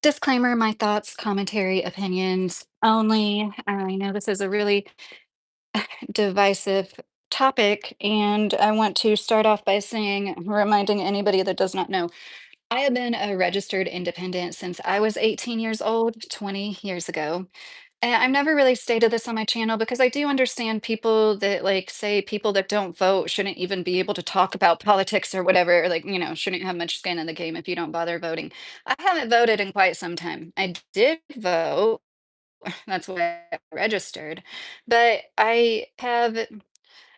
Disclaimer, my thoughts, commentary, opinions only. I know this is a really divisive topic, and I want to start off by saying, reminding anybody that does not know, I have been a registered independent since I was 18 years old, 20 years ago. And I've never really stated this on my channel because I do understand people that like say people that don't vote shouldn't even be able to talk about politics or whatever, or like, shouldn't have much skin in the game if you don't bother voting. I haven't voted in quite some time. I did vote, that's why I registered, but I have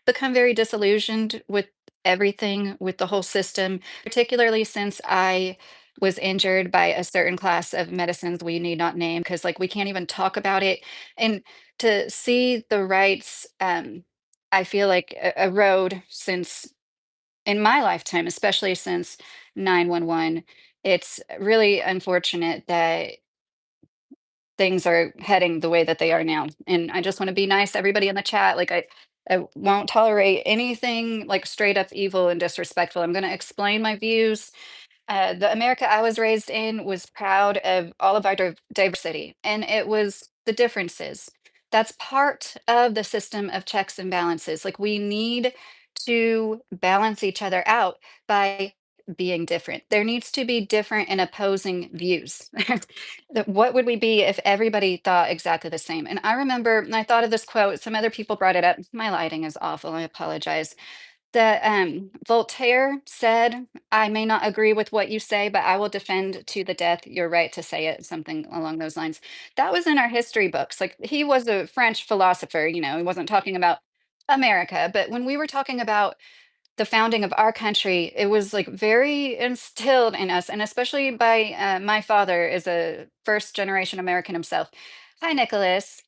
become very disillusioned with everything, with the whole system, particularly since I was injured by a certain class of medicines we need not name because, like, we can't even talk about it. And to see the rights, I feel like erode since in my lifetime, especially since 911, it's really unfortunate that things are heading the way that they are now. And I just want to be nice to everybody in the chat. Like I won't tolerate anything like straight up evil and disrespectful. I'm going to explain my views. The America I was raised in was proud of all of our diversity, and it was the differences. That's part of the system of checks and balances. Like we need to balance each other out by being different. There needs to be different and opposing views. What would we be if everybody thought exactly the same? And I remember, and I thought of this quote, some other people brought it up. My lighting is awful. I apologize that Voltaire said, I may not agree with what you say, but I will defend to the death your right to say it, something along those lines. That was in our history books. Like he was a French philosopher, he wasn't talking about America. But when we were talking about the founding of our country, it was like very instilled in us, and especially by my father is a first generation American himself. Hi, Nicholas.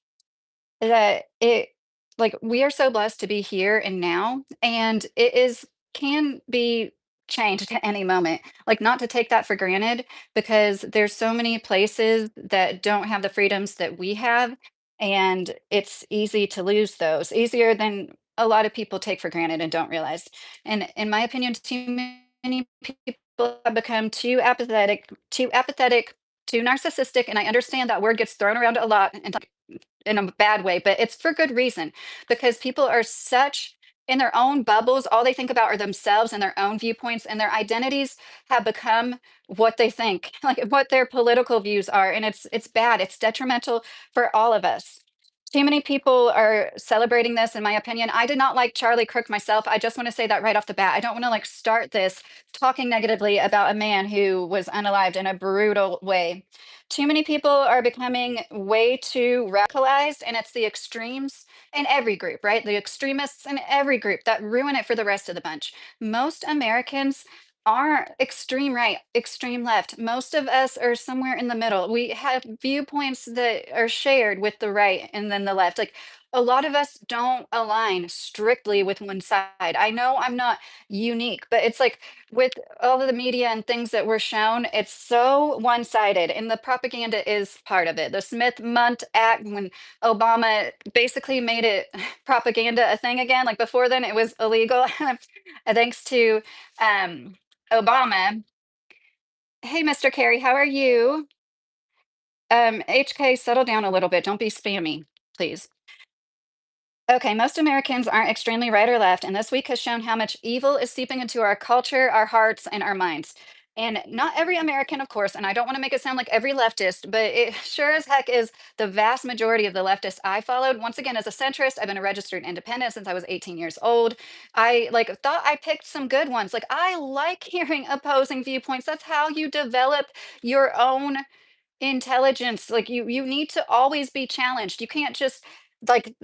That it like, we are so blessed to be here and now, and it is can be changed at any moment. Like, not to take that for granted because there's so many places that don't have the freedoms that we have, and it's easy to lose those, easier than a lot of people take for granted and don't realize. And in my opinion, too many people have become too apathetic, too narcissistic, and I understand that word gets thrown around a lot and in a bad way, but it's for good reason because people are such in their own bubbles. All they think about are themselves and their own viewpoints, and their identities have become what they think, like what their political views are. And it's bad. It's detrimental for all of us. Too many people are celebrating this, in my opinion. I did not like Charlie Kirk myself. I just want to say that right off the bat. I don't want to like start this talking negatively about a man who was unalived in a brutal way. Too many people are becoming way too radicalized, and it's the extremes in every group, right? The extremists in every group that ruin it for the rest of the bunch. Most Americans aren't extreme right, extreme left. Most of us are somewhere in the middle. We have viewpoints that are shared with the right and then the left. Like a lot of us don't align strictly with one side. I know I'm not unique, but it's like with all of the media and things that were shown, it's so one-sided, and the propaganda is part of it. The Smith-Mundt Act, when Obama basically made it propaganda a thing again. Like before then, it was illegal, thanks to Obama. Hey, Mr. Kerry, how are you? HK, settle down a little bit. Don't be spammy, please. Okay, most Americans aren't extremely right or left, and this week has shown how much evil is seeping into our culture, our hearts, and our minds. And not every American, of course, and I don't want to make it sound like every leftist, but it sure as heck is the vast majority of the leftists I followed. Once again, as a centrist, I've been a registered independent since I was 18 years old. I like thought I picked some good ones. Like I like hearing opposing viewpoints. That's how you develop your own intelligence. Like you need to always be challenged. You can't just like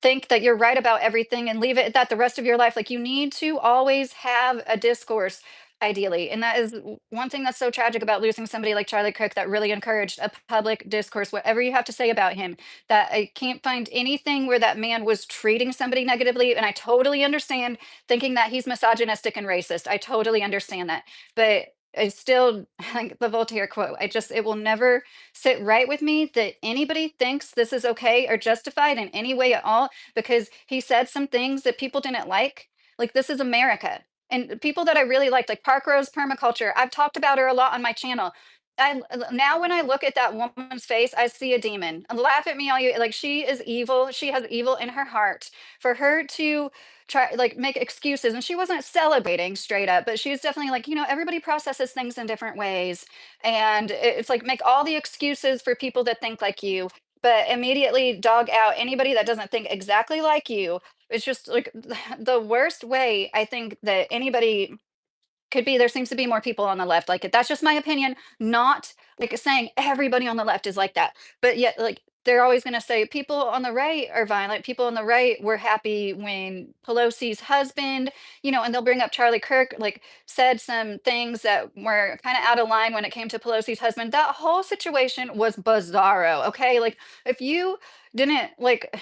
think that you're right about everything and leave it at that the rest of your life. Like you need to always have a discourse, ideally. And that is one thing that's so tragic about losing somebody like Charlie Cook that really encouraged a public discourse, whatever you have to say about him. That I can't find anything where that man was treating somebody negatively. And I totally understand thinking that he's misogynistic and racist. I totally understand that. But I still like the Voltaire quote. It will never sit right with me that anybody thinks this is okay or justified in any way at all because he said some things that people didn't like. Like this is America. And people that I really liked, like Park Rose Permaculture, I've talked about her a lot on my channel. now when I look at that woman's face, I see a demon. Laugh at me all you like. She is evil. She has evil in her heart. For her to try like make excuses, and she wasn't celebrating straight up, but she's definitely like, everybody processes things in different ways, and it's like make all the excuses for people that think like you, but immediately dog out anybody that doesn't think exactly like you. It's just like the worst way I think that anybody could be. There seems to be more people on the left like it. That's just my opinion, not like saying everybody on the left is like that. But yet, like, they're always going to say people on the right are violent. People on the right were happy when Pelosi's husband, and they'll bring up Charlie Kirk, like, said some things that were kind of out of line when it came to Pelosi's husband. That whole situation was bizarro. Okay. Like, if you didn't like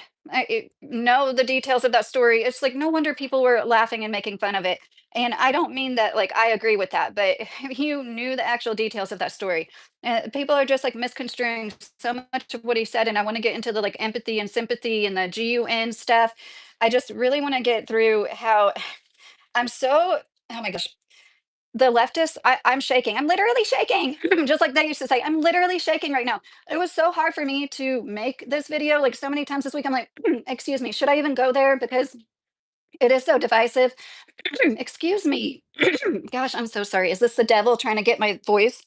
know the details of that story, it's like no wonder people were laughing and making fun of it. And I don't mean that like I agree with that, but if you knew the actual details of that story, people are just like misconstruing so much of what he said. And I want to get into the like empathy and sympathy and the GUN stuff. I just really want to get through how I'm so, oh my gosh, the leftists, I'm shaking. I'm literally shaking. Just like they used to say, I'm literally shaking right now. It was so hard for me to make this video like so many times this week. I'm like, excuse me, should I even go there? Because it is so divisive. Excuse me. Gosh, I'm so sorry. Is this the devil trying to get my voice?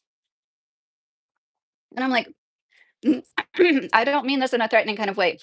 And I'm like, "Mm, I don't mean this in a threatening kind of way.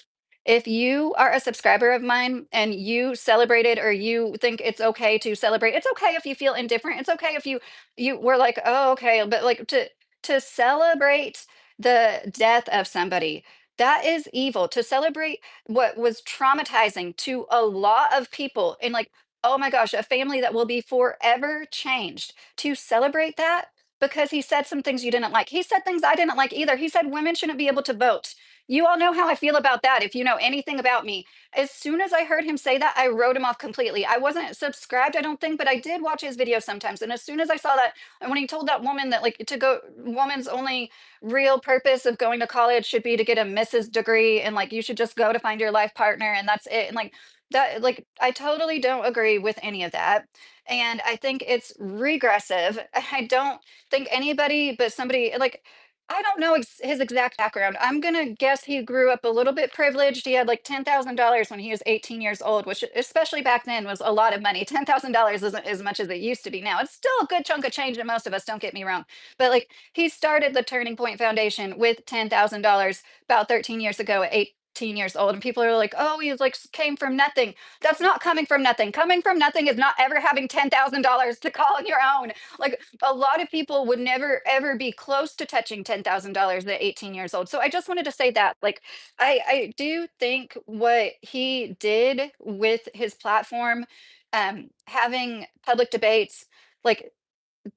If you are a subscriber of mine and you celebrate it or you think it's okay to celebrate, it's okay if you feel indifferent. It's okay if you were like, oh, okay, but like to celebrate the death of somebody, that is evil. To celebrate what was traumatizing to a lot of people and like, oh my gosh, a family that will be forever changed. To celebrate that because he said some things you didn't like. He said things I didn't like either. He said women shouldn't be able to vote. You all know how I feel about that if you know anything about me. As soon as I heard him say that, I wrote him off completely. I wasn't subscribed, I don't think, but I did watch his videos sometimes. And as soon as I saw that, and when he told that woman that, like, to go, woman's only real purpose of going to college should be to get a Mrs. degree, and like, you should just go to find your life partner, and that's it. And like, that, like, I totally don't agree with any of that. And I think it's regressive. I don't think anybody but somebody like I don't know his exact background. I'm gonna guess he grew up a little bit privileged. He had like $10,000 when he was 18 years old, which especially back then was a lot of money. $10,000 isn't as much as it used to be now. It's still a good chunk of change to most of us, don't get me wrong. But like he started the Turning Point Foundation with $10,000 about 13 years ago at 18 years old. And people are like, oh, he was like came from nothing. That's not coming from nothing. Coming from nothing is not ever having $10,000 to call your own. Like a lot of people would never ever be close to touching $10,000 at 18 years old. So I just wanted to say that like I do think what he did with his platform, having public debates, like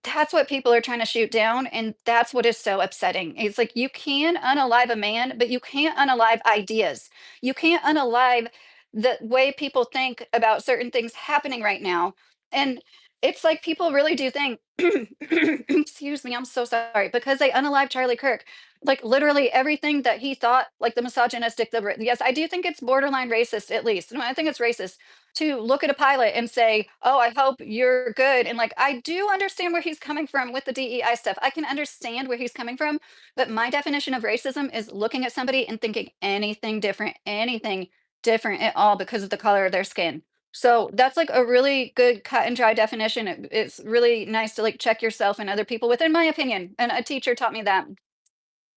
that's what people are trying to shoot down, and that's what is so upsetting. It's like you can unalive a man, but you can't unalive ideas. You can't unalive the way people think about certain things happening right now. And it's like people really do think, excuse me, I'm so sorry, because they unalive Charlie Kirk. Like literally everything that he thought, like the misogynistic, yes, I do think it's borderline racist at least. No, I think it's racist to look at a pilot and say, "Oh, I hope you're good." And like, I do understand where he's coming from with the DEI stuff. I can understand where he's coming from, but my definition of racism is looking at somebody and thinking anything different at all because of the color of their skin. So that's like a really good cut and dry definition. It's really nice to like check yourself and other people with, in my opinion. And a teacher taught me that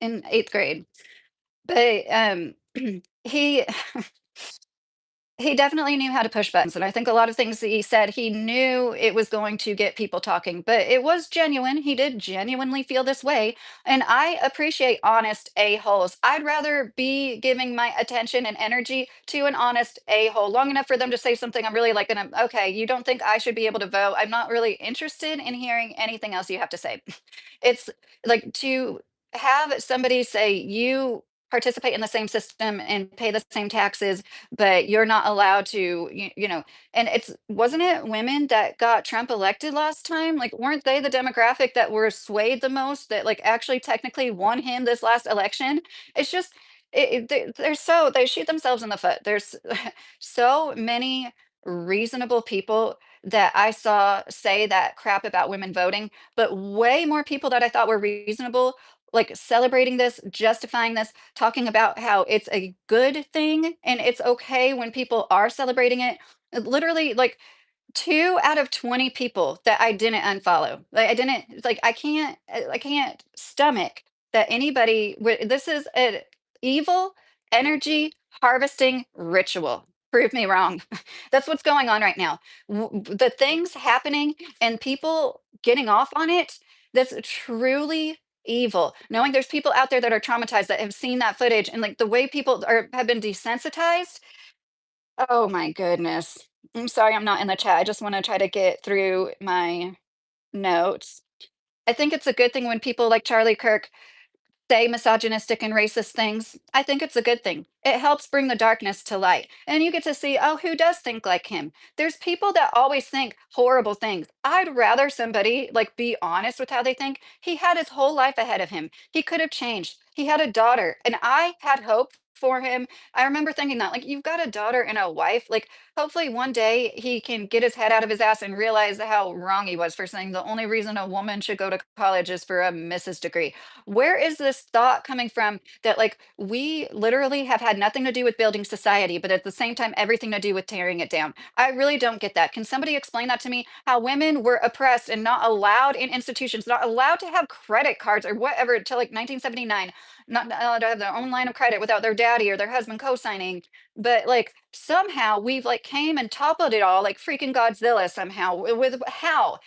in 8th grade. But he he definitely knew how to push buttons, and I think a lot of things that he said, he knew it was going to get people talking, but it was genuine. He did genuinely feel this way, and I appreciate honest a-holes. I'd rather be giving my attention and energy to an honest a-hole long enough for them to say something I'm really like, gonna, okay, you don't think I should be able to vote? I'm not really interested in hearing anything else you have to say. It's like to have somebody say you participate in the same system and pay the same taxes, but you're not allowed to, and it's wasn't it women that got Trump elected last time? Like, weren't they the demographic that were swayed the most that like actually technically won him this last election? It's just they're they shoot themselves in the foot. There's so many reasonable people that I saw say that crap about women voting, but way more people that I thought were reasonable, like celebrating this, justifying this, talking about how it's a good thing and it's okay when people are celebrating it. Literally, like 2 out of 20 people that I didn't unfollow. Like, I didn't like, I can't stomach that anybody would this is an evil energy harvesting ritual. Prove me wrong. That's what's going on right now. The things happening and people getting off on it, that's truly evil. Knowing there's people out there that are traumatized that have seen that footage and, like, the way people are have been desensitized. Oh my goodness. I'm sorry I'm not in the chat. I just wanna try to get through my notes. I think it's a good thing when people like Charlie Kirk say misogynistic and racist things. I think it's a good thing. It helps bring the darkness to light. And you get to see, oh, who does think like him? There's people that always think horrible things. I'd rather somebody like be honest with how they think. He had his whole life ahead of him. He could have changed. He had a daughter, and I had hope for him. I remember thinking that, like, you've got a daughter and a wife. Like, hopefully one day he can get his head out of his ass and realize how wrong he was for saying the only reason a woman should go to college is for a Mrs. degree. Where is this thought coming from that like we literally have had nothing to do with building society, but at the same time, everything to do with tearing it down? I really don't get that. Can somebody explain that to me? How women were oppressed and not allowed in institutions, not allowed to have credit cards or whatever until like 1979, not allowed to have their own line of credit without their daddy or their husband co-signing. But like somehow we've like came and toppled it all like freaking Godzilla somehow with how?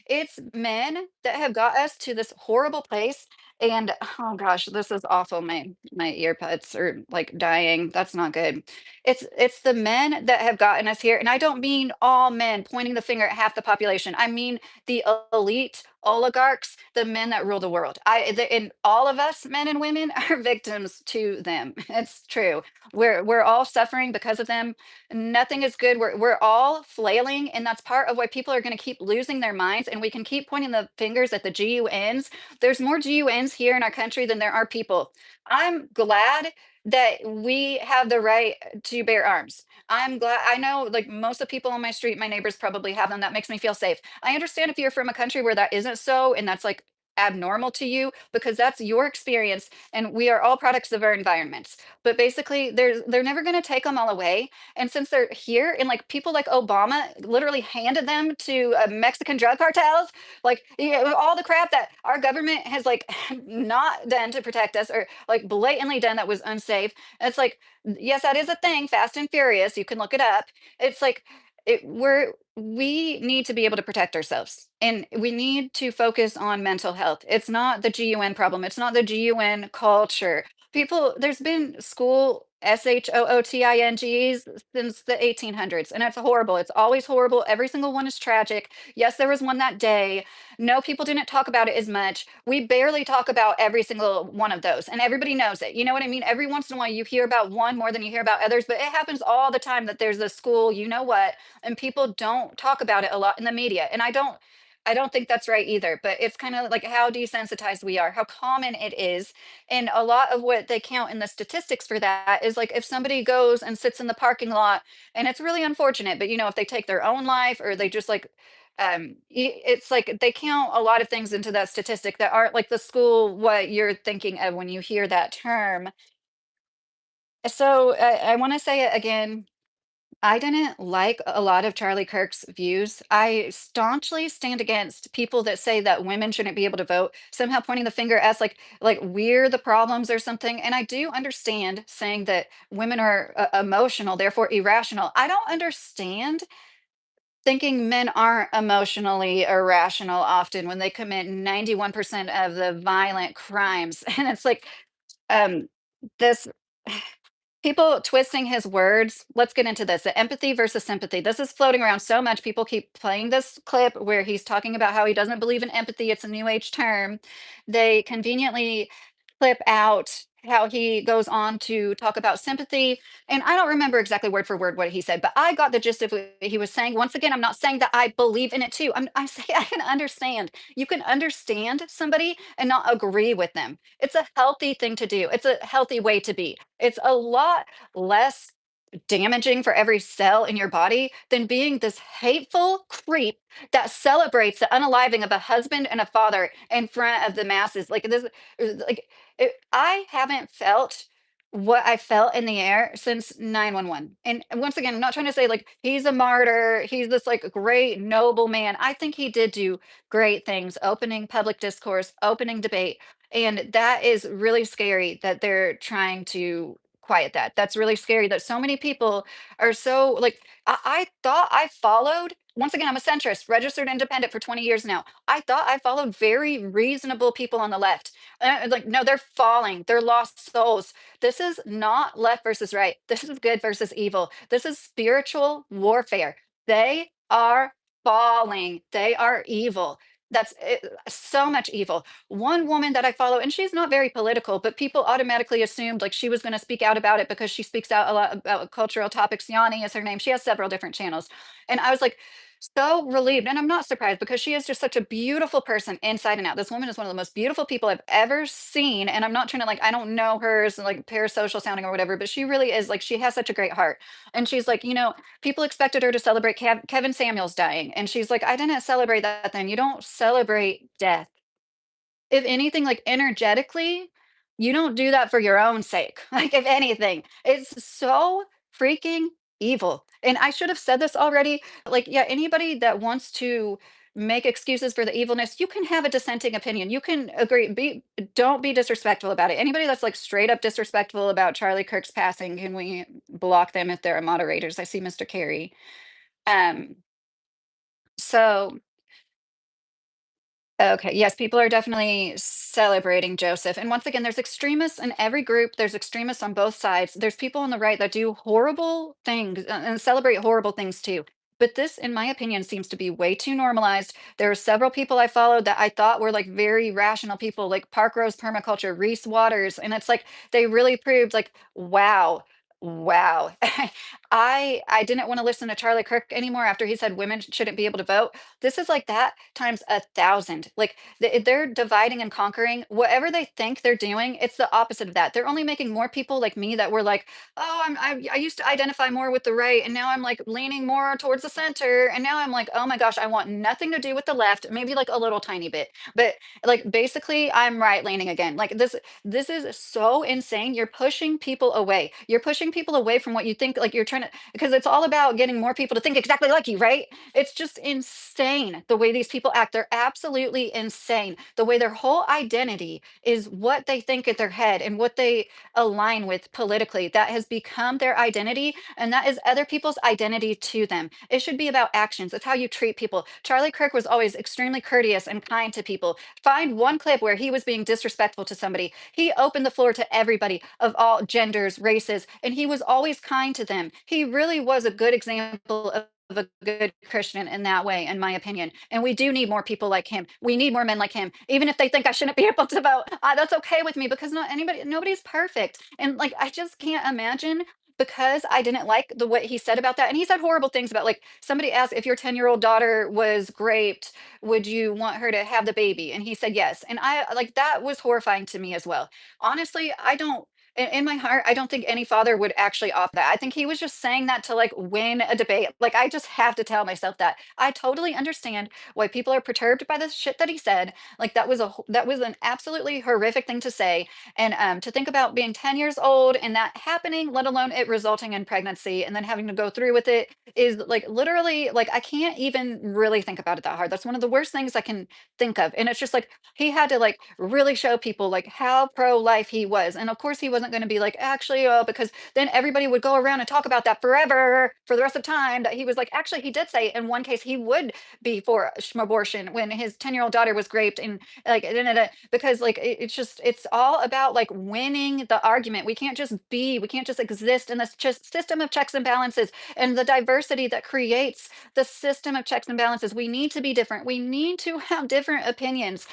It's men that have got us to this horrible place. And oh gosh, this is awful. My earbuds are like dying. That's not good. It's the men that have gotten us here. And I don't mean all men pointing the finger at half the population. I mean the elite oligarchs, the men that rule the world. And all of us men and women are victims to them. It's true. We're all suffering because of them. Nothing is good. We're all flailing, and that's part of why people are going to keep losing their minds. And we can keep pointing the fingers at the GUNs. There's more GUNs here in our country than there are people. I'm glad that we have the right to bear arms. I'm glad. I know like most of the people on my street, my neighbors probably have them. That makes me feel safe. I understand if you're from a country where that isn't so and that's like abnormal to you because that's your experience and we are all products of our environments. But basically they're never going to take them all away. And since they're here and like people like Obama literally handed them to Mexican drug cartels, like all the crap that our government has like not done to protect us or like blatantly done that was unsafe. It's like, yes, that is a thing, Fast and Furious. You can look it up. It's like we need to be able to protect ourselves and we need to focus on mental health. It's not the GUN problem. It's not the GUN culture. People, there's been school SHOOTINGs since the 1800s, and it's horrible. It's always horrible. Every single one is tragic. Yes, there was one that day. No, people didn't talk about it as much. We barely talk about every single one of those, and everybody knows it. You know what I mean? Every once in a while, you hear about one more than you hear about others, but it happens all the time that there's a school, you know what, and people don't talk about it a lot in the media. And I don't think that's right either, but it's kind of like how desensitized we are, how common it is. And a lot of what they count in the statistics for that is like if somebody goes and sits in the parking lot, and it's really unfortunate, but if they take their own life or they just like it's like they count a lot of things into that statistic that aren't like the school what you're thinking of when you hear that term. So I want to say it again. I didn't like a lot of Charlie Kirk's views. I staunchly stand against people that say that women shouldn't be able to vote, somehow pointing the finger at us like we're the problems or something. And I do understand saying that women are emotional, therefore irrational. I don't understand thinking men aren't emotionally irrational often when they commit 91% of the violent crimes. And it's like um this people twisting his words. Let's get into this. The empathy versus sympathy. This is floating around so much. People keep playing this clip where he's talking about how he doesn't believe in empathy. It's a new age term. They conveniently clip out how he goes on to talk about sympathy. And I don't remember exactly word for word what he said, but I got the gist of what he was saying. Once again, I'm not saying that I believe in it too. I say I can understand. You can understand somebody and not agree with them. It's a healthy thing to do. It's a healthy way to be. It's a lot less. damaging for every cell in your body than being this hateful creep that celebrates the unaliving of a husband and a father in front of the masses. Like this, like I haven't felt what I felt in the air since 911. And once again, I'm not trying to say like he's a martyr, he's this like great noble man. I think he did do great things, opening public discourse, opening debate. And that is really scary that they're trying to quiet that. That's really scary that so many people are so like I thought I followed. Once again, I'm a centrist, registered independent for 20 years now. I thought I followed very reasonable people on the left. Like, no, they're falling. They're lost souls. This is not left versus right. This is good versus evil. This is spiritual warfare. They are falling. They are evil. That's it, so much evil. One woman that I follow, and she's not very political, but people automatically assumed like she was going to speak out about it because she speaks out a lot about cultural topics. Yanni is her name. She has several different channels. And I was like, so relieved. And I'm not surprised because she is just such a beautiful person inside and out. This woman is one of the most beautiful people I've ever seen. And I'm not trying to like, I don't know her as like parasocial sounding or whatever, but she really is like, she has such a great heart. And she's like, people expected her to celebrate Kevin Samuels dying. And she's like, I didn't celebrate that then. You don't celebrate death. If anything, like, energetically, you don't do that for your own sake. Like, if anything, it's so freaking evil. And I should have said this already. Like, yeah, anybody that wants to make excuses for the evilness, you can have a dissenting opinion. You can agree. Don't be disrespectful about it. Anybody that's like straight up disrespectful about Charlie Kirk's passing, can we block them if they're moderators? I see Mr. Carey. Um, so Okay, yes, people are definitely celebrating Joseph. And once again, there's extremists in every group. There's extremists on both sides. There's people on the right that do horrible things and celebrate horrible things too. But this, in my opinion, seems to be way too normalized. There are several people I followed that I thought were like very rational people, like Park Rose Permaculture, Reese Waters. And it's like they really proved like, wow, wow. I didn't want to listen to Charlie Kirk anymore after he said women shouldn't be able to vote. This is like that times 1,000. Like they're dividing and conquering. Whatever they think they're doing, it's the opposite of that. They're only making more people like me that were like, oh, I used to identify more with the right, and now I'm like leaning more towards the center, and now I'm like, oh my gosh, I want nothing to do with the left, maybe like a little tiny bit, but like basically, I'm right leaning again. Like this is so insane. You're pushing people away. You're pushing people away from what you think. Like you're trying to because it's all about getting more people to think exactly like you, right? It's just insane the way these people act. They're absolutely insane. The way their whole identity is what they think in their head and what they align with politically. That has become their identity, and that is other people's identity to them. It should be about actions. It's how you treat people. Charlie Kirk was always extremely courteous and kind to people. Find one clip where he was being disrespectful to somebody. He opened the floor to everybody of all genders, races, and he was always kind to them. He really was a good example of a good Christian in that way, in my opinion. And we do need more people like him. We need more men like him. Even if they think I shouldn't be able to vote, that's okay with me because nobody's perfect. And like, I just can't imagine because I didn't like the what he said about that. And he said horrible things about like somebody asked if your 10-year-old daughter was raped, would you want her to have the baby? And he said yes. And I like that was horrifying to me as well. Honestly, I don't in my heart, I don't think any father would actually offer that. I think he was just saying that to like win a debate. Like I just have to tell myself that. I totally understand why people are perturbed by the shit that he said. Like that was an absolutely horrific thing to say. And to think about being 10 years old and that happening, let alone it resulting in pregnancy and then having to go through with it is like literally like I can't even really think about it that hard. That's one of the worst things I can think of. And it's just like he had to like really show people like how pro-life he was. And of course he wasn't going to be like actually oh because then everybody would go around and talk about that forever for the rest of time that he was like actually he did say in one case he would be for abortion when his 10-year-old daughter was raped and like because like it's just it's all about like winning the argument. We can't just exist in this just system of checks and balances and the diversity that creates the system of checks and balances. We need to be different. We need to have different opinions.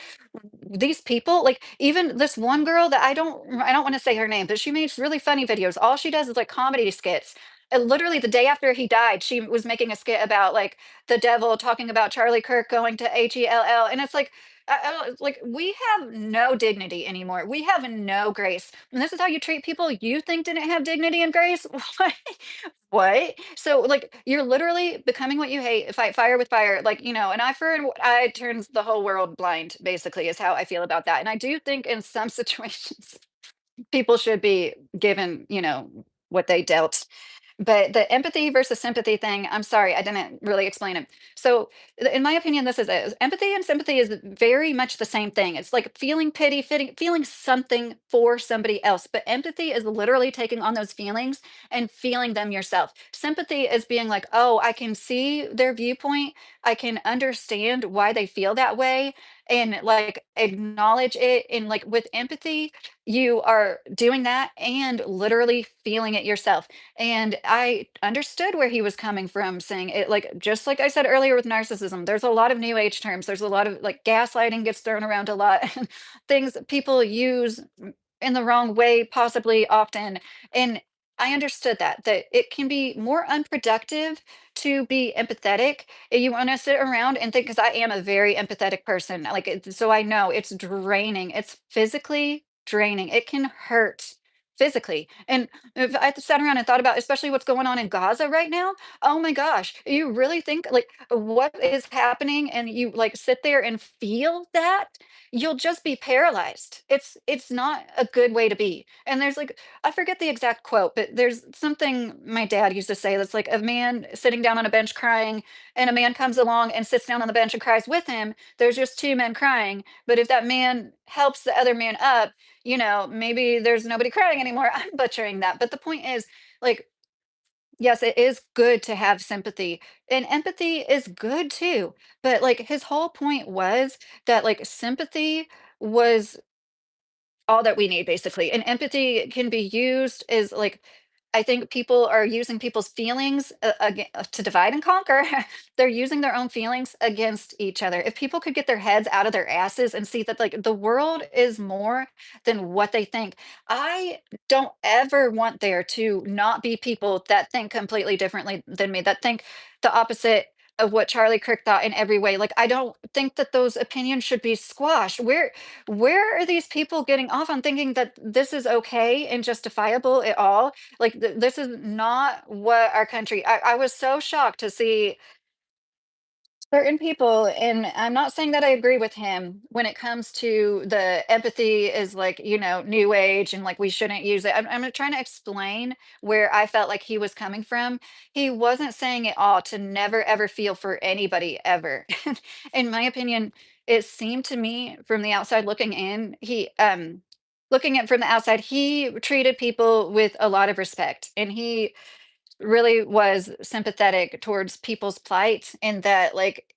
These people, like even this one girl that I don't want to say her name, but she makes really funny videos. All she does is like comedy skits. And literally the day after he died, she was making a skit about like the devil talking about Charlie Kirk going to HELL. And it's like, Like, we have no dignity anymore. We have no grace. And this is how you treat people you think didn't have dignity and grace? What? What? So, like, you're literally becoming what you hate. Fight fire with fire. Like, an eye for an eye turns the whole world blind, basically, is how I feel about that. And I do think in some situations, people should be given, what they dealt. But the empathy versus sympathy thing, I'm sorry, I didn't really explain it. So, in my opinion, this is it. Empathy and sympathy is very much the same thing. It's like feeling pity, feeling something for somebody else. But empathy is literally taking on those feelings and feeling them yourself. Sympathy is being like, oh, I can see their viewpoint. I can understand why they feel that way and like acknowledge it. And like with empathy, you are doing that and literally feeling it yourself. And I understood where he was coming from, saying it like just like I said earlier with narcissism, there's a lot of new age terms. There's a lot of like gaslighting gets thrown around a lot, things that people use in the wrong way, possibly often. And I understood that it can be more unproductive to be empathetic. You want to sit around and think, because I am a very empathetic person, like so I know it's draining. It's physically draining. It can hurt physically. And if I sat around and thought about especially what's going on in Gaza right now, oh my gosh, you really think like what is happening and you like sit there and feel that, you'll just be paralyzed. It's not a good way to be. And there's like I forget the exact quote, but there's something my dad used to say that's like a man sitting down on a bench crying and a man comes along and sits down on the bench and cries with him. There's just two men crying, but if that man helps the other man up, maybe there's nobody crying anymore. I'm butchering that. But the point is, like, yes, it is good to have sympathy and empathy is good too. But like his whole point was that like sympathy was all that we need basically. And empathy can be used as like I think people are using people's feelings to divide and conquer. They're using their own feelings against each other. If people could get their heads out of their asses and see that like the world is more than what they think. I don't ever want there to not be people that think completely differently than me, that think the opposite of what Charlie Kirk thought in every way. Like I don't think that those opinions should be squashed. Where are these people getting off on thinking that this is okay and justifiable at all? Like this is not what our country. I was so shocked to see certain people, and I'm not saying that I agree with him when it comes to the empathy is like, new age and like we shouldn't use it. I'm trying to explain where I felt like he was coming from. He wasn't saying it all to never ever feel for anybody ever. In my opinion, it seemed to me from the outside looking in, looking at from the outside, he treated people with a lot of respect and he really was sympathetic towards people's plight and that like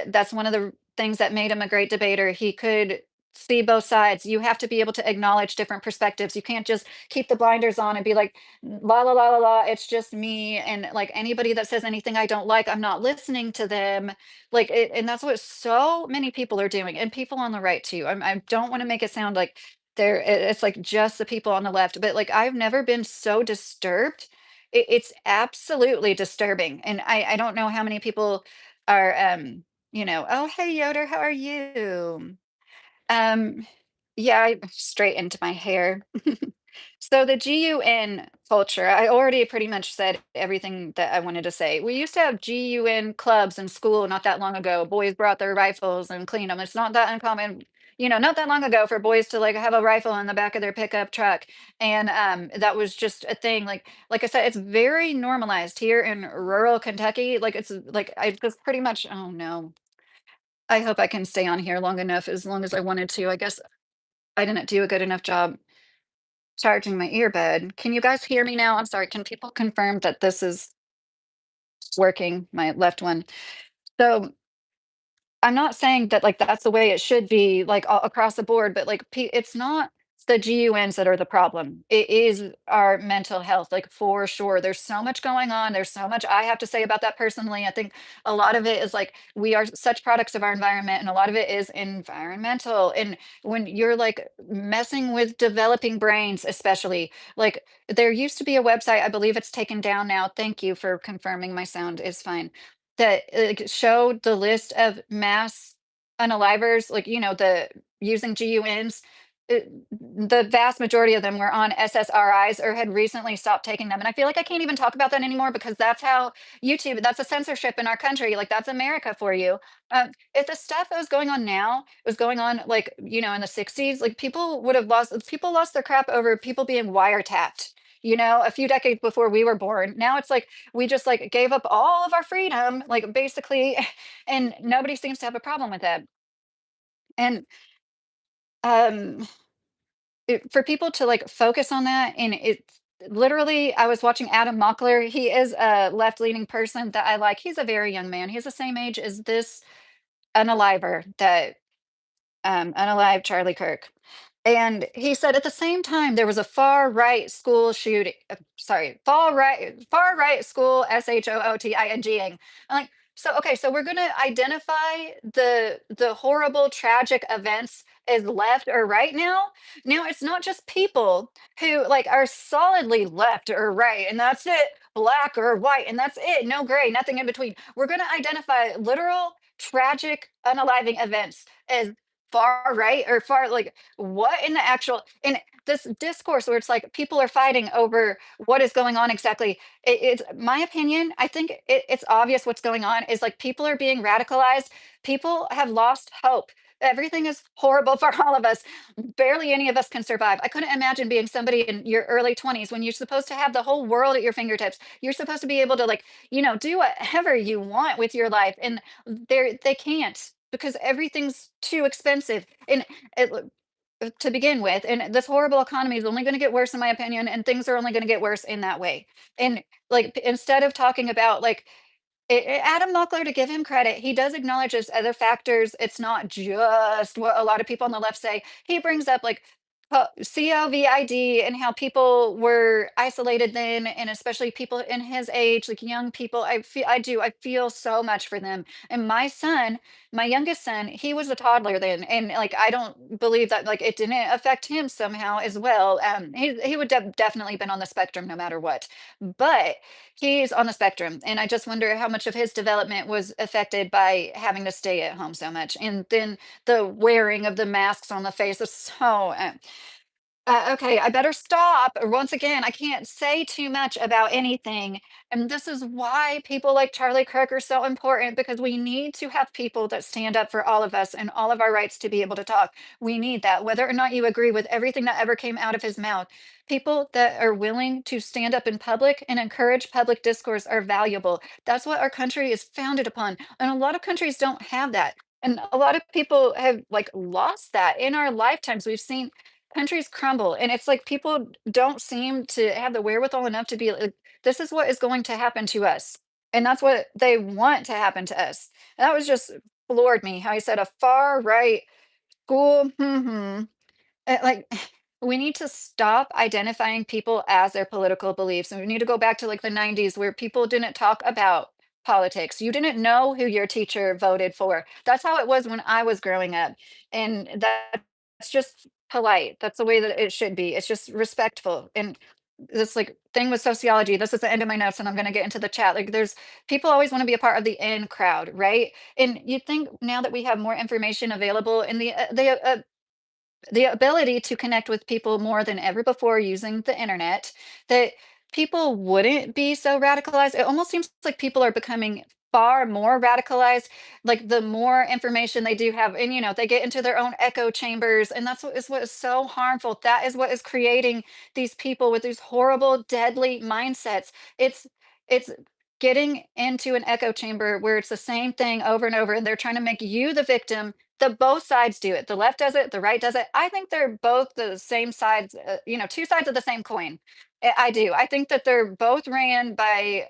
that's one of the things that made him a great debater. He could see both sides. You have to be able to acknowledge different perspectives. You can't just keep the blinders on and be like la la la la la, it's just me and like anybody that says anything I don't like, I'm not listening to them. Like and that's what so many people are doing and people on the right too. I don't want to make it sound like it's like just the people on the left, but like I've never been so disturbed. It's absolutely disturbing, and I don't know how many people are, "Oh, hey, Yoder, how are you?" Um, yeah, I straightened my hair. So the GUN culture, I already pretty much said everything that I wanted to say. We used to have GUN clubs in school not that long ago. Boys brought their rifles and cleaned them. It's not that uncommon, not that long ago for boys to like have a rifle in the back of their pickup truck. And that was just a thing. Like I said, it's very normalized here in rural Kentucky. Like it's like I just pretty much, oh no. I hope I can stay on here long enough as long as I wanted to. I guess I didn't do a good enough job charging my earbud. Can you guys hear me now? I'm sorry. Can people confirm that this is working, my left one? So I'm not saying that like that's the way it should be like across the board, but like it's not the GUNs that are the problem. It is our mental health, like for sure. There's so much going on. There's so much I have to say about that personally. I think a lot of it is like we are such products of our environment, and a lot of it is environmental. And when you're like messing with developing brains, especially like there used to be a website, I believe it's taken down now. Thank you for confirming my sound is fine that, like, showed the list of mass, unalivers, like, the using GUNs, the vast majority of them were on SSRIs or had recently stopped taking them. And I feel like I can't even talk about that anymore because that's how YouTube, that's a censorship in our country. Like, that's America for you. If the stuff that was going on now was going on, like, in the 60s, like, people lost their crap over people being wiretapped. A few decades before we were born. Now it's like we just like gave up all of our freedom, like basically, and nobody seems to have a problem with it. And um for people to like focus on that, and it's literally, I was watching Adam Mockler. He is a left-leaning person that I like. He's a very young man. He's the same age as this unaliver that unalive Charlie Kirk. And he said at the same time there was a far right school shooting. Sorry, far right school shooting. I'm like, so okay, so we're gonna identify the horrible tragic events as left or right now. Now it's not just people who like are solidly left or right, and that's it, black or white, and that's it, no gray, nothing in between. We're gonna identify literal tragic unaliving events as far right or far like what in the actual in this discourse where it's like people are fighting over what is going on exactly. It's my opinion. I think it's obvious what's going on is like people are being radicalized. People have lost hope. Everything is horrible for all of us. Barely any of us can survive. I couldn't imagine being somebody in your early 20s when you're supposed to have the whole world at your fingertips. You're supposed to be able to like, do whatever you want with your life, and they can't because everything's too expensive. And it, to begin with, and this horrible economy is only going to get worse in my opinion, and things are only going to get worse in that way. And like instead of talking about like Adam Mockler, to give him credit, he does acknowledge there's other factors. It's not just what a lot of people on the left say. He brings up like COVID and how people were isolated then, and especially people in his age, like young people. I feel so much for them. And my son, my youngest son, he was a toddler then, and like I don't believe that like it didn't affect him somehow as well. He would definitely been on the spectrum no matter what, but he's on the spectrum, and I just wonder how much of his development was affected by having to stay at home so much, and then the wearing of the masks on the face is so. Okay, I better stop. Once again, I can't say too much about anything. And this is why people like Charlie Kirk are so important because we need to have people that stand up for all of us and all of our rights to be able to talk. We need that, whether or not you agree with everything that ever came out of his mouth. People that are willing to stand up in public and encourage public discourse are valuable. That's what our country is founded upon. And a lot of countries don't have that. And a lot of people have like lost that in our lifetimes. We've seen countries crumble, and it's like people don't seem to have the wherewithal enough to be like, this is what is going to happen to us, and that's what they want to happen to us. And that was just floored me how he said a far right school. Like, we need to stop identifying people as their political beliefs, and we need to go back to like the 90s where people didn't talk about politics. You didn't know who your teacher voted for. That's how it was when I was growing up. And that's just polite. That's the way that it should be. It's just respectful. And this like thing with sociology, this is the end of my notes, and I'm going to get into the chat. Like, there's people always want to be a part of the in crowd, right? And you think now that we have more information available and the ability to connect with people more than ever before using the internet, that people wouldn't be so radicalized. It almost seems like people are becoming far more radicalized, like the more information they do have, and they get into their own echo chambers, and that's what is so harmful. That is what is creating these people with these horrible, deadly mindsets. It's getting into an echo chamber where it's the same thing over and over, and they're trying to make you the victim. The both sides do it. The left does it, the right does it. I think they're both the same sides, two sides of the same coin. I do. I think that they're both ran by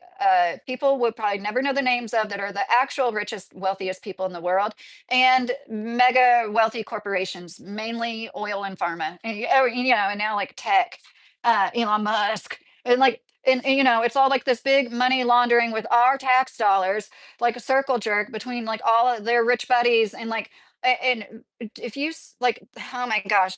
people would probably never know the names of that are the actual richest, wealthiest people in the world, and mega wealthy corporations, mainly oil and pharma, and now like tech, Elon Musk, and like. And it's all like this big money laundering with our tax dollars, like a circle jerk between like all of their rich buddies, and like and if you like, oh my gosh,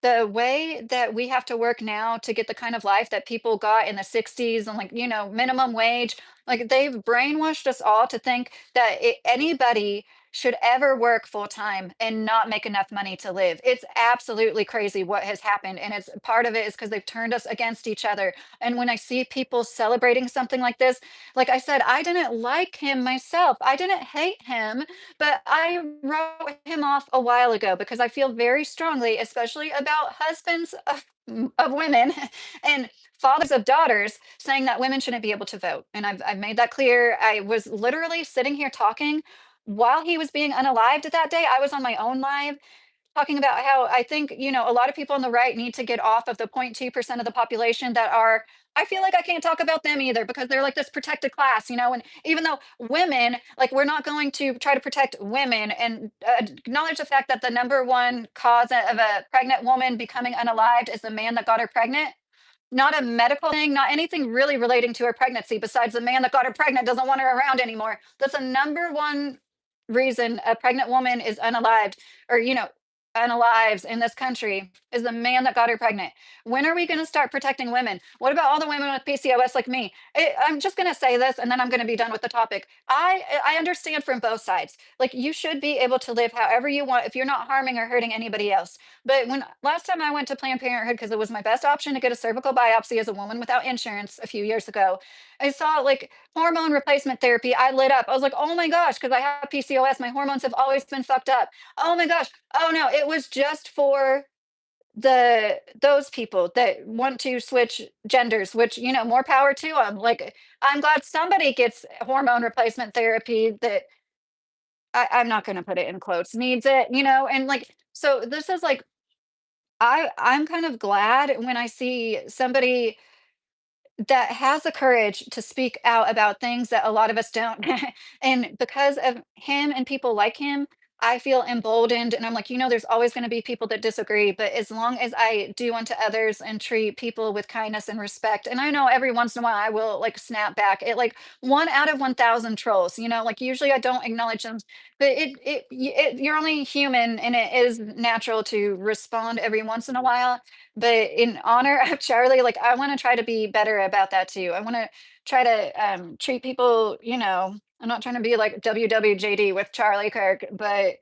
the way that we have to work now to get the kind of life that people got in the 60s, and like minimum wage, like they've brainwashed us all to think that anybody should ever work full time and not make enough money to live. It's absolutely crazy what has happened. And it's part of it is because they've turned us against each other. And when I see people celebrating something like this, like I said, I didn't like him myself. I didn't hate him, but I wrote him off a while ago because I feel very strongly, especially about husbands of women and fathers of daughters, saying that women shouldn't be able to vote. And I've made that clear. I was literally sitting here talking while he was being unalived that day. I was on my own live talking about how I think, a lot of people on the right need to get off of the 0.2% of the population that are. I feel like I can't talk about them either because they're like this protected class, and even though women, like, we're not going to try to protect women and acknowledge the fact that the number one cause of a pregnant woman becoming unalived is the man that got her pregnant. Not a medical thing, not anything really relating to her pregnancy besides the man that got her pregnant doesn't want her around anymore. That's the number one reason a pregnant woman is unalived or, unalives in this country is the man that got her pregnant. When are we going to start protecting women? What about all the women with PCOS like me? I'm just going to say this and then I'm going to be done with the topic. I understand from both sides. Like, you should be able to live however you want if you're not harming or hurting anybody else. But when last time I went to Planned Parenthood, because it was my best option to get a cervical biopsy as a woman without insurance a few years ago, I saw like hormone replacement therapy. I lit up. I was like, oh my gosh, because I have PCOS. My hormones have always been fucked up. Oh my gosh. Oh no, it was just for those people that want to switch genders, which, more power to them. Like, I'm glad somebody gets hormone replacement therapy that I'm not going to put it in quotes needs it, and like, so this is like, I'm kind of glad when I see somebody that has the courage to speak out about things that a lot of us don't. And because of him and people like him, I feel emboldened. And I'm like, there's always going to be people that disagree. But as long as I do unto others and treat people with kindness and respect, and I know every once in a while I will like snap back at like one out of 1,000 trolls, like usually I don't acknowledge them, but you're only human and it is natural to respond every once in a while. But in honor of Charlie, like, I wanna try to be better about that too. I wanna try to, treat people, I'm not trying to be like WWJD with Charlie Kirk, but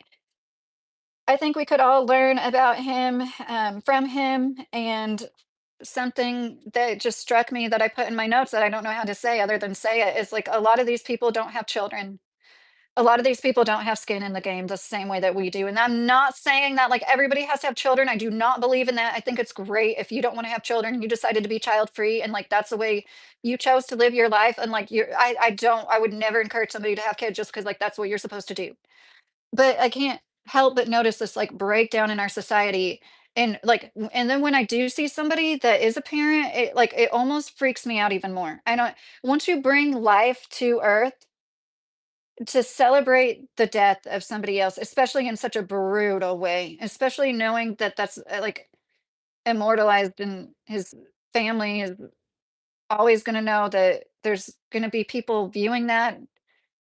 I think we could all learn about him, from him, and something that just struck me that I put in my notes that I don't know how to say other than say it is, like, a lot of these people don't have children. A lot of these people don't have skin in the game the same way that we do. And I'm not saying that like everybody has to have children. I do not believe in that. I think it's great if you don't want to have children, you decided to be child free and like that's the way you chose to live your life. And like I would never encourage somebody to have kids just because like that's what you're supposed to do. But I can't help but notice this like breakdown in our society. And like and then when I do see somebody that is a parent, it almost freaks me out even more. I don't Once you bring life to earth to celebrate the death of somebody else, especially in such a brutal way, especially knowing that that's, like, immortalized in his family is always gonna know that there's gonna be people viewing that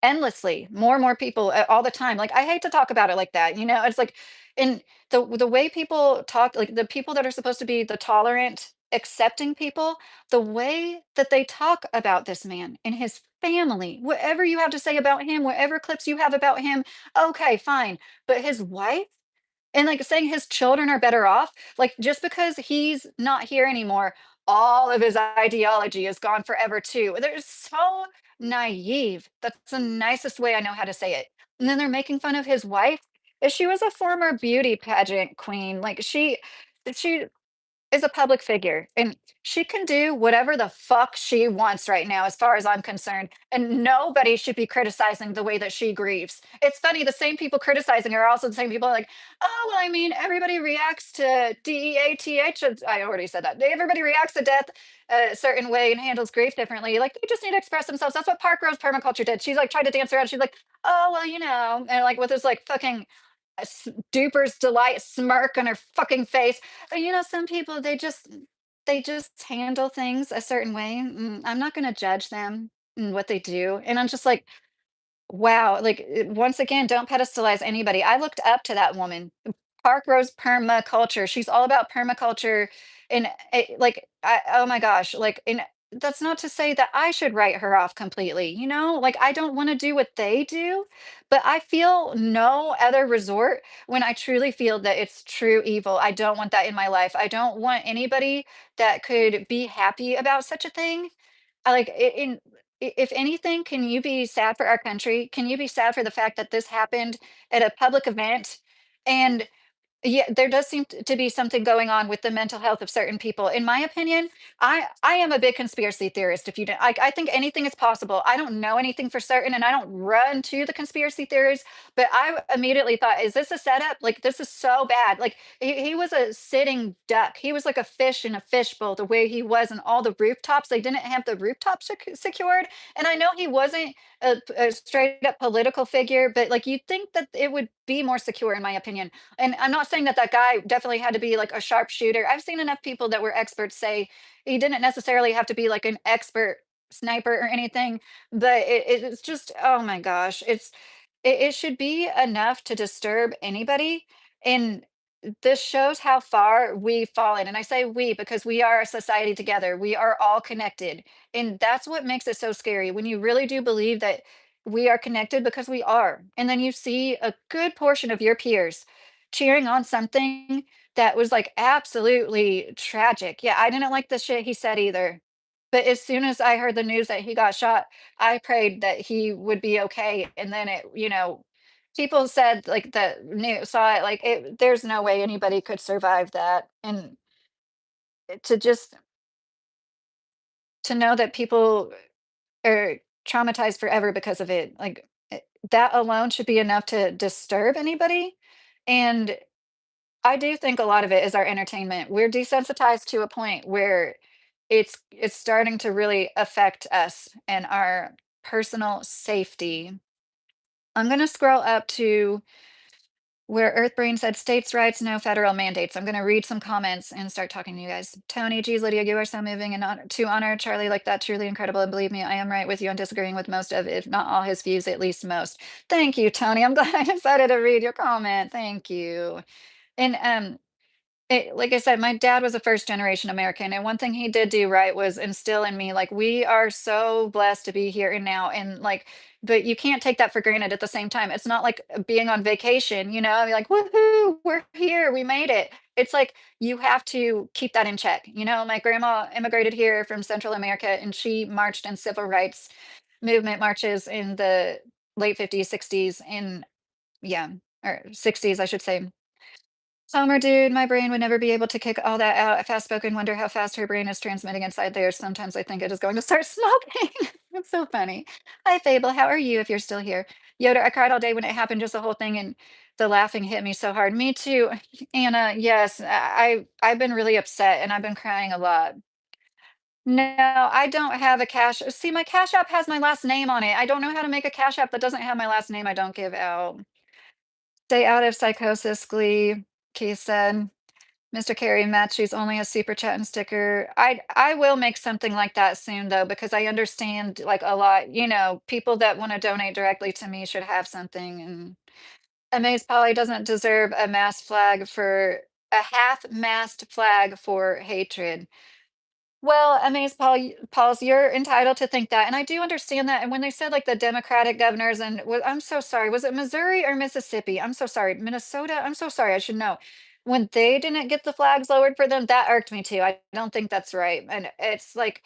endlessly, more and more people, all the time. Like, I hate to talk about it like that, It's like in the way people talk, like, the people that are supposed to be the tolerant, accepting people, the way that they talk about this man and his family, whatever you have to say about him, whatever clips you have about him, okay, fine. But his wife? And, like, saying his children are better off, like, just because he's not here anymore, all of his ideology is gone forever too. They're so naive. That's the nicest way I know how to say it. And then they're making fun of his wife. She was a former beauty pageant queen. Like, she is a public figure and she can do whatever the fuck she wants right now, as far as I'm concerned. And nobody should be criticizing the way that she grieves. It's funny, the same people criticizing her are also the same people like, oh, well, I mean, everybody reacts to DEATH. I already said that. Everybody reacts to death a certain way and handles grief differently. Like, they just need to express themselves. That's what Park Rose permaculture did. She's like tried to dance around. She's like, oh, well, and like with this like fucking duper's delight smirk on her fucking face. But some people they just handle things a certain way. I'm not going to judge them and what they do. And I'm just like, wow, like once again, don't pedestalize anybody. I looked up to that woman. Park Rose permaculture. She's all about permaculture and oh my gosh, like in that's not to say that I should write her off completely, Like, I don't wanna do what they do, but I feel no other resort when I truly feel that it's true evil. I don't want that in my life. I don't want anybody that could be happy about such a thing. I like, if anything, can you be sad for our country? Can you be sad for the fact that this happened at a public event? And yeah, there does seem to be something going on with the mental health of certain people. In my opinion, I am a big conspiracy theorist. If you don't, I think anything is possible. I don't know anything for certain, and I don't run to the conspiracy theories. But I immediately thought, is this a setup? Like, this is so bad. Like, he was a sitting duck. He was like a fish in a fishbowl. The way he was, and all the rooftops. They didn't have the rooftops secured, and I know he wasn't a straight up political figure, but like you'd think that it would be more secure, in my opinion. And I'm not saying that that guy definitely had to be like a sharpshooter. I've seen enough people that were experts say he didn't necessarily have to be like an expert sniper or anything, but it's just, oh my gosh, it should be enough to disturb anybody. And this shows how far we've fallen. And I say we because we are a society together. We are all connected. And that's what makes it so scary when you really do believe that we are connected, because we are. And then you see a good portion of your peers cheering on something that was like absolutely tragic. Yeah, I didn't like the shit he said either. But as soon as I heard the news that he got shot, I prayed that he would be okay. And then people said like the news saw it, like there's no way anybody could survive that. And to just to know that people are traumatized forever because of it, like that alone should be enough to disturb anybody. And I do think a lot of it is our entertainment. We're desensitized to a point where it's starting to really affect us and our personal safety. I'm gonna scroll up to where Earthbrain said states' rights, no federal mandates. I'm gonna read some comments and start talking to you guys. Tony, geez, Lydia, you are so moving, and to honor Charlie like that, truly incredible. And believe me, I am right with you on disagreeing with most of, if not all, his views, at least most. Thank you, Tony. I'm glad I decided to read your comment. Thank you. And like I said, my dad was a first generation American, and one thing he did do right was instill in me, like, we are so blessed to be here and now. And like, but you can't take that for granted at the same time. It's not like being on vacation, you're like, woohoo, we're here, we made it. It's like you have to keep that in check. My grandma immigrated here from Central America, and she marched in civil rights movement marches in the late 50s, 60s, and yeah, or 60s, I should say. Summer, dude, my brain would never be able to kick all that out. Fast spoken, wonder how fast her brain is transmitting inside there. Sometimes I think it is going to start smoking. It's so funny. Hi, Fable. How are you if you're still here? Yoda, I cried all day when it happened, just the whole thing, and the laughing hit me so hard. Me too. Anna, yes, I've been really upset and I've been crying a lot. No, I don't have a cash. See, my Cash App has my last name on it. I don't know how to make a Cash App that doesn't have my last name. I don't give out. Stay out of psychosis, Glee, Keith said. Mr. Carey, Matt, she's only a super chat and sticker. I will make something like that soon though, because I understand like a lot, people that want to donate directly to me should have something. And Amaze Polly doesn't deserve a half-mast flag for hatred. Well, Amaze Pauls, you're entitled to think that, and I do understand that. And when they said like the Democratic governors, and I'm so sorry, was it Missouri or Mississippi? I'm so sorry, Minnesota. I'm so sorry, I should know. When they didn't get the flags lowered for them, that irked me too. I don't think that's right, and it's like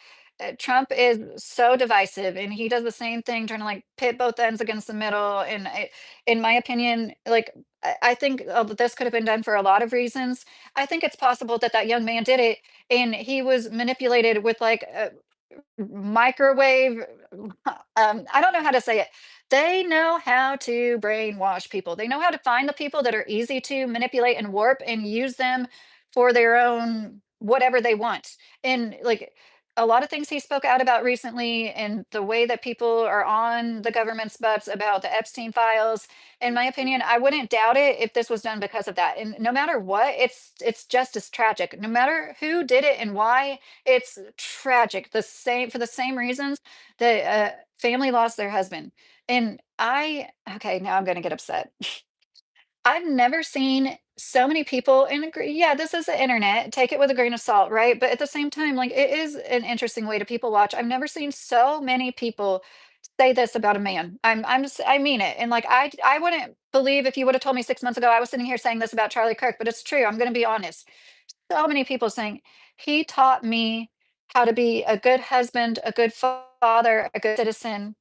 Trump is so divisive, and he does the same thing, trying to like pit both ends against the middle. And in my opinion, like I think this could have been done for a lot of reasons. I think it's possible that that young man did it and he was manipulated with like a microwave. I don't know how to say it. They know how to brainwash people. They know how to find the people that are easy to manipulate and warp and use them for their own whatever they want. And like a lot of things he spoke out about recently, and the way that people are on the government's butts about the Epstein files, in my opinion, I wouldn't doubt it if this was done because of that. And no matter what, it's just as tragic. No matter who did it and why, it's tragic. The same for the same reasons the family lost their husband. And okay, now I'm going to get upset. I've never seen so many people and agree, yeah, this is the internet, take it with a grain of salt, right? But at the same time, like, it is an interesting way to people watch. I've never seen so many people say this about a man. I'm just I mean it. And like I wouldn't believe if you would have told me 6 months ago I was sitting here saying this about Charlie Kirk, but it's true. I'm going to be honest. So many people saying he taught me how to be a good husband, a good father, a good citizen.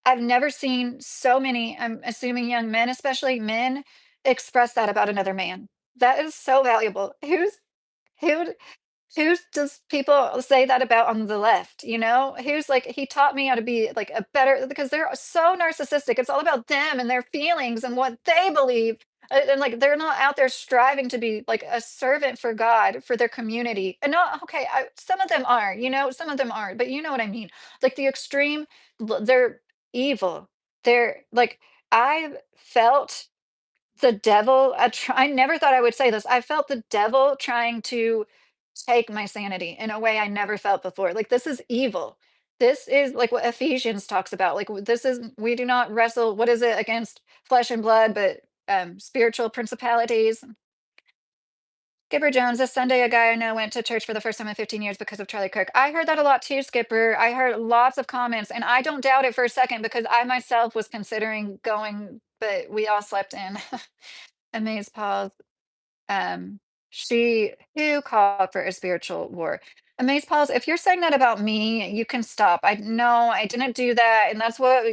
I've never seen so many, I'm assuming young men, especially men, express that about another man. That is so valuable. Who who does people say that about on the left, you know? Who's like, "He taught me how to be, like, a better," because they're so narcissistic, it's all about them and their feelings and what they believe, and, like, they're not out there striving to be, like, a servant for God, for their community, and not okay, some of them are, you know, some of them aren't, but you know what I mean. Like, the extreme, they're evil. They're like, I've felt the devil I never thought I would say this. I felt the devil trying to take my sanity in a way I never felt before. Like, this is evil. This is like what Ephesians talks about. Like, this is, we do not wrestle, what is it, against flesh and blood, but spiritual principalities. Skipper Jones, this Sunday, a guy I know went to church for the first time in 15 years because of Charlie Kirk. I heard that a lot too, Skipper. I heard lots of comments, and I don't doubt it for a second because I myself was considering going, but we all slept in. Amaze pause. Um, she who called for a spiritual war. Amaze Pauls, if you're saying that about me, you can stop. I no, I didn't do that. And that's what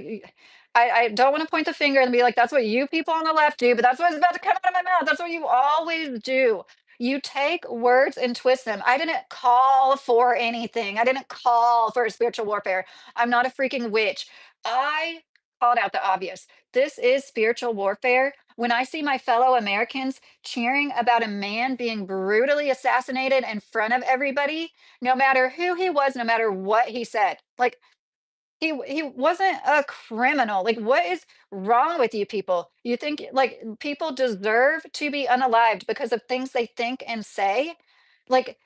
I don't want to point the finger and be like, that's what you people on the left do, but that's what's about to come out of my mouth. That's what you always do. You take words and twist them. I didn't call for anything. I didn't call for a spiritual warfare. I'm not a freaking witch. I called out the obvious. This is spiritual warfare. When I see my fellow Americans cheering about a man being brutally assassinated in front of everybody, no matter who he was, no matter what he said. Like, he wasn't a criminal. Like, what is wrong with you people? You think like people deserve to be unalived because of things they think and say? Like,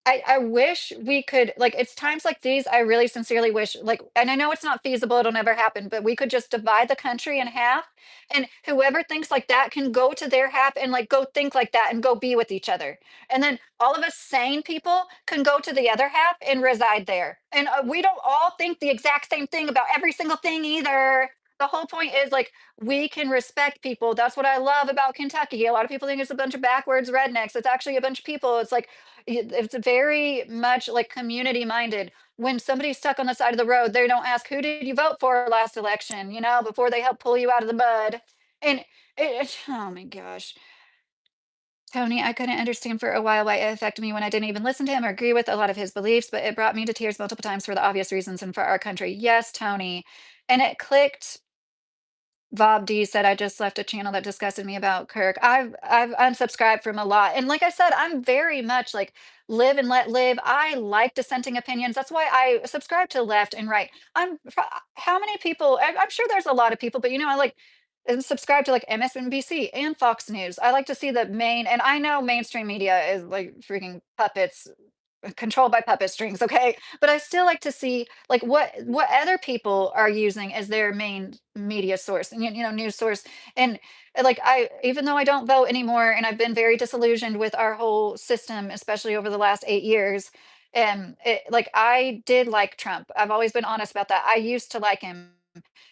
I wish we could, like, it's times like these I really sincerely wish, like, and I know it's not feasible, it'll never happen, but we could just divide the country in half, and whoever thinks like that can go to their half and, like, go think like that and go be with each other. And then all of us sane people can go to the other half and reside there. And we don't all think the exact same thing about every single thing either. The whole point is like we can respect people. That's what I love about Kentucky. A lot of people think it's a bunch of backwards rednecks. It's actually a bunch of people. It's like it's very much like community minded. When somebody's stuck on the side of the road, they don't ask, who did you vote for last election, you know, before they help pull you out of the mud. And oh my gosh. Tony, I couldn't understand for a while why it affected me when I didn't even listen to him or agree with a lot of his beliefs, but it brought me to tears multiple times for the obvious reasons and for our country. Yes, Tony. And it clicked. Bob D said, "I just left a channel that disgusted me about Kirk." I've unsubscribed from a lot, and like I said, I'm very much like live and let live. I like dissenting opinions. That's why I subscribe to left and right. How many people? I'm sure there's a lot of people, but you know, I like and subscribe to like MSNBC and Fox News. I like to see the main, and I know mainstream media is like freaking puppets controlled by puppet strings, okay? But I still like to see like what other people are using as their main media source and you know news source. And like I, even though I don't vote anymore and I've been very disillusioned with our whole system, especially over the last 8 years. And like I did like Trump. I've always been honest about that. I used to like him.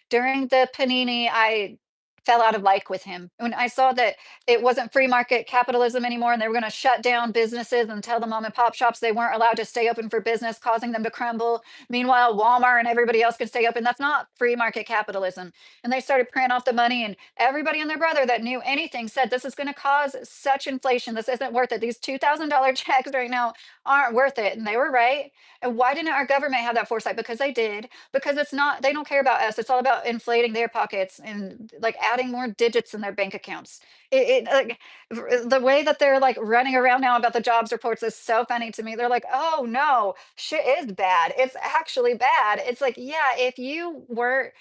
During the Panini, I fell out of like with him when I saw that it wasn't free market capitalism anymore and they were going to shut down businesses and tell the mom and pop shops they weren't allowed to stay open for business, causing them to crumble. Meanwhile, Walmart and everybody else can stay open. That's not free market capitalism. And they started printing off the money, and everybody and their brother that knew anything said this is going to cause such inflation. This isn't worth it. These $2,000 checks right now aren't worth it. And they were right. And why didn't our government have that foresight? Because they did. Because it's not, they don't care about us. It's all about inflating their pockets and like adding more digits in their bank accounts. Like the way that they're like running around now about the jobs reports is so funny to me. They're like, oh no, shit is bad. It's actually bad. It's like, yeah, if you were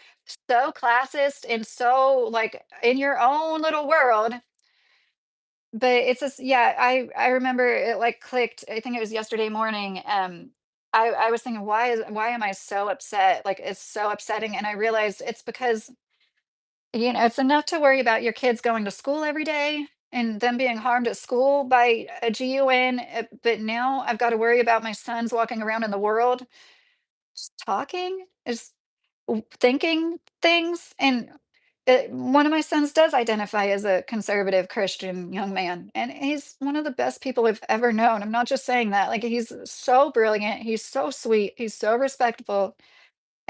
so classist and so like in your own little world, but it's just, yeah, I remember it like clicked. I think it was yesterday morning. I was thinking, why am I so upset? Like it's so upsetting, and I realized it's because It's enough to worry about your kids going to school every day and them being harmed at school by a GUN, but now I've got to worry about my sons walking around in the world just talking, just thinking things. And one of my sons does identify as a conservative Christian young man, and he's one of the best people I've ever known. I'm not just saying that. Like, he's so brilliant, he's so sweet, he's so respectful.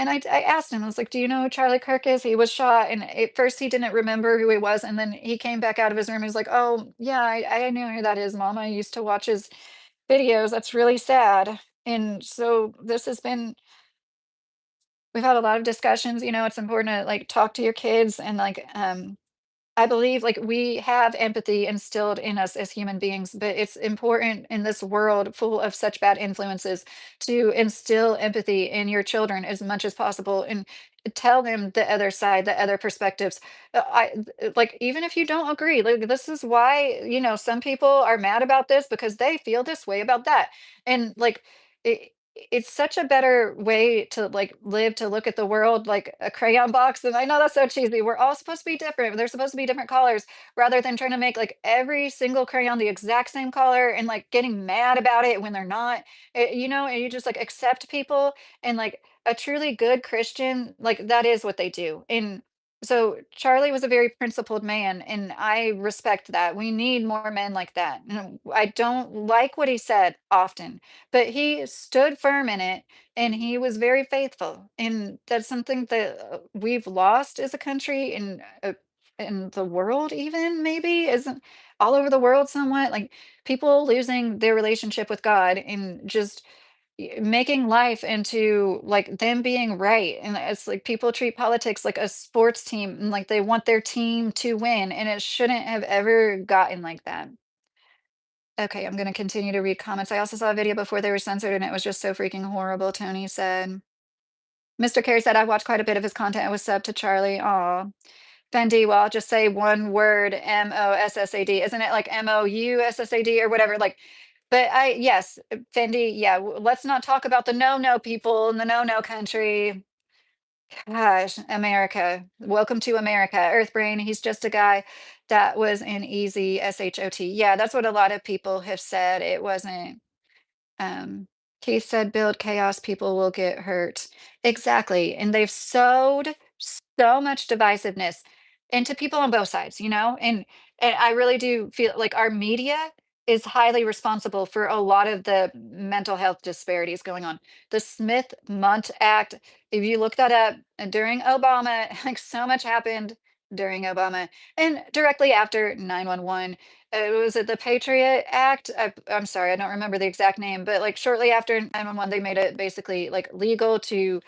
And I asked him, I was like, "Do you know who Charlie Kirk is? He was shot." And at first he didn't remember who he was. And then he came back out of his room. He's like, "Oh, yeah, I know who that is, Mom. I used to watch his videos. That's really sad." And so this has been, we've had a lot of discussions. It's important to like talk to your kids and like, I believe like we have empathy instilled in us as human beings, but it's important in this world full of such bad influences to instill empathy in your children as much as possible and tell them the other side, the other perspectives. Like, even if you don't agree, like, this is why, some people are mad about this because they feel this way about that. And like, it's such a better way to like live, to look at the world like a crayon box. And I know that's so cheesy. We're all supposed to be different. They're supposed to be different colors, rather than trying to make like every single crayon the exact same color and like getting mad about it when they're not. And you just like accept people. And like a truly good Christian, like, that is what they do. And so Charlie was a very principled man, and I respect that. We need more men like that. I don't like what he said often, but he stood firm in it, and he was very faithful. And that's something that we've lost as a country, in the world, even maybe isn't all over the world somewhat, like people losing their relationship with God and just making life into like them being right. And it's like people treat politics like a sports team, and like they want their team to win, and it shouldn't have ever gotten like that. Okay, I'm gonna continue to read comments. I also saw a video before they were censored, and it was just so freaking horrible, Tony said. Mr. Carey said, "I watched quite a bit of his content. I was sub to Charlie." Aw. Fendi, well, I'll just say one word, Mossad. Isn't it like Moussad or whatever? Like, but yes, Fendi, yeah, let's not talk about the no people in the no country. Gosh, America. Welcome to America. Earth Brain, he's just a guy that was an easy SHOT. Yeah, that's what a lot of people have said. It wasn't. um, Keith said, "Build chaos, people will get hurt." Exactly. And they've sowed so much divisiveness into people on both sides, and I really do feel like our media is highly responsible for a lot of the mental health disparities going on. The Smith-Mundt Act, if you look that up, during Obama, like, so much happened during Obama and directly after 911. Was it the Patriot Act? I'm sorry, I don't remember the exact name, but like shortly after 911, they made it basically like legal to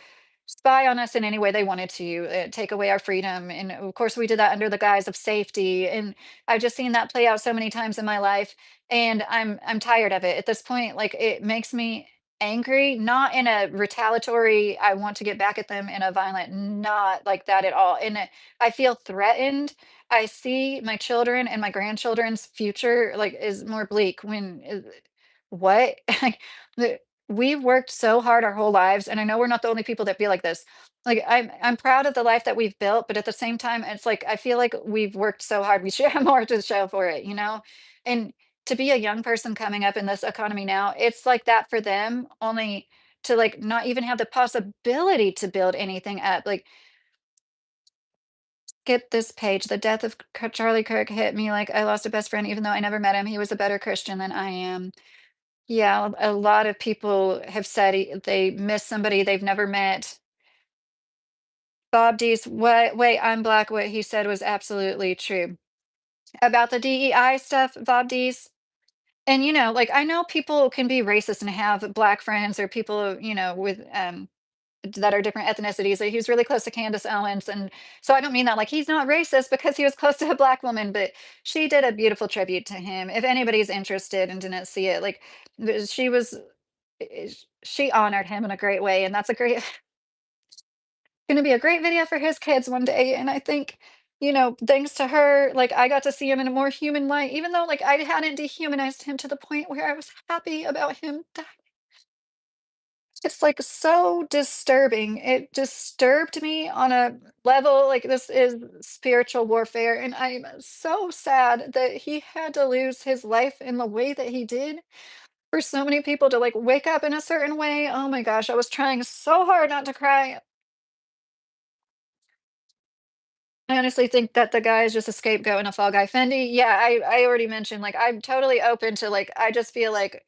spy on us in any way they wanted to, take away our freedom. And of course, we did that under the guise of safety. And I've just seen that play out so many times in my life, and I'm tired of it at this point. Like, it makes me angry, not in a retaliatory, I want to get back at them in a violent, not like that at all. And I feel threatened. I see my children and my grandchildren's future like is more bleak when what like we've worked so hard our whole lives, and I know we're not the only people that feel like this. Like, I'm proud of the life that we've built, but at the same time, it's like I feel like we've worked so hard. We should have more to show for it. And to be a young person coming up in this economy now, it's like that for them, only to like not even have the possibility to build anything up. Like, get this page. The death of Charlie Kirk hit me like I lost a best friend, even though I never met him. He was a better Christian than I am. Yeah, a lot of people have said they miss somebody they've never met. Bob D's, what, wait, I'm black. What he said was absolutely true about the DEI stuff, Bob D's. And, like, I know people can be racist and have black friends or people, with, that are different ethnicities. Like, he was really close to Candace Owens. And so I don't mean that like he's not racist because he was close to a black woman, but she did a beautiful tribute to him. If anybody's interested and didn't see it, like, she was she honored him in a great way, and that's a great gonna be a great video for his kids one day. And I think, thanks to her, like, I got to see him in a more human light, even though like I hadn't dehumanized him to the point where I was happy about him dying. It's, like, so disturbing. It disturbed me on a level, like, this is spiritual warfare, and I'm so sad that he had to lose his life in the way that he did for so many people to, like, wake up in a certain way. Oh my gosh, I was trying so hard not to cry. I honestly think that the guy is just a scapegoat and a fall guy. Fendi, yeah, I already mentioned, like, I'm totally open to, like, I just feel like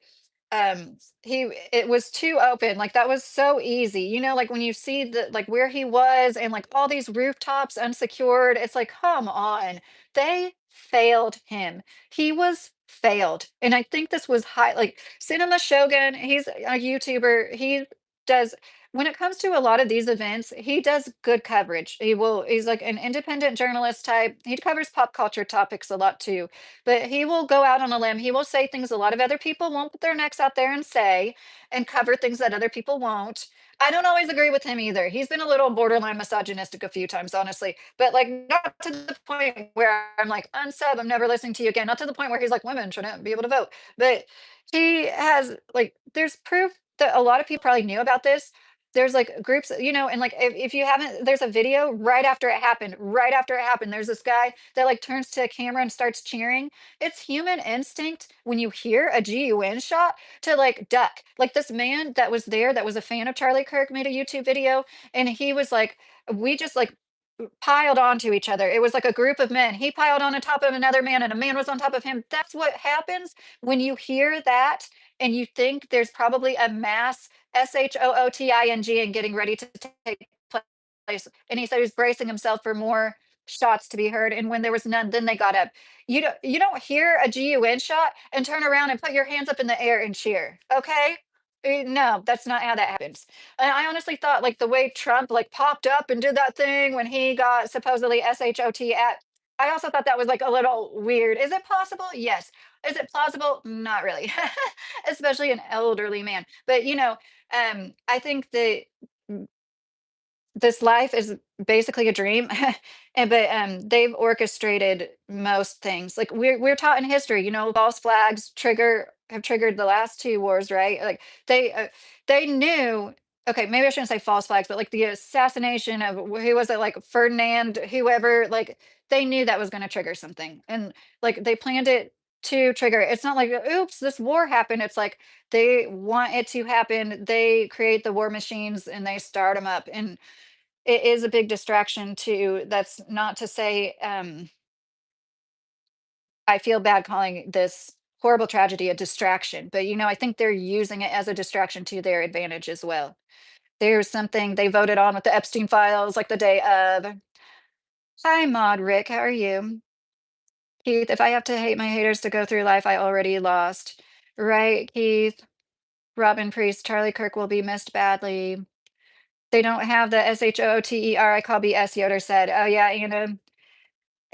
he it was too open, like, that was so easy, like, when you see the like, where he was and, like, all these rooftops unsecured, it's like, "Come on." They failed him. He was failed, and I think this was high like, Cinema Shogun, he's a YouTuber, he does when it comes to a lot of these events, he does good coverage. He's like an independent journalist type. He covers pop culture topics a lot too, but he will go out on a limb. He will say things a lot of other people won't put their necks out there and say, and cover things that other people won't. I don't always agree with him either. He's been a little borderline misogynistic a few times, honestly, but like not to the point where I'm like, unsub, I'm never listening to you again. Not to the point where he's like, women shouldn't be able to vote. But he has, like, there's proof that a lot of people probably knew about this. There's like groups, and like if you haven't, there's a video right after it happened. Right after it happened, there's this guy that like turns to a camera and starts cheering. It's human instinct when you hear a GUN shot to like duck. Like this man that was there, that was a fan of Charlie Kirk, made a YouTube video, and he was like, we just like piled onto each other. It was like a group of men. He piled on top of another man, and a man was on top of him. That's what happens when you hear that and you think there's probably a mass SHOOTING and getting ready to take place. And he said he was bracing himself for more shots to be heard. And when there was none, then they got up. You don't hear a GUN shot and turn around and put your hands up in the air and cheer. Okay. No, that's not how that happens. And I honestly thought like the way Trump like popped up and did that thing when he got supposedly SHOT at, I also thought that was like a little weird. Is it possible? Yes. Is it plausible? Not really. Especially an elderly man. But I think that this life is basically a dream. But they've orchestrated most things. Like we're taught in history, false flags have triggered the last two wars, right? Like they knew. Okay, maybe I shouldn't say false flags, but like the assassination of who was it, like Ferdinand, whoever, like they knew that was going to trigger something, and like they planned it to trigger. It's not like oops, this war happened. It's like they want it to happen. They create the war machines and they start them up, and it is a big distraction too. That's not to say, I feel bad calling this horrible tragedy a distraction, but, I think they're using it as a distraction to their advantage as well. There's something they voted on with the Epstein files, like, the day of. Hi, Maud, Rick, how are you? Keith, if I have to hate my haters to go through life, I already lost. Right, Keith? Robin Priest, Charlie Kirk will be missed badly. They don't have the SHOOTER, I call BS, Yoder said. Oh, yeah,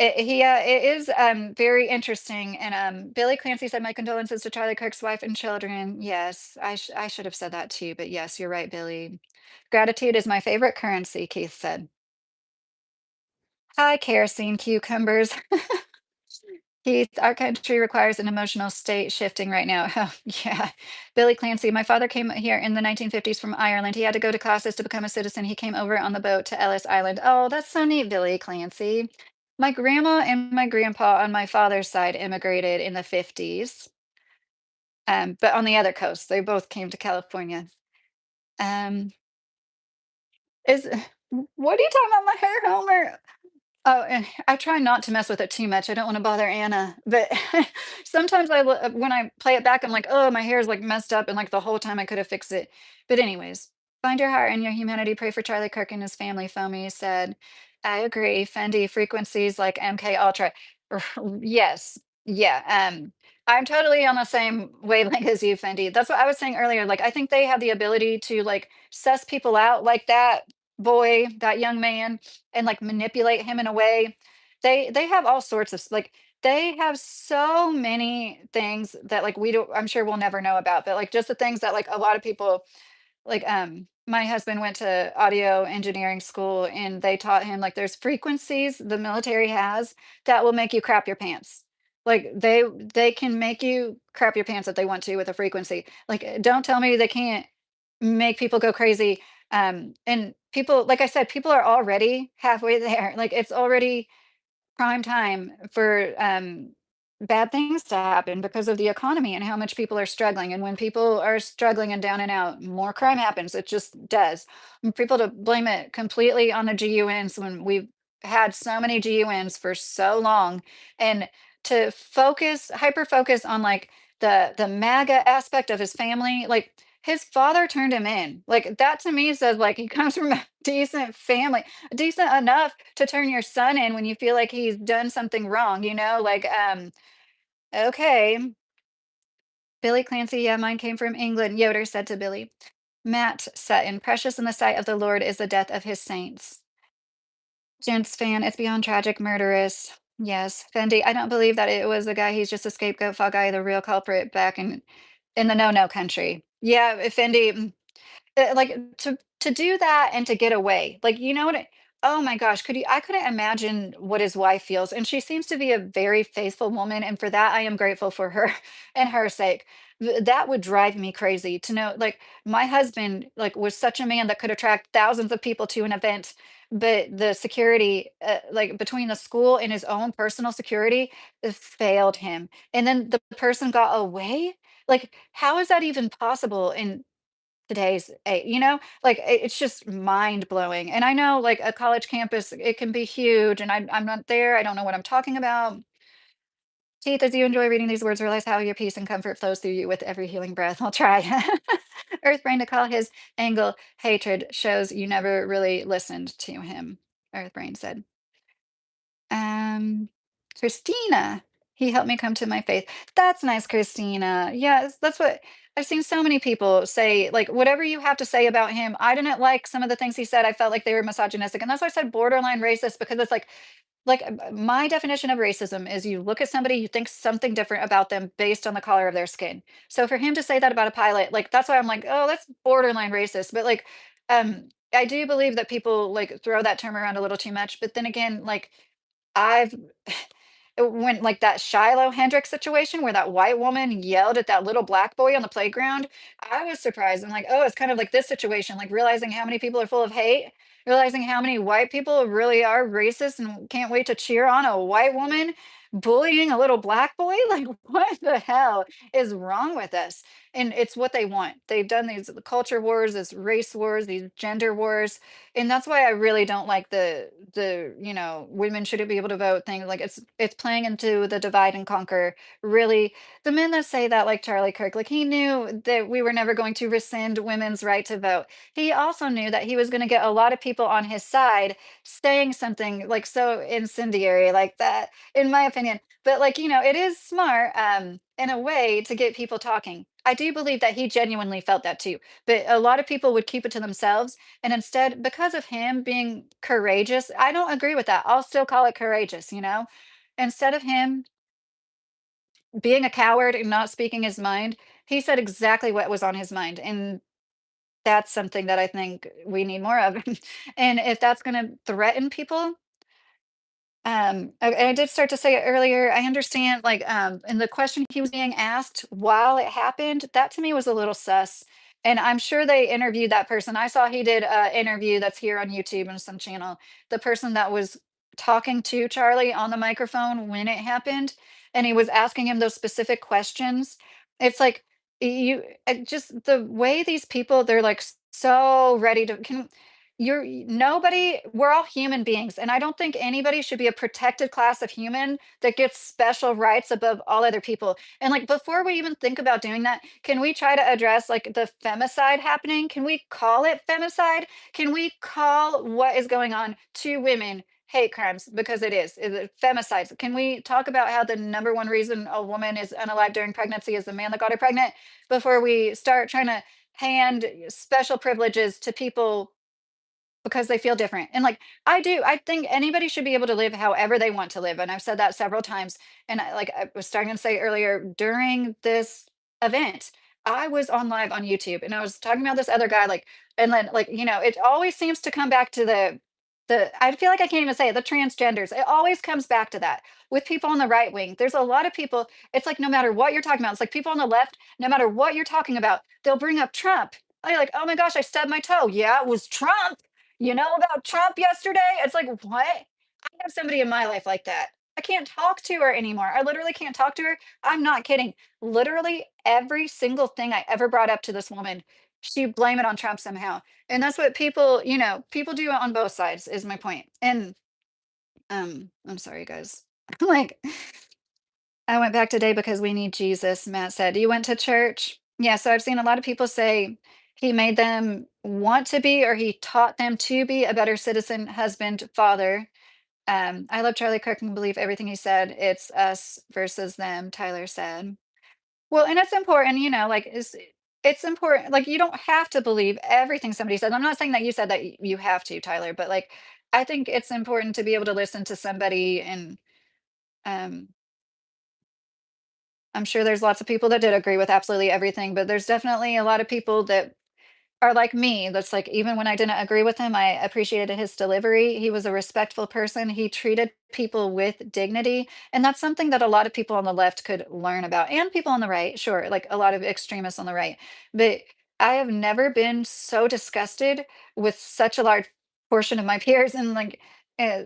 it is, very interesting, and, Billy Clancy said, "My condolences to Charlie Kirk's wife and children." Yes, I should have said that too, but yes, you're right, Billy. "Gratitude is my favorite currency," Keith said. "Hi, kerosene cucumbers." Keith, our country requires an emotional state shifting right now. Oh, yeah. Billy Clancy, my father came here in the 1950s from Ireland. He had to go to classes to become a citizen. He came over on the boat to Ellis Island. Oh, that's so neat, Billy Clancy. My grandma and my grandpa on my father's side immigrated in the 50s, but on the other coast. They both came to California. Um, is what are you talking about my hair, Homer? Oh, and I try not to mess with it too much. I don't wanna bother Anna, but sometimes when I play it back, I'm like, "Oh, my hair is, like, messed up," and, like, the whole time I could have fixed it. But anyways, find your heart and your humanity, pray for Charlie Kirk and his family, Foamy said. I agree, Fendi frequencies like MK Ultra. Yes. Yeah, I'm totally on the same wavelength as you, Fendi. That's what I was saying earlier, like, I think they have the ability to, like, suss people out like that boy, that young man, and like manipulate him in a way. They have all sorts of like they have so many things that like we don't I'm sure we'll never know about, but like just the things that like a lot of people like my husband went to audio engineering school and they taught him like there's frequencies the military has that will make you crap your pants. Like they can make you crap your pants if they want to with a frequency. Like don't tell me they can't make people go crazy. And people, like I said, people are already halfway there. Like it's already prime time for bad things to happen because of the economy and how much people are struggling. And when people are struggling and down and out, more crime happens. It just does. And people to blame it completely on the GUNs when we've had so many GUNs for so long, and to focus, hyper focus on like the MAGA aspect of his family, like his father turned him in. Like that to me says like he comes from a decent family, decent enough to turn your son in when you feel like he's done something wrong, like okay. Billy Clancy, yeah, mine came from England. Yoder said to Billy. Matt Sutton, precious in the sight of the Lord is the death of his saints. Gents fan, it's beyond tragic, murderous. Yes, Fendi, I don't believe that it was the guy. He's just a scapegoat fall guy, the real culprit back in the no country. Yeah, Fendi. Like, to do that and to get away, like, you know what oh my gosh, I couldn't imagine what his wife feels, and she seems to be a very faithful woman, and for that, I am grateful for her and her sake. That would drive me crazy to know, like, my husband, like, was such a man that could attract thousands of people to an event, but the security, like, between the school and his own personal security, failed him, and then the person got away? Like, how is that even possible in today's like it's just mind blowing. And I know like a college campus, it can be huge, and I'm not there. I don't know what I'm talking about. Keith, as you enjoy reading these words, realize how your peace and comfort flows through you with every healing breath. I'll try. Earthbrain, to call his angle hatred shows you never really listened to him. Earthbrain said. Um, Christina, he helped me come to my faith. That's nice, Christina. Yes, that's what I've seen so many people say, like, whatever you have to say about him. I didn't like some of the things he said. I felt like they were misogynistic. And that's why I said borderline racist, because it's my definition of racism is you look at somebody, you think something different about them based on the color of their skin. So for him to say that about a pilot, like that's why I'm like, oh, that's borderline racist. But like, I do believe that people like throw that term around a little too much. But then again, like I've when like that Shiloh Hendrix situation where that white woman yelled at that little black boy on the playground, I was surprised. I'm like, oh, it's kind of like this situation, like realizing how many people are full of hate, realizing how many white people really are racist and can't wait to cheer on a white woman bullying a little black boy. Like, what the hell is wrong with us? And it's what they want. They've done these culture wars, this race wars, these gender wars, and that's why I really don't like the women shouldn't be able to vote thing. Like it's playing into the divide and conquer. Really, the men that say that, like Charlie Kirk, like he knew that we were never going to rescind women's right to vote. He also knew that he was going to get a lot of people on his side saying something like so incendiary like that, in my opinion. But like, it is smart in a way to get people talking. I do believe that he genuinely felt that too. But a lot of people would keep it to themselves, and instead, because of him being courageous, I don't agree with that. I'll still call it courageous. Instead of him being a coward and not speaking his mind, he said exactly what was on his mind. And that's something that I think we need more of. And if that's going to threaten people, I did start to say it earlier. I understand, like, and the question he was being asked while it happened, that to me was a little sus. And I'm sure they interviewed that person. I saw he did a interview that's here on YouTube and some channel. The person that was talking to Charlie on the microphone when it happened, and he was asking him those specific questions. It's like just the way these people, they're like so ready to can nobody, we're all human beings, and I don't think anybody should be a protected class of human that gets special rights above all other people. And like before we even think about doing that, can we try to address like the femicide happening? Can we call it femicide? Can we call what is going on to women hate crimes, because it is femicides? Can we talk about how the number one reason a woman is unalive during pregnancy is the man that got her pregnant, before we start trying to hand special privileges to people because they feel different? And like I think anybody should be able to live however they want to live. And I've said that several times. And I was starting to say earlier during this event, I was on live on YouTube and I was talking about this other guy, like, and then like, it always seems to come back to the I feel like I can't even say it, the transgenders. It always comes back to that with people on the right wing. There's a lot of people, it's like no matter what you're talking about, it's like people on the left, no matter what you're talking about, they'll bring up Trump. like, "Oh my gosh, I stubbed my toe." "Yeah, it was Trump. You know about Trump yesterday?" It's like, "What?" I have somebody in my life like that. I can't talk to her anymore. I literally can't talk to her. I'm not kidding. Literally every single thing I ever brought up to this woman, she blame it on Trump somehow. And that's what people, people do on both sides is my point. And I'm sorry guys. Like I went back today because we need Jesus, Matt said. You went to church? Yeah, so I've seen a lot of people say he made them want to be or he taught them to be a better citizen, husband, father. I love Charlie Kirk and believe everything he said. It's us versus them, Tyler said. Well, and it's important, like it's important. Like you don't have to believe everything somebody says. I'm not saying that you said that you have to, Tyler, but like I think it's important to be able to listen to somebody and um I'm sure there's lots of people that did agree with absolutely everything, but there's definitely a lot of people that are like me. That's like even when I didn't agree with him, I appreciated his delivery. He was a respectful person. He treated people with dignity. And that's something that a lot of people on the left could learn about. And people on the right, sure, like a lot of extremists on the right. But I have never been so disgusted with such a large portion of my peers and like uh,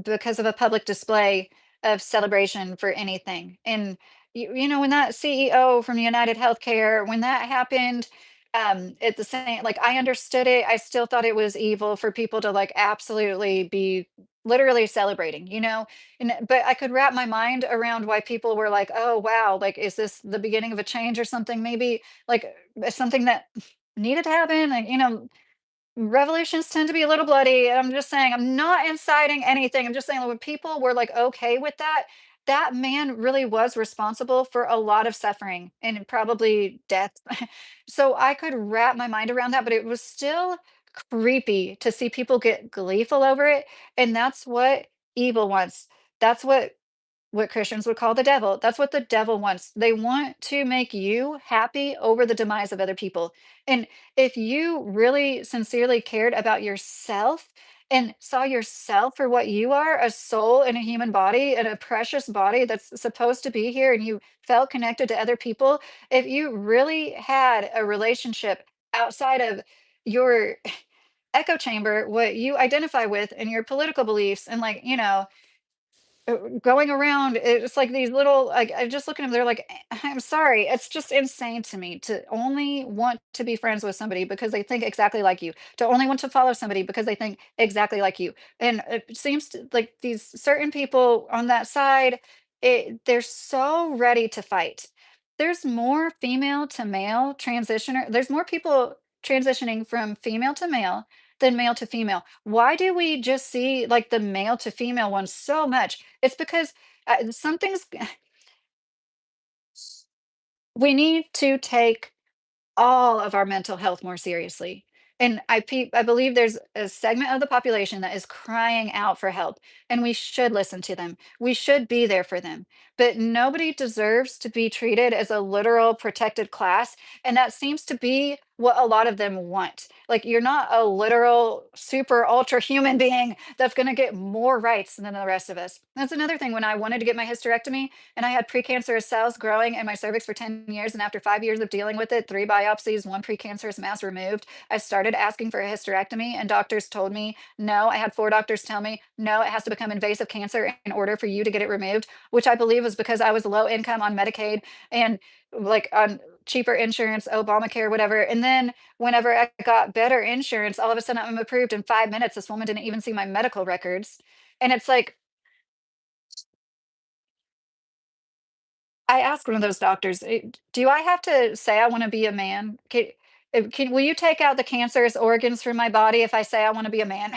because of a public display of celebration for anything. And when that CEO from United Healthcare, when that happened, at the same like I understood it. I still thought it was evil for people to like absolutely be literally celebrating, And but I could wrap my mind around why people were like, "Oh wow, like is this the beginning of a change or something?" Maybe like something that needed to happen. Like, revolutions tend to be a little bloody. I'm just saying, I'm not inciting anything. I'm just saying, when people were like okay with that, that man really was responsible for a lot of suffering and probably death. So I could wrap my mind around that, but it was still creepy to see people get gleeful over it. And that's what evil wants. That's what Christians would call the devil. That's what the devil wants. They want to make you happy over the demise of other people. And if you really sincerely cared about yourself and saw yourself for what you are, a soul in a human body and a precious body that's supposed to be here, and you felt connected to other people, if you really had a relationship outside of your echo chamber, what you identify with and your political beliefs, and like, going around, it's like these little like, I just look at them, they're like, I'm sorry, it's just insane to me to only want to be friends with somebody because they think exactly like you, to only want to follow somebody because they think exactly like you. And it seems like these certain people on that side, they're so ready to fight. There's more female to male transitioner. There's more people transitioning from female to male than male to female. Why do we just see like the male to female ones so much? It's because something's, we need to take all of our mental health more seriously. And I believe there's a segment of the population that is crying out for help, and we should listen to them. We should be there for them. But nobody deserves to be treated as a literal protected class. And that seems to be what a lot of them want. Like, you're not a literal super ultra human being that's going to get more rights than the rest of us. That's another thing. When I wanted to get my hysterectomy, and I had precancerous cells growing in my cervix for 10 years. And after 5 years of dealing with it, 3 biopsies, one precancerous mass removed, I started asking for a hysterectomy. And doctors told me no. I had 4 doctors tell me no, it has to become invasive cancer in order for you to get it removed, which I believe was because I was low income on Medicaid and like on cheaper insurance, Obamacare, whatever. And then whenever I got better insurance, all of a sudden I'm approved in 5 minutes. This woman didn't even see my medical records. And it's like, I asked one of those doctors, "Do I have to say I wanna be a man? Will you take out the cancerous organs from my body if I say I wanna be a man?"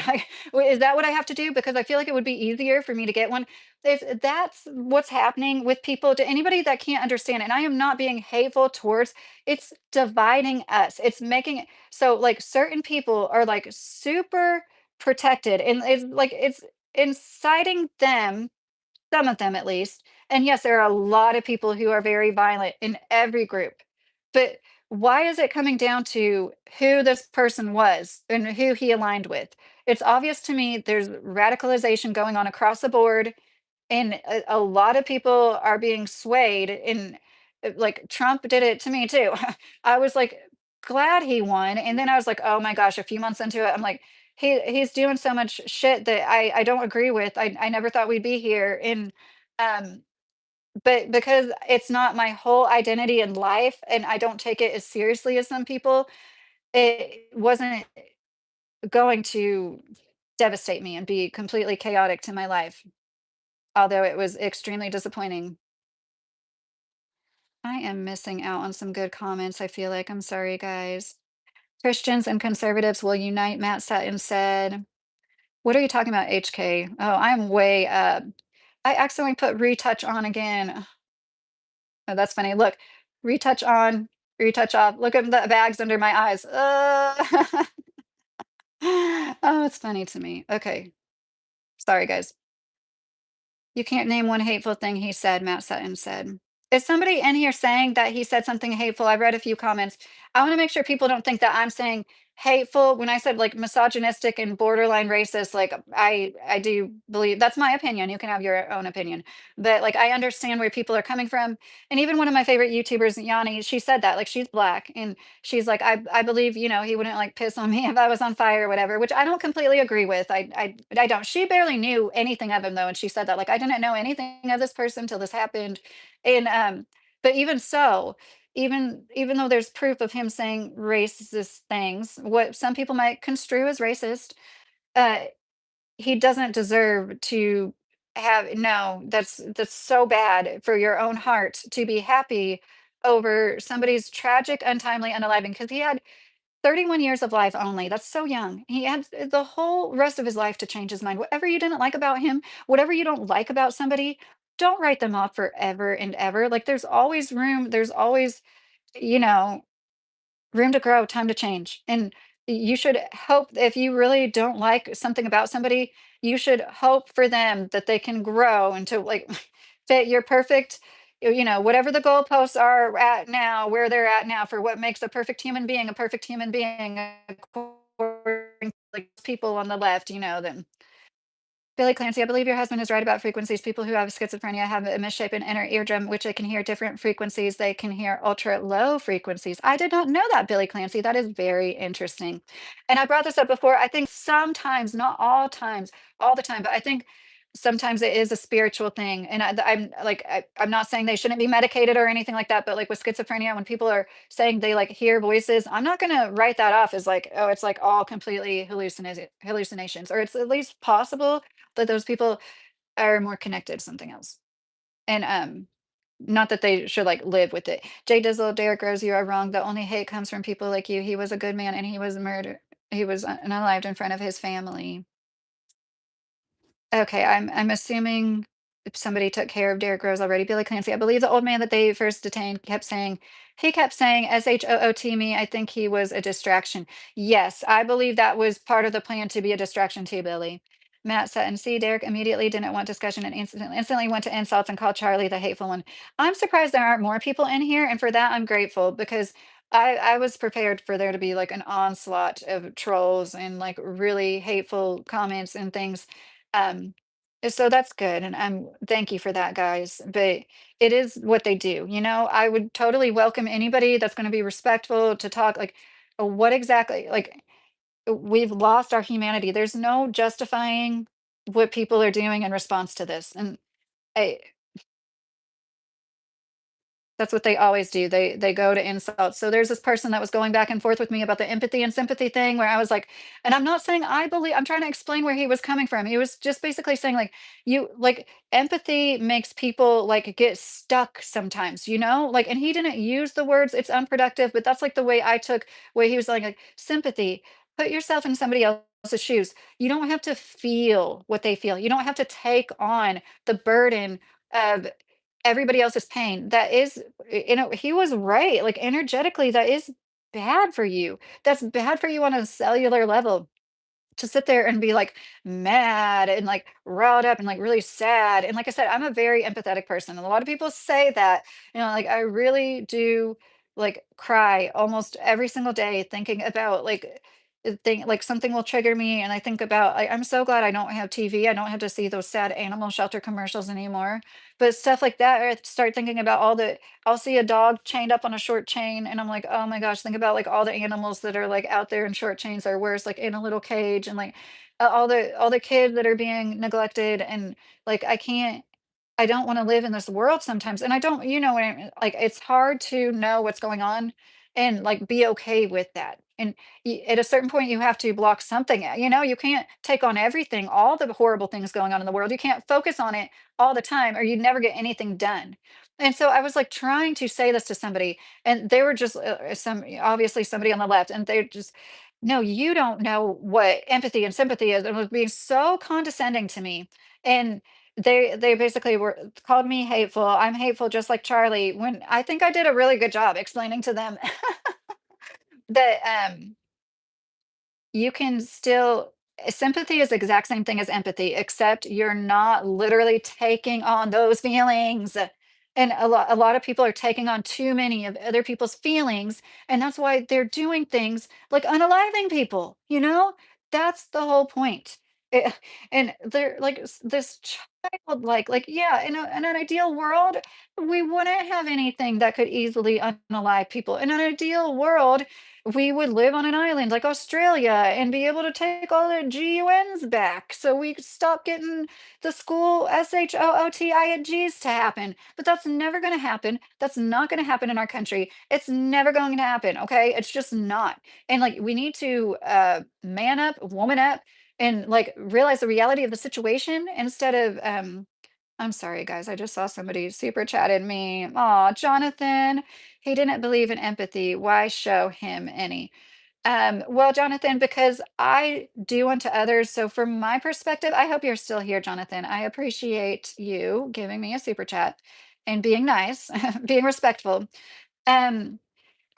Is that what I have to do? Because I feel like it would be easier for me to get one. If that's what's happening with people, to anybody that can't understand, and I am not being hateful towards, it's dividing us. It's making it so, like, certain people are, like, super protected, and it's inciting them, some of them at least. And yes, there are a lot of people who are very violent in every group. But why is it coming down to who this person was and who he aligned with? It's obvious to me there's radicalization going on across the board, and a lot of people are being swayed. And like Trump did it to me too. I was like glad he won. And then I was like, oh my gosh, a few months into it, I'm like, he's doing so much shit that I don't agree with. I never thought we'd be here. And um but because it's not my whole identity in life and I don't take it as seriously as some people, it wasn't going to devastate me and be completely chaotic to my life, although it was extremely disappointing. I am missing out on some good comments, I feel like. I'm sorry, guys. Christians and conservatives will unite, Matt Sutton said. What are you talking about, HK? Oh, I'm way up. I accidentally put retouch on again. Oh, that's funny. Look, retouch on, retouch off. Look at the bags under my eyes. Oh, it's funny to me. Okay. Sorry, guys. You can't name one hateful thing he said, Matt Sutton said. Is somebody in here saying that he said something hateful? I've read a few comments. I want to make sure people don't think that I'm saying hateful when I said like misogynistic and borderline racist. Like I do believe that's my opinion. You can have your own opinion. But like I understand where people are coming from. And even one of my favorite YouTubers, Yanni, she said that. Like she's black and she's like, I believe, he wouldn't like piss on me if I was on fire or whatever, which I don't completely agree with. I don't. She barely knew anything of him though, and she said that like I didn't know anything of this person till this happened. And but even so, even though there's proof of him saying racist things, what some people might construe as racist, uh, he doesn't deserve to have no, that's so bad for your own heart to be happy over somebody's tragic, untimely unaliving because he had 31 years of life only. That's so young. He had the whole rest of his life to change his mind. Whatever you didn't like about him, whatever you don't like about somebody, don't write them off forever and ever. Like there's always room, there's always, you know, room to grow, time to change. And you should hope if you really don't like something about somebody, you should hope for them that they can grow into like fit your perfect, whatever the goalposts are at now, where they're at now for what makes a perfect human being, according to like people on the left, then Billy Clancy, I believe your husband is right about frequencies. People who have schizophrenia have a misshapen inner eardrum, which they can hear different frequencies. They can hear ultra low frequencies. I did not know that, Billy Clancy. That is very interesting. And I brought this up before. I think sometimes, not all times, all the time, but I think sometimes it is a spiritual thing. And I'm like, I'm not saying they shouldn't be medicated or anything like that, but like with schizophrenia, when people are saying they like hear voices, I'm not going to write that off as like, oh, it's like all completely hallucinations, or it's at least possible that those people are more connected to something else. And not that they should like live with it. Jay Dizzle, Derek Rose, you are wrong. The only hate comes from people like you. He was a good man and he was murdered. He was unalived in front of his family. Okay, I'm assuming if somebody took care of Derrick Rose already. Billy Clancy, I believe the old man that they first detained he kept saying SHOOT me. I think he was a distraction. Yes, I believe that was part of the plan to be a distraction too, Billy. Matt Sutton, see, Derek immediately didn't want discussion and instantly went to insults and called Charlie the hateful one. I'm surprised there aren't more people in here, and for that I'm grateful because I was prepared for there to be like an onslaught of trolls and like really hateful comments and things. Um, so that's good, and thank you for that, guys. But it is what they do. I would totally welcome anybody that's going to be respectful to talk. Like, what exactly? Like, we've lost our humanity. There's no justifying what people are doing in response to this, and I, that's what they always do. They go to insults. So there's this person that was going back and forth with me about the empathy and sympathy thing where I was like, and I'm not saying I'm trying to explain where he was coming from. He was just basically saying like you like empathy makes people like get stuck sometimes, Like and he didn't use the words it's unproductive, but that's like the way I took where he was like sympathy. Put yourself in somebody else's shoes. You don't have to feel what they feel. You don't have to take on the burden of everybody else's pain. That is, he was right. Like energetically, that is bad for you. That's bad for you on a cellular level to sit there and be like mad and like riled up and like really sad. And like I said, I'm a very empathetic person. And a lot of people say that, like I really do like cry almost every single day thinking about like think like something will trigger me and I think about I'm so glad I don't have TV. I don't have to see those sad animal shelter commercials anymore But stuff like that, I start thinking about all the I'll see a dog chained up on a short chain, and I'm like, "Oh my gosh, think about, like, all the animals that are, like, out there in short chains or worse, like, in a little cage, and, like, all the kids that are being neglected, and, like, I don't wanna live in this world sometimes, and I don't when like, it's hard to know what's going on and, like, be okay with that, and at a certain point, you have to block something out, you can't take on everything, all the horrible things going on in the world, you can't focus on it all the time, or you'd never get anything done, and so I was, like, trying to say this to somebody, and they were just, obviously somebody on the left, and they're just, "No, you don't know what empathy and sympathy is," and was being so condescending to me, and they basically were called me hateful. I'm hateful just like Charlie, when I think I did a really good job explaining to them that, you can still sympathy is the exact same thing as empathy, except you're not literally taking on those feelings. And a lot of people are taking on too many of other people's feelings, and that's why they're doing things like unaliving people, you know? That's the whole point. Eh, and they're like this childlike, like, yeah, in an ideal world, we wouldn't have anything that could easily unalive people. In an ideal world, we would live on an island like Australia and be able to take all the GUNs back so we could stop getting the school SHOOTINGs to happen. But that's never going to happen. That's not going to happen in our country. It's never going to happen. Okay. It's just not. And like, we need to man up, woman up, and like realize the reality of the situation instead of, I'm sorry, guys. I just saw somebody super chatted me. Aw, Jonathan, he didn't believe in empathy. Why show him any? Well, Jonathan, because I do unto others. So, from my perspective, I hope you're still here, Jonathan. I appreciate you giving me a super chat and being nice, being respectful. Um,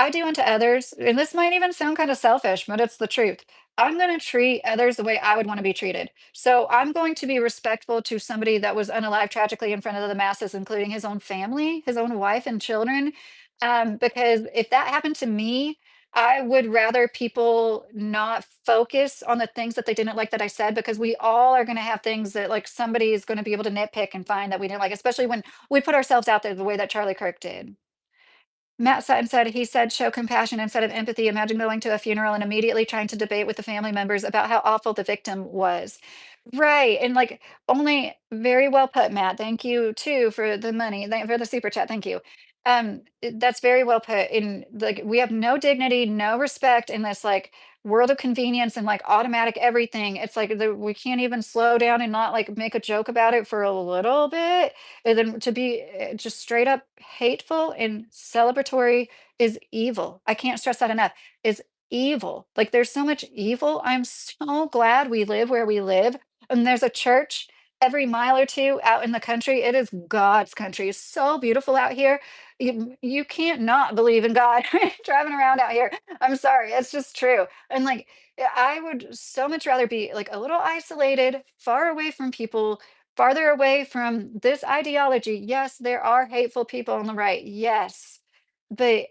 I do unto others, and this might even sound kind of selfish, but it's the truth. I'm going to treat others the way I would want to be treated. So I'm going to be respectful to somebody that was unalive tragically in front of the masses, including his own family, his own wife and children. Because if that happened to me, I would rather people not focus on the things that they didn't like that I said, because we all are going to have things that like somebody is going to be able to nitpick and find that we didn't like, especially when we put ourselves out there the way that Charlie Kirk did. Matt Sutton said, he said, show compassion instead of empathy. Imagine going to a funeral and immediately trying to debate with the family members about how awful the victim was. Right. And like, only very well put, Matt. Thank you too for the money, for the super chat. Thank you. That's very well put. In like, we have no dignity, no respect in this like world of convenience and like automatic everything. It's like we can't even slow down and not like make a joke about it for a little bit, and then to be just straight up hateful and celebratory is evil. I can't stress that enough. Is evil. Like there's so much evil. I'm so glad we live where we live. And there's a church every mile or two out in the country. It is God's country. It's so beautiful out here. You can't not believe in God driving around out here. I'm sorry. It's just true. And like I would so much rather be like a little isolated, far away from people, farther away from this ideology. Yes, there are hateful people on the right. Yes. But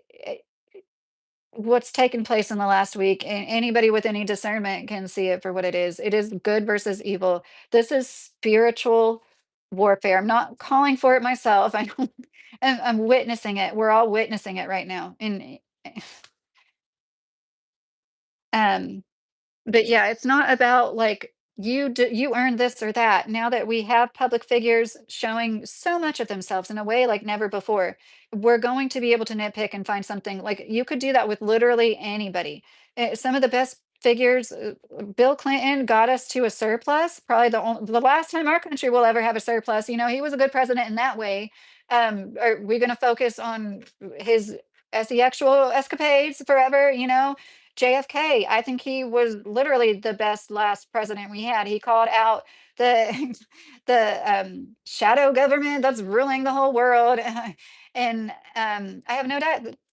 what's taken place in the last week, and anybody with any discernment can see it for what it is. It is good versus evil. This is spiritual warfare. I'm not calling for it myself. I don't, I'm witnessing it. We're all witnessing it right now. And um, but yeah, it's not about like you earned this or that. Now that we have public figures showing so much of themselves in a way like never before, we're going to be able to nitpick and find something. Like you could do that with literally anybody. Some of the best figures, Bill Clinton got us to a surplus. Probably the last time our country will ever have a surplus. He was a good president in that way. Are we going to focus on his sexual escapades forever? JFK, I think he was literally the best last president we had. He called out the the shadow government that's ruling the whole world, and I have no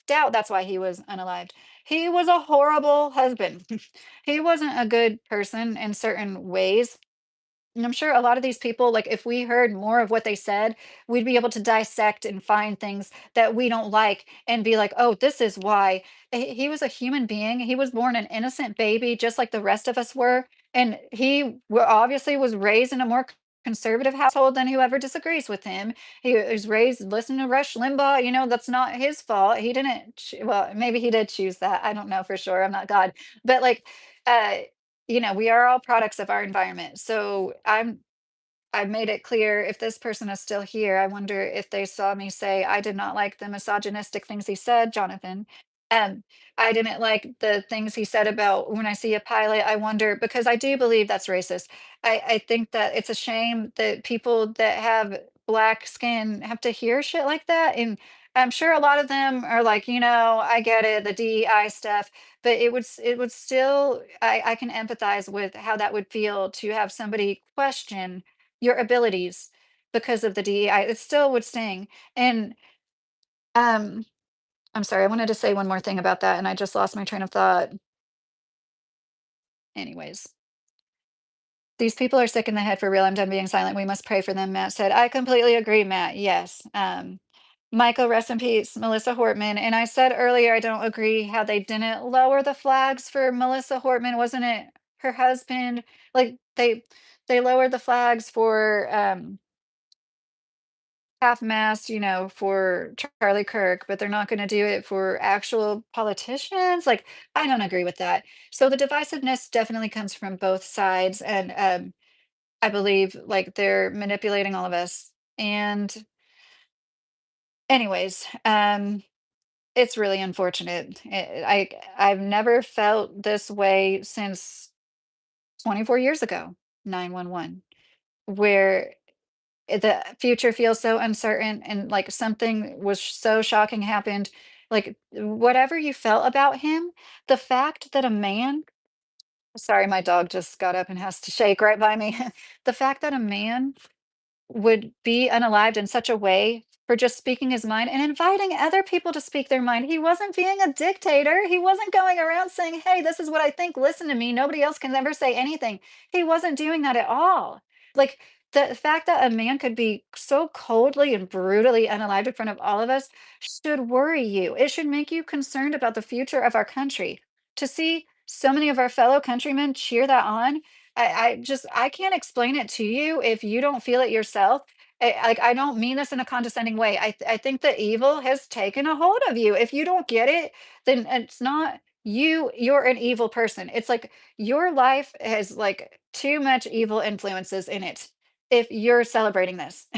doubt that's why he was unalived. He was a horrible husband. He wasn't a good person in certain ways. And I'm sure a lot of these people, like if we heard more of what they said, we'd be able to dissect and find things that we don't like and be like, oh, this is why. He was a human being. He was born an innocent baby, just like the rest of us were. And he obviously was raised in a more conservative household than whoever disagrees with him. He was raised listening to Rush Limbaugh. That's not his fault. He didn't. Well, maybe he did choose that. I don't know for sure. I'm not God, but like, uh, we are all products of our environment. So I've made it clear if this person is still here, I wonder if they saw me say, I did not like the misogynistic things he said, Jonathan. Um, I didn't like the things he said about when I see a pilot, I wonder, because I do believe that's racist. I think that it's a shame that people that have black skin have to hear shit like that. And I'm sure a lot of them are like, I get it, the DEI stuff, but it would still, I can empathize with how that would feel to have somebody question your abilities because of the DEI. It still would sting. And um, I'm sorry, I wanted to say one more thing about that, and I just lost my train of thought. Anyways, these people are sick in the head for real. I'm done being silent. We must pray for them, Matt said. I completely agree, Matt. Yes. Michael, rest in peace, Melissa Hortman. And I said earlier, I don't agree how they didn't lower the flags for Melissa Hortman. Wasn't it her husband? Like they lowered the flags for half-mast, for Charlie Kirk, but they're not gonna do it for actual politicians? Like, I don't agree with that. So the divisiveness definitely comes from both sides, and, I believe, like, they're manipulating all of us. And anyways, it's really unfortunate. I've never felt this way since 24 years ago, 911, where the future feels so uncertain and like something was so shocking happened. Like whatever you felt about him, the fact that a man, sorry, my dog just got up and has to shake right by me. The fact that a man would be unalived in such a way for just speaking his mind and inviting other people to speak their mind. He wasn't being a dictator. He wasn't going around saying, hey, this is what I think. Listen to me. Nobody else can ever say anything. He wasn't doing that at all. Like the fact that a man could be so coldly and brutally unalived in front of all of us should worry you. It should make you concerned about the future of our country. To see so many of our fellow countrymen cheer that on, I can't explain it to you if you don't feel it yourself. Like, I don't mean this in a condescending way. I think the evil has taken a hold of you. If you don't get it, then it's not you, you're an evil person. It's like your life has like too much evil influences in it. If you're celebrating this,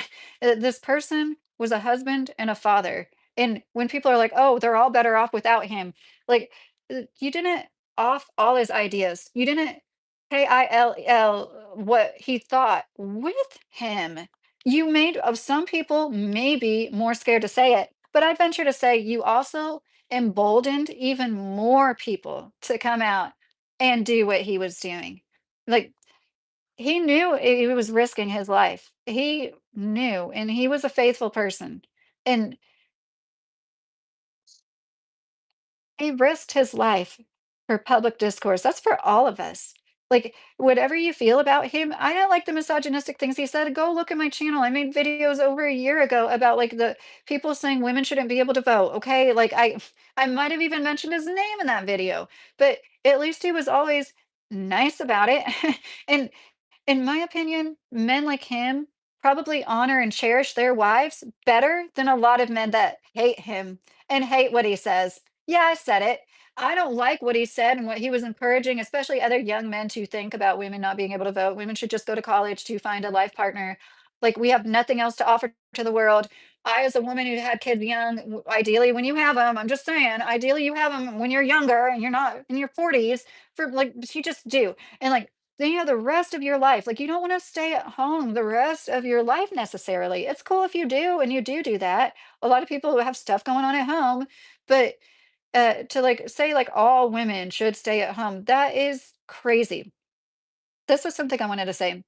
this person was a husband and a father. And when people are like, oh, they're all better off without him, like, you didn't off all his ideas. You didn't KILL what he thought with him. You made of some people maybe more scared to say it, but I venture to say you also emboldened even more people to come out and do what he was doing. Like he knew he was risking his life. He knew, and he was a faithful person. And he risked his life for public discourse. That's for all of us. Like, whatever you feel about him, I don't like the misogynistic things he said. Go look at my channel. I made videos over a year ago about like the people saying women shouldn't be able to vote. Okay. Like I might have even mentioned his name in that video, but at least he was always nice about it. And in my opinion, men like him probably honor and cherish their wives better than a lot of men that hate him and hate what he says. Yeah, I said it. I don't like what he said and what he was encouraging, especially other young men to think about women not being able to vote. Women should just go to college to find a life partner. Like we have nothing else to offer to the world. I, as a woman who had kids young, ideally when you have them, I'm just saying, ideally you have them when you're younger and you're not in your 40s. For like, you just do. And like then you have the rest of your life. Like you don't want to stay at home the rest of your life necessarily. It's cool if you do, and you do that. A lot of people who have stuff going on at home, but to like say like all women should stay at home, that is crazy. This was something I wanted to say.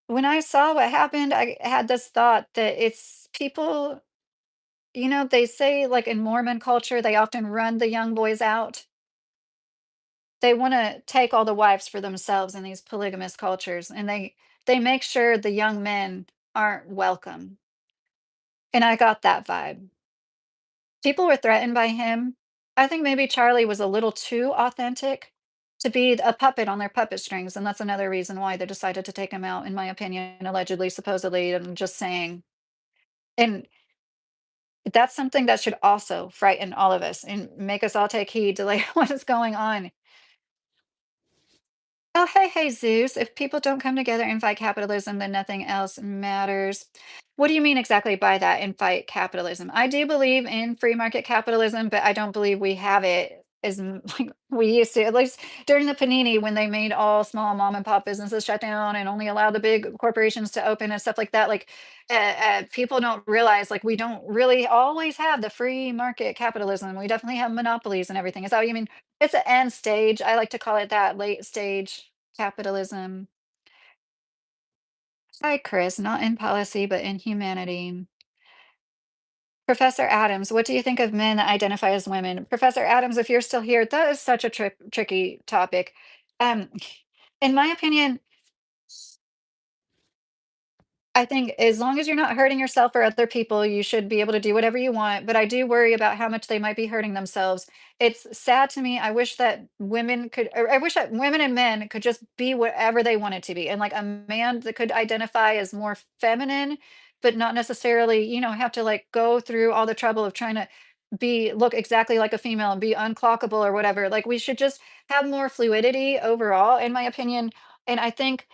When I saw what happened, I had this thought that it's people, they say like in Mormon culture, they often run the young boys out. They wanna take all the wives for themselves in these polygamous cultures, and they make sure the young men aren't welcome, and I got that vibe. People were threatened by him. I think maybe Charlie was a little too authentic to be a puppet on their puppet strings, and that's another reason why they decided to take him out, in my opinion, allegedly, supposedly, I'm just saying. And that's something that should also frighten all of us and make us all take heed to, like, what is going on. Oh, hey, hey, Zeus. If people don't come together and fight capitalism, then nothing else matters. What do you mean exactly by that, and fight capitalism? I do believe in free market capitalism, but I don't believe we have it like we used to. At least during the panini, when they made all small mom and pop businesses shut down and only allow the big corporations to open and stuff like that. Like people don't realize, like, we don't really always have the free market capitalism. We definitely have monopolies and everything. Is that what you mean? It's an end stage. I like to call it that, late stage capitalism. Hi, Chris. Not in policy, but in humanity. Professor Adams, what do you think of men that identify as women? Professor Adams, if you're still here, that is such a tricky topic. Um, in my opinion, I think as long as you're not hurting yourself or other people, you should be able to do whatever you want. But I do worry about how much they might be hurting themselves. It's sad to me. I wish that women could, or I wish that women and men could just be whatever they wanted to be. And like a man that could identify as more feminine, but not necessarily, have to like go through all the trouble of trying to look exactly like a female and be unclockable or whatever. Like we should just have more fluidity overall, in my opinion. And I think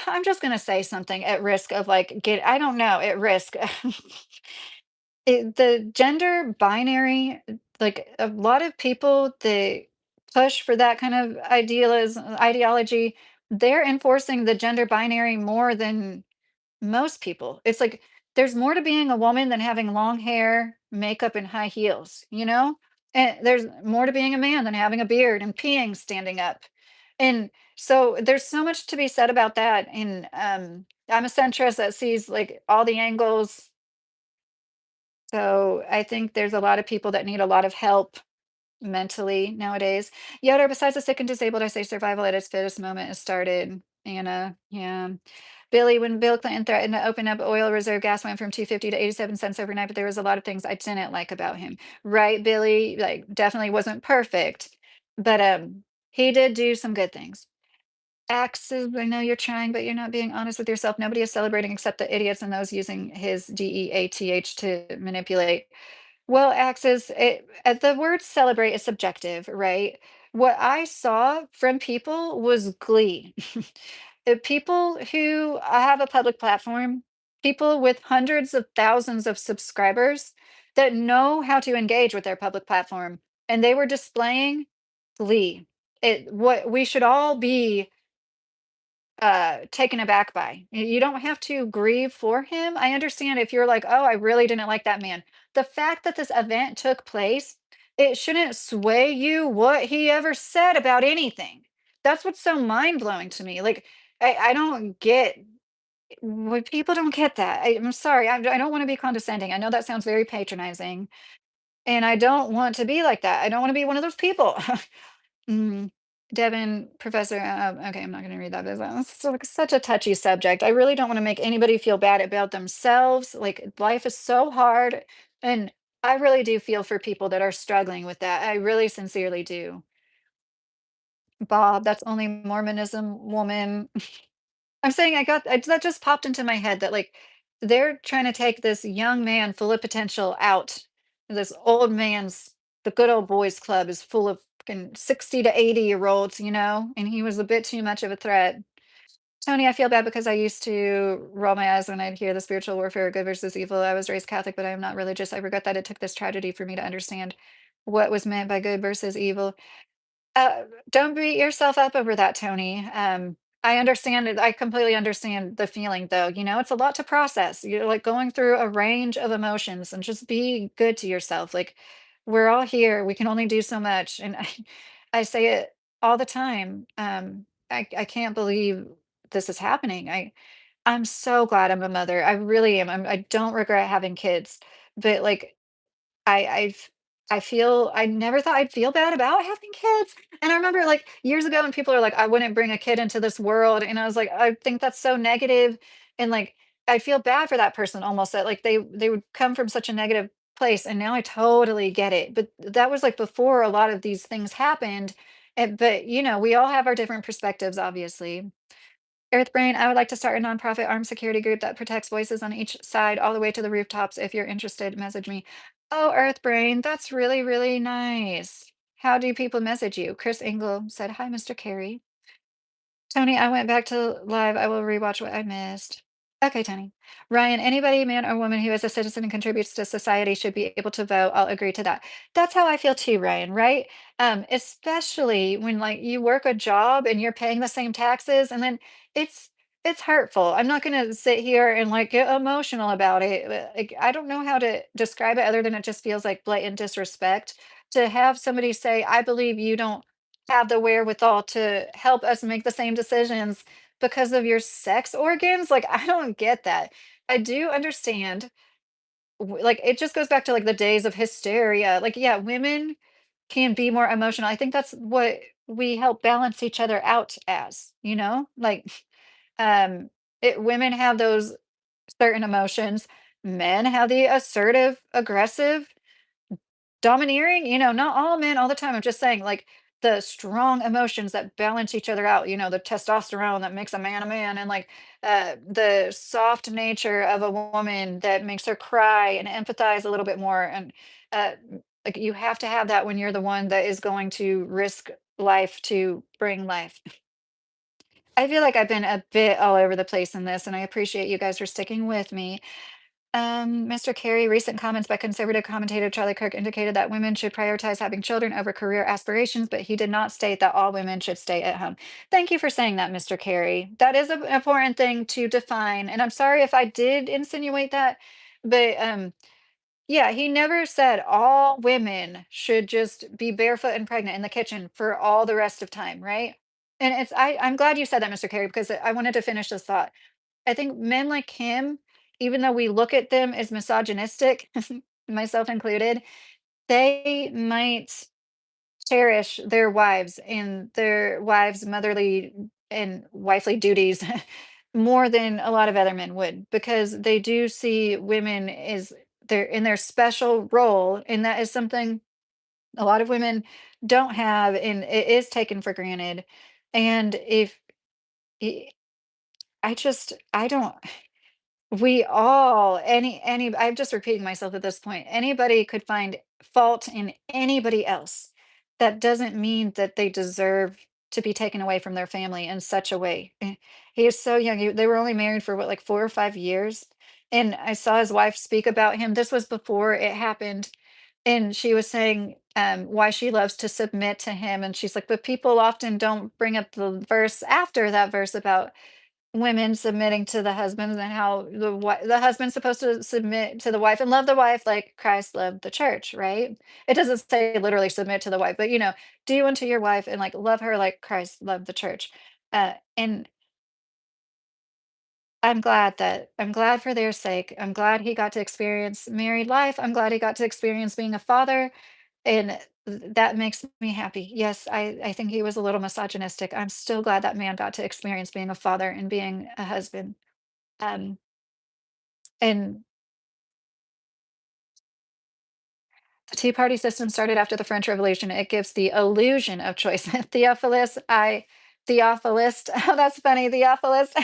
I'm just gonna say something at risk of like I don't know, at risk. The gender binary, like a lot of people that push for that kind of ideology, they're enforcing the gender binary more than most people. It's like there's more to being a woman than having long hair, makeup, and high heels, you know? And there's more to being a man than having a beard and peeing standing up. And so there's so much to be said about that. And I'm a centrist that sees like all the angles. So I think there's a lot of people that need a lot of help mentally nowadays. Yoder, besides the sick and disabled, I say survival at its fittest moment has started. Anna, yeah. Billy, when Bill Clinton threatened to open up oil reserve, gas went from 250 to 87 cents overnight, but there was a lot of things I didn't like about him. Right, Billy? Like definitely wasn't perfect, but he did do some good things. Axes, I know you're trying, but you're not being honest with yourself. Nobody is celebrating except the idiots and those using his DEATH to manipulate. Well, Axis, the word celebrate is subjective, right? What I saw from people was glee. People who have a public platform, people with hundreds of thousands of subscribers that know how to engage with their public platform, and they were displaying glee. What we should all be taken aback by. You don't have to grieve for him. I understand if you're like, "Oh, I really didn't like that man." The fact that this event took place, it shouldn't sway you what he ever said about anything. That's what's so mind-blowing to me. Like, I don't get when people don't get that. I'm sorry. I don't want to be condescending. I know that sounds very patronizing, and I don't want to be like that. I don't want to be one of those people. Mm, Devin, Professor, okay, I'm not going to read that. It's like such a touchy subject. I really don't want to make anybody feel bad about themselves. Like life is so hard, and I really do feel for people that are struggling with that. I really sincerely do. Bob, that's only Mormonism, woman. I'm saying that just popped into my head that like they're trying to take this young man full of potential out. This old man's the good old boys club is full of fucking 60 to 80-year-olds, and he was a bit too much of a threat. Tony, I feel bad because I used to roll my eyes when I'd hear the spiritual warfare, good versus evil. I was raised Catholic, but I am not religious. I regret that it took this tragedy for me to understand what was meant by good versus evil. Don't beat yourself up over that, Tony. I understand it. I completely understand the feeling, though. It's a lot to process. You're like going through a range of emotions, and just be good to yourself. Like, we're all here. We can only do so much. And I say it all the time. I can't believe this is happening. I'm so glad I'm a mother. I really am. I don't regret having kids, but like, I've I feel I never thought I'd feel bad about having kids, and I remember, like, years ago when people are like, "I wouldn't bring a kid into this world," and I was like, "I think that's so negative," and, like, I feel bad for that person almost that, like, they would come from such a negative place, and now I totally get it, but that was, like, before a lot of these things happened, But we all have our different perspectives, obviously. Earth Brain, I would like to start a nonprofit armed security group that protects voices on each side, all the way to the rooftops. If you're interested, message me. Oh, Earth Brain, that's really, really nice. How do people message you? Chris Engel said, "Hi, Mr. Carey." Tony, I went back to live. I will rewatch what I missed. Okay, Tony. Ryan, anybody, man or woman who is a citizen and contributes to society should be able to vote. I'll agree to that. That's how I feel too, Ryan, right? Especially when like you work a job and you're paying the same taxes, and then it's it's hurtful. I'm not gonna sit here and like get emotional about it. Like, I don't know how to describe it other than it just feels like blatant disrespect to have somebody say, I believe you don't have the wherewithal to help us make the same decisions because of your sex organs. Like, I don't get that. I do understand, like, it just goes back to like the days of hysteria. Like, yeah, women can be more emotional. I think that's what we help balance each other out as, like, um, women have those certain emotions, men have the assertive, aggressive, domineering, not all men all the time. I'm just saying, like, the strong emotions that balance each other out, the testosterone that makes a man, and like the soft nature of a woman that makes her cry and empathize a little bit more. And like, you have to have that when you're the one that is going to risk life to bring life. I feel like I've been a bit all over the place in this, and I appreciate you guys for sticking with me. Mr. Kerry, recent comments by conservative commentator Charlie Kirk indicated that women should prioritize having children over career aspirations, but he did not state that all women should stay at home. Thank you for saying that, Mr. Kerry. That is an important thing to define. And I'm sorry if I did insinuate that, but yeah, he never said all women should just be barefoot and pregnant in the kitchen for all the rest of time, right? And I'm glad you said that, Mr. Kerry, because I wanted to finish this thought. I think men like him, even though we look at them as misogynistic, myself included, they might cherish their wives and their wives' motherly and wifely duties more than a lot of other men would, because they do see women as they're in their special role, and that is something a lot of women don't have, and it is taken for granted. And if I don't. We all, I'm just repeating myself at this point. Anybody could find fault in anybody else. That doesn't mean that they deserve to be taken away from their family in such a way. He is so young. They were only married for what, like 4 or 5 years. And I saw his wife speak about him. This was before it happened. And she was saying why she loves to submit to him. And she's like, but people often don't bring up the verse after that verse about women submitting to the husbands, and how the husband's supposed to submit to the wife and love the wife like Christ loved the church, right? It doesn't say literally submit to the wife, but do unto your wife and like love her like Christ loved the church. And I'm glad for their sake. I'm glad he got to experience married life. I'm glad he got to experience being a father, and that makes me happy. Yes, I think he was a little misogynistic. I'm still glad that man got to experience being a father and being a husband. Um, and the two-party system started after the French Revolution. It gives the illusion of choice. Theophilist. Oh, that's funny. Theophilist.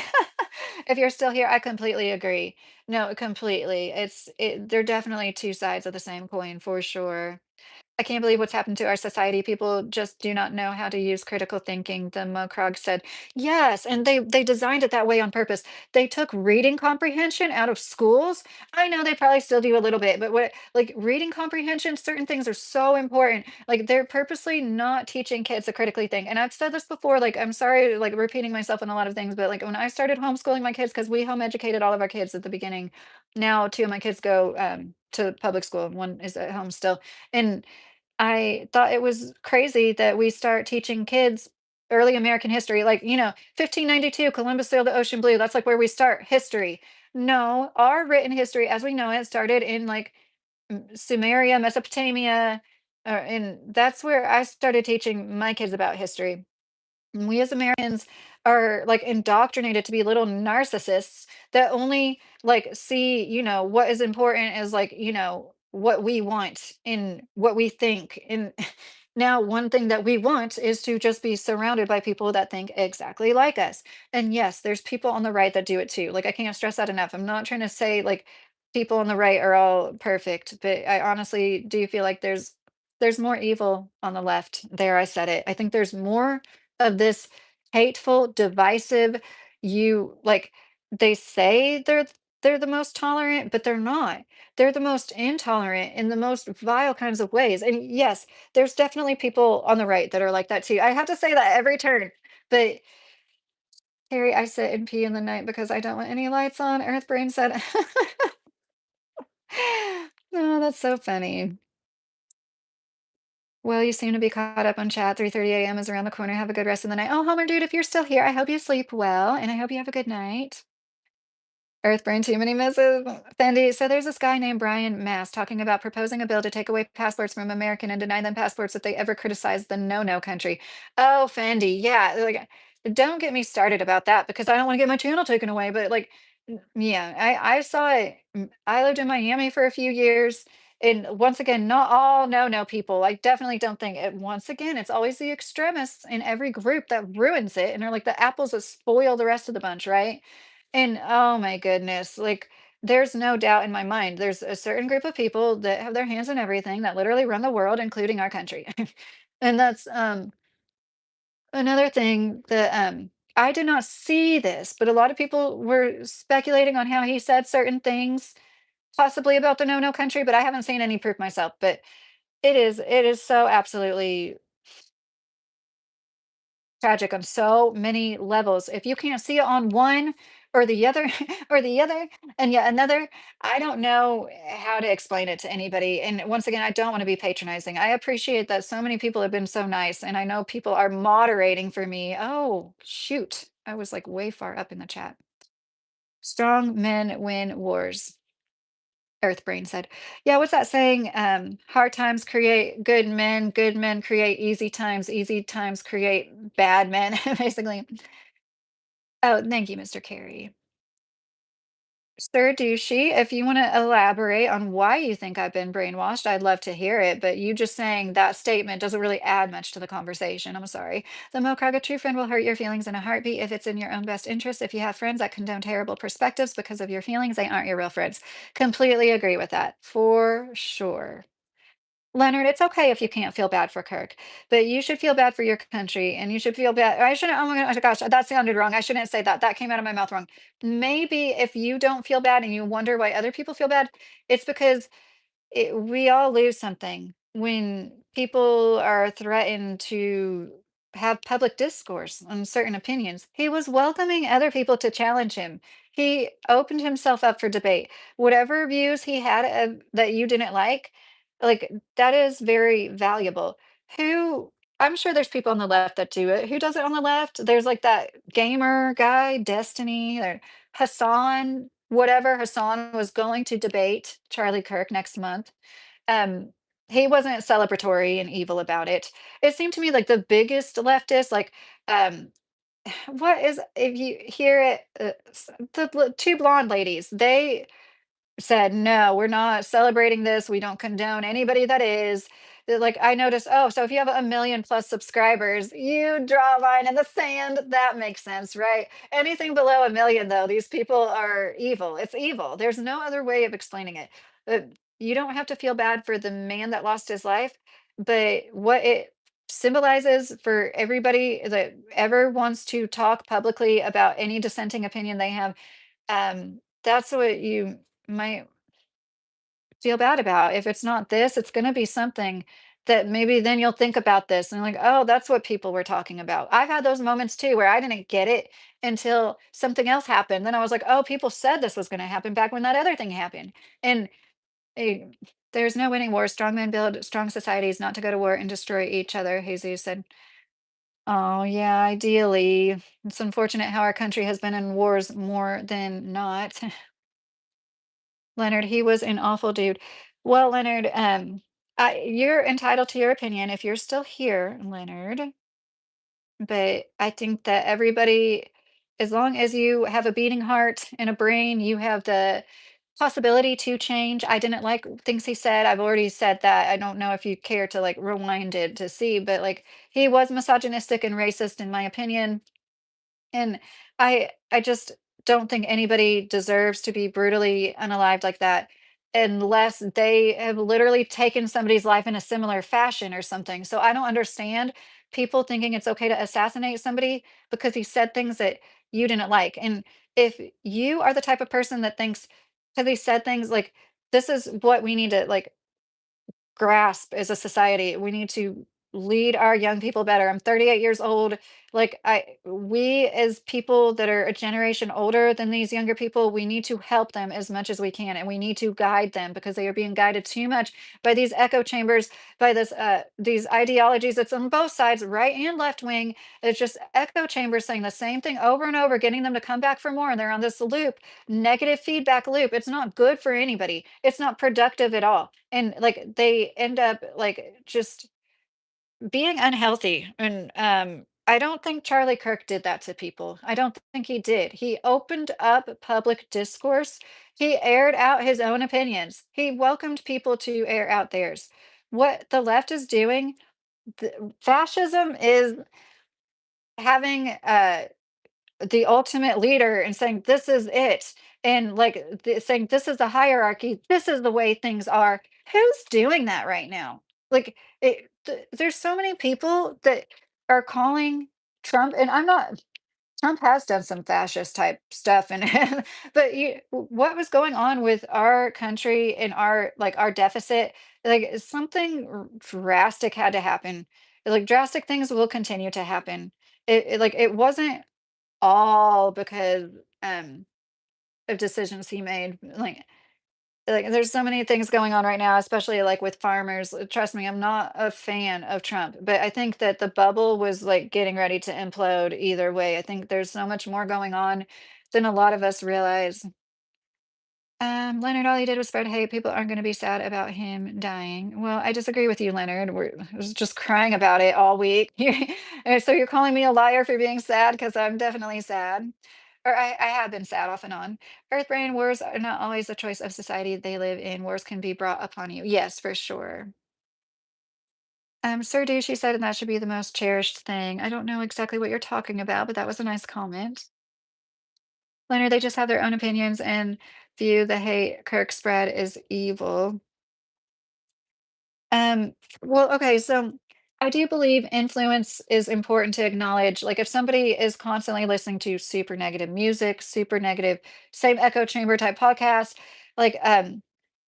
If you're still here, I completely agree. No, completely. They're definitely two sides of the same coin for sure. I can't believe what's happened to our society. People just do not know how to use critical thinking, the Mokrag said. Yes, and they designed it that way on purpose. They took reading comprehension out of schools. I know they probably still do a little bit, but what like reading comprehension, certain things are so important. Like, they're purposely not teaching kids to critically think. And I've said this before, like, I'm sorry, like repeating myself on a lot of things, but like when I started homeschooling my kids, because we home educated all of our kids at the beginning. Now two of my kids go to public school, and one is at home still. And I thought it was crazy that we start teaching kids early American history, like, 1592, Columbus sailed the ocean blue. That's like where we start history. No, our written history as we know it started in like Sumeria, Mesopotamia, and that's where I started teaching my kids about history. And we as Americans are like indoctrinated to be little narcissists that only like see, what is important as like, what we want and what we think. And Now, one thing that we want is to just be surrounded by people that think exactly like us. And yes, there's people on the right that do it too. Like, I can't stress that enough. I'm not trying to say like people on the right are all perfect, but I honestly do feel like there's more evil on the left. There, I said it. I think there's more of this hateful, divisive, you like they say they're the most tolerant, but they're not. They're the most intolerant in the most vile kinds of ways. And yes, there's definitely people on the right that are like that too. I have to say that every turn. But Harry, I sit and pee in the night because I don't want any lights on. Earth Brain said, "Oh, that's so funny." Well, you seem to be caught up on chat. 3:30 a.m. is around the corner. Have a good rest of the night. Oh, Homer, dude, if you're still here, I hope you sleep well and I hope you have a good night. Earthburn, too many misses. Fendi. So there's this guy named Brian Mass talking about proposing a bill to take away passports from American and deny them passports if they ever criticize the no-no country. Oh, Fendi. Yeah. Like, don't get me started about that because I don't want to get my channel taken away. But like, yeah, I saw it. I lived in Miami for a few years. And once again, not all no-no people. I definitely don't think it. Once again, it's always the extremists in every group that ruins it. And they're like the apples that spoil the rest of the bunch, right? And oh my goodness, like there's no doubt in my mind, there's a certain group of people that have their hands in everything that literally run the world, including our country. And that's another thing that I did not see this, but a lot of people were speculating on how he said certain things, possibly about the no-no country, but I haven't seen any proof myself. But it is so absolutely tragic on so many levels. If you can't see it on one or the other or the other and yet another, I don't know how to explain it to anybody. And once again, I don't want to be patronizing. I appreciate that so many people have been so nice and I know people are moderating for me. Oh, shoot. I was like way far up in the chat. Strong men win wars. Earth Brain said. Yeah, what's that saying? Hard times create good men create easy times create bad men, basically. Oh, thank you, Mr. Carey. Sir Douchey, if you want to elaborate on why you think I've been brainwashed, I'd love to hear it. But you just saying that statement doesn't really add much to the conversation. I'm sorry. The Mokaga true friend will hurt your feelings in a heartbeat if it's in your own best interest. If you have friends that condone terrible perspectives because of your feelings, they aren't your real friends. Completely agree with that, for sure. Leonard, it's okay if you can't feel bad for Kirk, but you should feel bad for your country and you should feel bad. I shouldn't, oh my gosh, that sounded wrong. I shouldn't say that. That came out of my mouth wrong. Maybe if you don't feel bad and you wonder why other people feel bad, it's because we all lose something when people are threatened to have public discourse on certain opinions. He was welcoming other people to challenge him. He opened himself up for debate. Whatever views he had that you didn't like that is very valuable. Who I'm sure there's people on the left that do it. Who does it on the left? There's like that gamer guy, Destiny, or Hassan, whatever. Hassan was going to debate Charlie Kirk next month. Um, he wasn't celebratory and evil about it. It seemed to me like the biggest leftist, like, um, what is if you hear it, two blonde ladies, they said, "No, we're not celebrating this. We don't condone anybody that is." They're like, I noticed, oh, so if you have a million plus subscribers, you draw a line in the sand. That makes sense, right? Anything below a million, though, these people are evil. It's evil. There's no other way of explaining it. You don't have to feel bad for the man that lost his life, but what it symbolizes for everybody that ever wants to talk publicly about any dissenting opinion they have, that's what you might feel bad about. If it's not this, it's going to be something that maybe then you'll think about this and like, oh, that's what people were talking about. I've had those moments too where I didn't get it until something else happened. Then I was like, oh, people said this was going to happen back when that other thing happened. And eh, there's no winning war. Strong men build strong societies, not to go to war and destroy each other. Jesus said, oh, yeah, ideally. It's unfortunate how our country has been in wars more than not. Leonard, he was an awful dude. Well, Leonard, you're entitled to your opinion if you're still here, Leonard. But I think that everybody, as long as you have a beating heart and a brain, you have the possibility to change. I didn't like things he said. I've already said that. I don't know if you care to like rewind it to see, but like he was misogynistic and racist in my opinion. And I just don't think anybody deserves to be brutally unalived like that unless they have literally taken somebody's life in a similar fashion or something. So I don't understand people thinking it's okay to assassinate somebody because he said things that you didn't like. And if you are the type of person that thinks because he said things like this is what we need to like grasp as a society. We need to lead our young people better. I'm 38 years old. Like we as people that are a generation older than these younger people, we need to help them as much as we can and we need to guide them because they are being guided too much by these echo chambers, by this these ideologies that's on both sides, right and left wing. It's just echo chambers saying the same thing over and over, getting them to come back for more and they're on this loop, negative feedback loop. It's not good for anybody. It's not productive at all. And like they end up like just being unhealthy. And I don't think Charlie Kirk did that to people. I don't think he did. He opened up public discourse. He aired out his own opinions. He welcomed people to air out theirs. What the left is doing, fascism is having the ultimate leader and saying this is it and like saying this is the hierarchy, this is the way things are. Who's doing that right now? Like there's so many people that are calling Trump, and I'm not, Trump has done some fascist type stuff and but what was going on with our country and our like our deficit, like something drastic had to happen. Like drastic things will continue to happen. Like it wasn't all because, um, of decisions he made, like, there's so many things going on right now, especially, like, with farmers. Trust me, I'm not a fan of Trump, but I think that the bubble was, like, getting ready to implode either way. I think there's so much more going on than a lot of us realize. Leonard, all he did was spread hate. People aren't going to be sad about him dying. Well, I disagree with you, Leonard. I was just crying about it all week. So you're calling me a liar for being sad because I'm definitely sad. Or I have been sad off and on. Earth brain wars are not always a choice of society they live in. Wars can be brought upon you. Yes, for sure. Sir Do, she said, and that should be the most cherished thing. I don't know exactly what you're talking about, but that was a nice comment. Leonard, they just have their own opinions and view the hate Kirk spread is evil. Um, well, okay, so I do believe influence is important to acknowledge. Like if somebody is constantly listening to super negative music, super negative, same echo chamber type podcast, like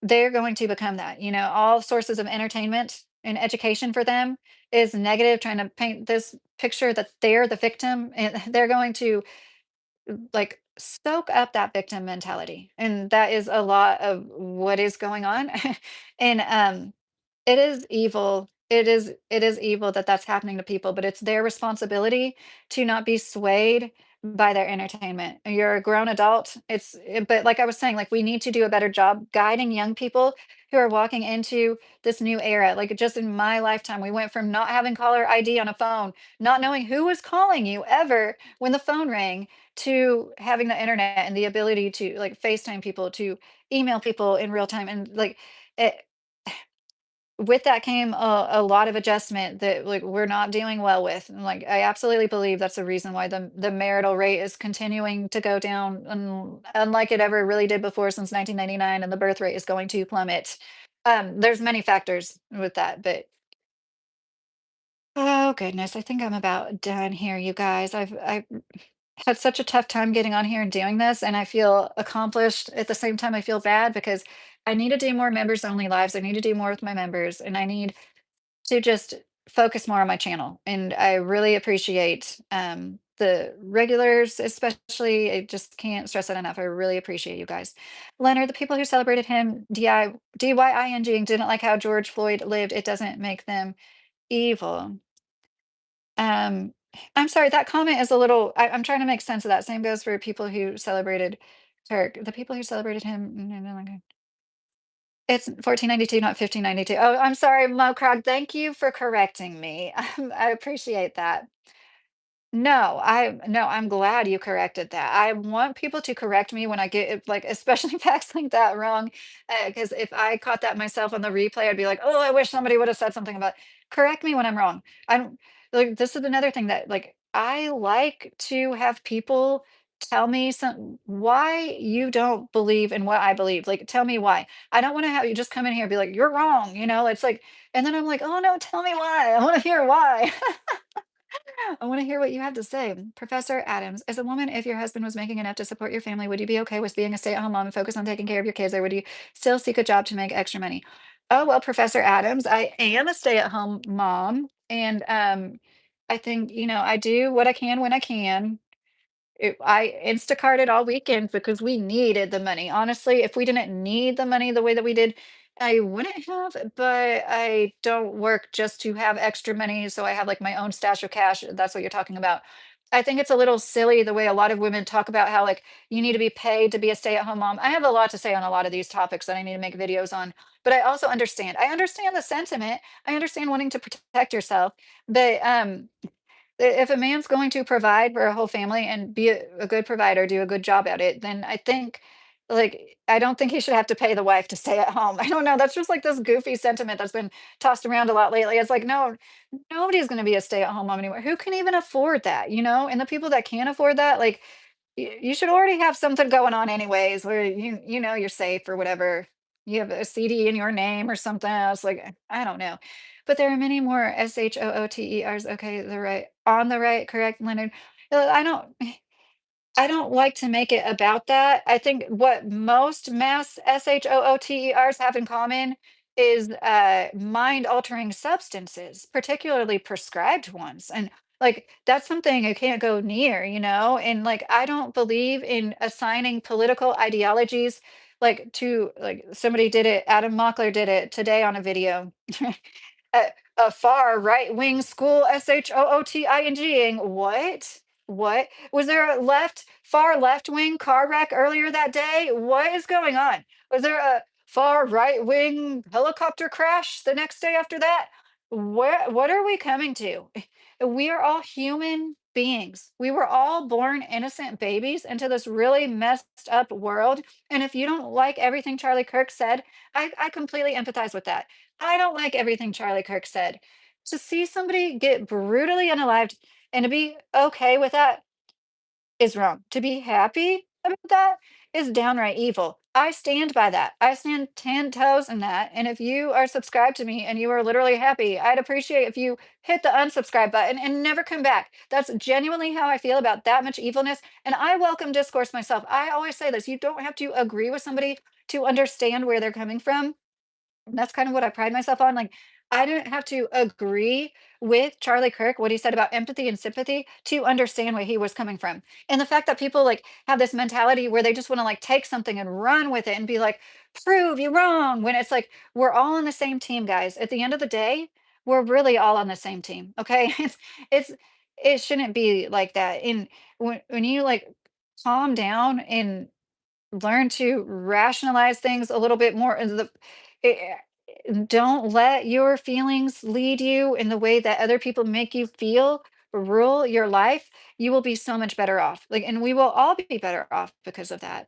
they're going to become that. You know, all sources of entertainment and education for them is negative, trying to paint this picture that they're the victim and they're going to like soak up that victim mentality. And that is a lot of what is going on. And it is evil. It is evil that that's happening to people, but it's their responsibility to not be swayed by their entertainment. You're a grown adult. But like I was saying, like we need to do a better job guiding young people who are walking into this new era. Like just in my lifetime, we went from not having caller ID on a phone, not knowing who was calling you ever when the phone rang, to having the internet and the ability to like FaceTime people, to email people in real time, and like it, with that came a lot of adjustment that like we're not dealing well with. And like I absolutely believe that's the reason why the marital rate is continuing to go down, unlike it ever really did before since 1999, and the birth rate is going to plummet. There's many factors with that, but oh goodness, I think I'm about done here, you guys. I've had such a tough time getting on here and doing this, and I feel accomplished. At the same time, I feel bad because I need to do more members only lives. I need to do more with my members, and I need to just focus more on my channel. And I really appreciate the regulars, especially. I just can't stress that enough. I really appreciate you guys. Leonard, the people who celebrated him, DYING, didn't like how George Floyd lived. It doesn't make them evil. Um, I'm sorry, that comment is a little, I'm trying to make sense of that. Same goes for people who celebrated Kirk. The people who celebrated him, it's 1492, not 1592. Oh, I'm sorry, Mo Crowd. Thank you for correcting me. I appreciate that. No, I'm glad you corrected that. I want people to correct me when I get like especially facts like that wrong. Because if I caught that myself on the replay, I'd be like, oh, I wish somebody would have said something about correct me when I'm wrong. I don't like this is another thing that like I like to have people tell me some why you don't believe in what I believe. Like tell me why. I don't want to have you just come in here and be like, you're wrong, it's like, and then I'm like, oh no, tell me why. I want to hear why. I want to hear what you have to say. Professor Adams, as a woman, if your husband was making enough to support your family, would you be okay with being a stay-at-home mom and focus on taking care of your kids, or would you still seek a job to make extra money? Oh, well, Professor Adams, I am a stay-at-home mom, and I think, I do what I can when I can. I Instacarted all weekend because we needed the money. Honestly, if we didn't need the money the way that we did, I wouldn't have, but I don't work just to have extra money. So I have like my own stash of cash. That's what you're talking about. I think it's a little silly the way a lot of women talk about how like you need to be paid to be a stay-at-home mom. I have a lot to say on a lot of these topics that I need to make videos on, but I also understand. I understand the sentiment. I understand wanting to protect yourself, but if a man's going to provide for a whole family and be a good provider, do a good job at it, then I think, like, I don't think he should have to pay the wife to stay at home. I don't know. That's just like this goofy sentiment that's been tossed around a lot lately. It's like, no, nobody's going to be a stay at home mom anymore. Who can even afford that, And the people that can't afford that, like, you should already have something going on anyways, where you're safe or whatever. You have a CD in your name or something else. Like, I don't know. But there are many more SHOOTERs. Okay, the right on the right, correct, Leonard. I don't like to make it about that. I think what most mass SHOOTERs have in common is mind-altering substances, particularly prescribed ones. And like that's something you can't go near. And like I don't believe in assigning political ideologies like to like somebody did it, Adam Mockler did it today on a video. a, a far right wing school SHOOTINGing. What? What? Was there a far left wing car wreck earlier that day? What is going on? Was there a far right wing helicopter crash the next day after that? What are we coming to? We are all human beings. We were all born innocent babies into this really messed up world. And if you don't like everything Charlie Kirk said, I completely empathize with that. I don't like everything Charlie Kirk said. To see somebody get brutally unalived and to be okay with that is wrong. To be happy about that is downright evil. I stand by that. I stand 10 toes in that. And if you are subscribed to me and you are literally happy, I'd appreciate if you hit the unsubscribe button and never come back. That's genuinely how I feel about that much evilness. And I welcome discourse myself. I always say this, you don't have to agree with somebody to understand where they're coming from. And that's kind of what I pride myself on. Like, I didn't have to agree with Charlie Kirk, what he said about empathy and sympathy to understand where he was coming from. And the fact that people like have this mentality where they just want to like take something and run with it and be like, prove you wrong. When it's like, we're all on the same team, guys. At the end of the day, we're really all on the same team. Okay. It's, it shouldn't be like that. And when you like calm down and learn to rationalize things a little bit more eh, don't let your feelings lead you in the way that other people make you feel rule your life. You will be so much better off, like, and we will all be better off because of that.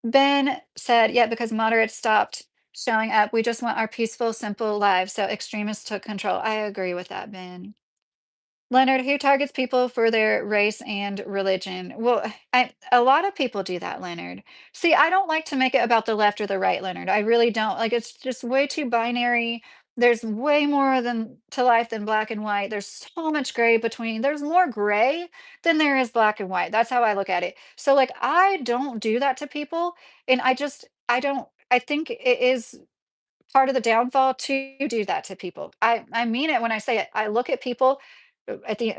Ben said, yeah, because moderates stopped showing up, we just want our peaceful simple lives, so extremists took control. I agree with that, Ben. Leonard, who targets people for their race and religion? Well, a lot of people do that, Leonard. See, I don't like to make it about the left or the right, Leonard. I really don't. Like it's just way too binary. There's way more than to life than black and white. There's so much gray between. There's more gray than there is black and white. That's how I look at it. So like I don't do that to people. And I don't I think it is part of the downfall to do that to people. I mean it when I say it. I look at people at the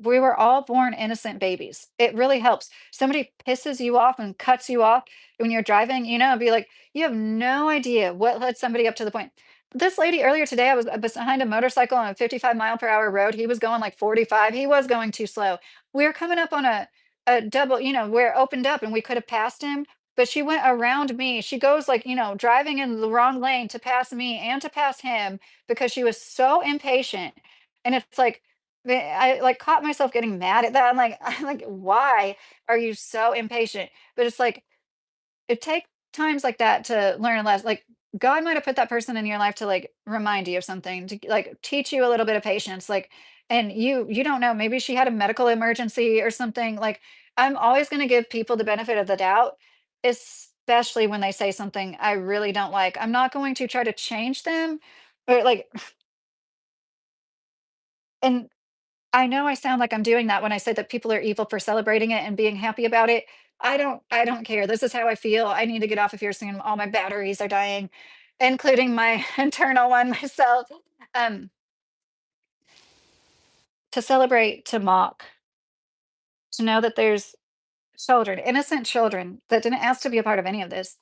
we were all born innocent babies. It really helps. Somebody pisses you off and cuts you off when you're driving, be like, you have no idea what led somebody up to the point. This lady earlier today, I was behind a motorcycle on a 55-mile-per-hour road. He was going like 45. He was going too slow. We were coming up on a double, where it opened up and we could have passed him, but she went around me. She goes like, driving in the wrong lane to pass me and to pass him because she was so impatient. And it's like, I, like, caught myself getting mad at that. I'm like, "Why are you so impatient?" But it's like, it takes times like that to learn a lesson. Like, God might have put that person in your life to, like, remind you of something, to, like, teach you a little bit of patience, like, and you don't know, maybe she had a medical emergency or something. Like, I'm always gonna give people the benefit of the doubt, especially when they say something I really don't like. I'm not going to try to change them, or, like, and I know I sound like I'm doing that when I say that people are evil for celebrating it and being happy about it. I don't care. This is how I feel. I need to get off of here soon. All my batteries are dying, including my internal one myself. Um, to celebrate, to mock, to know that there's children, innocent children that didn't ask to be a part of any of this,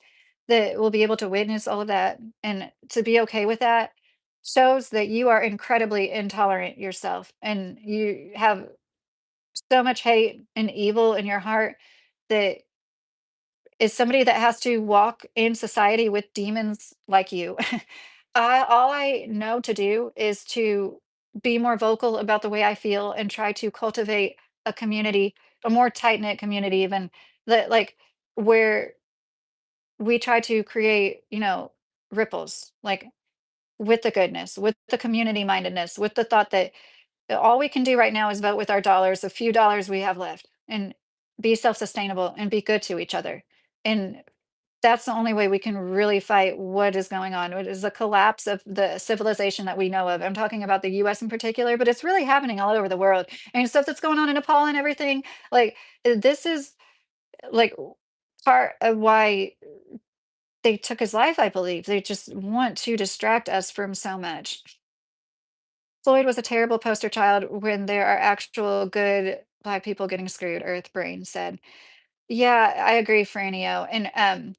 that will be able to witness all of that, and to be okay with that shows that you are incredibly intolerant yourself, and you have so much hate and evil in your heart that is somebody that has to walk in society with demons like you. All I know to do is to be more vocal about the way I feel and try to cultivate a community, a more tight knit community, even that, like, where we try to create, ripples, like, with the goodness, with the community mindedness, with the thought that all we can do right now is vote with our dollars, the few dollars we have left, and be self-sustainable and be good to each other. And that's the only way we can really fight what is going on. What is the collapse of the civilization that we know of? I'm talking about the US in particular, but it's really happening all over the world. And stuff that's going on in Nepal and everything. Like, this is, like, part of why they took his life, I believe. They just want to distract us from so much. Floyd was a terrible poster child when there are actual good Black people getting screwed, Earth Brain said. Yeah, I agree, Franio. And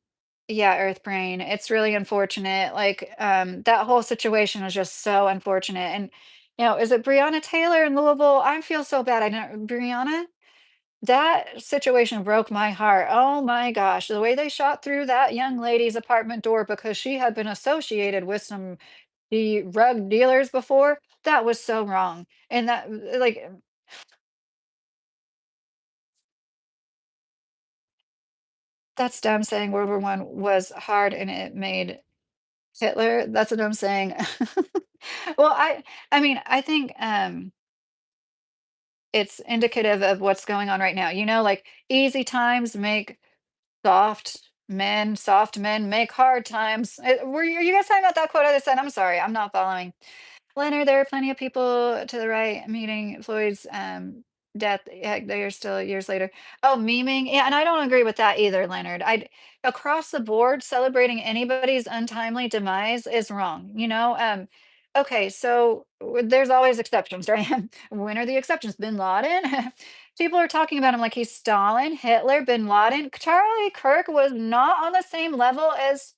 yeah, Earth Brain. It's really unfortunate. Like, that whole situation was just so unfortunate. And, is it Breonna Taylor in Louisville? I feel so bad. I know Breonna. That situation broke my heart. Oh my gosh, the way they shot through that young lady's apartment door because she had been associated with some the drug dealers before, that was so wrong. And that, like, that's dumb saying World War One was hard and it made Hitler. That's what I'm saying. Well, I mean, I think it's indicative of what's going on right now. Like, easy times make soft men make hard times. Were you guys talking about that quote I just said? I'm sorry, I'm not following. Leonard, there are plenty of people to the right meeting Floyd's death. Heck, they are still years later. Oh, memeing. Yeah, and I don't agree with that either, Leonard. Across the board, celebrating anybody's untimely demise is wrong. Okay, so there's always exceptions, right? When are the exceptions? Bin Laden. People are talking about him like he's Stalin, Hitler, Bin Laden. Charlie Kirk was not on the same level as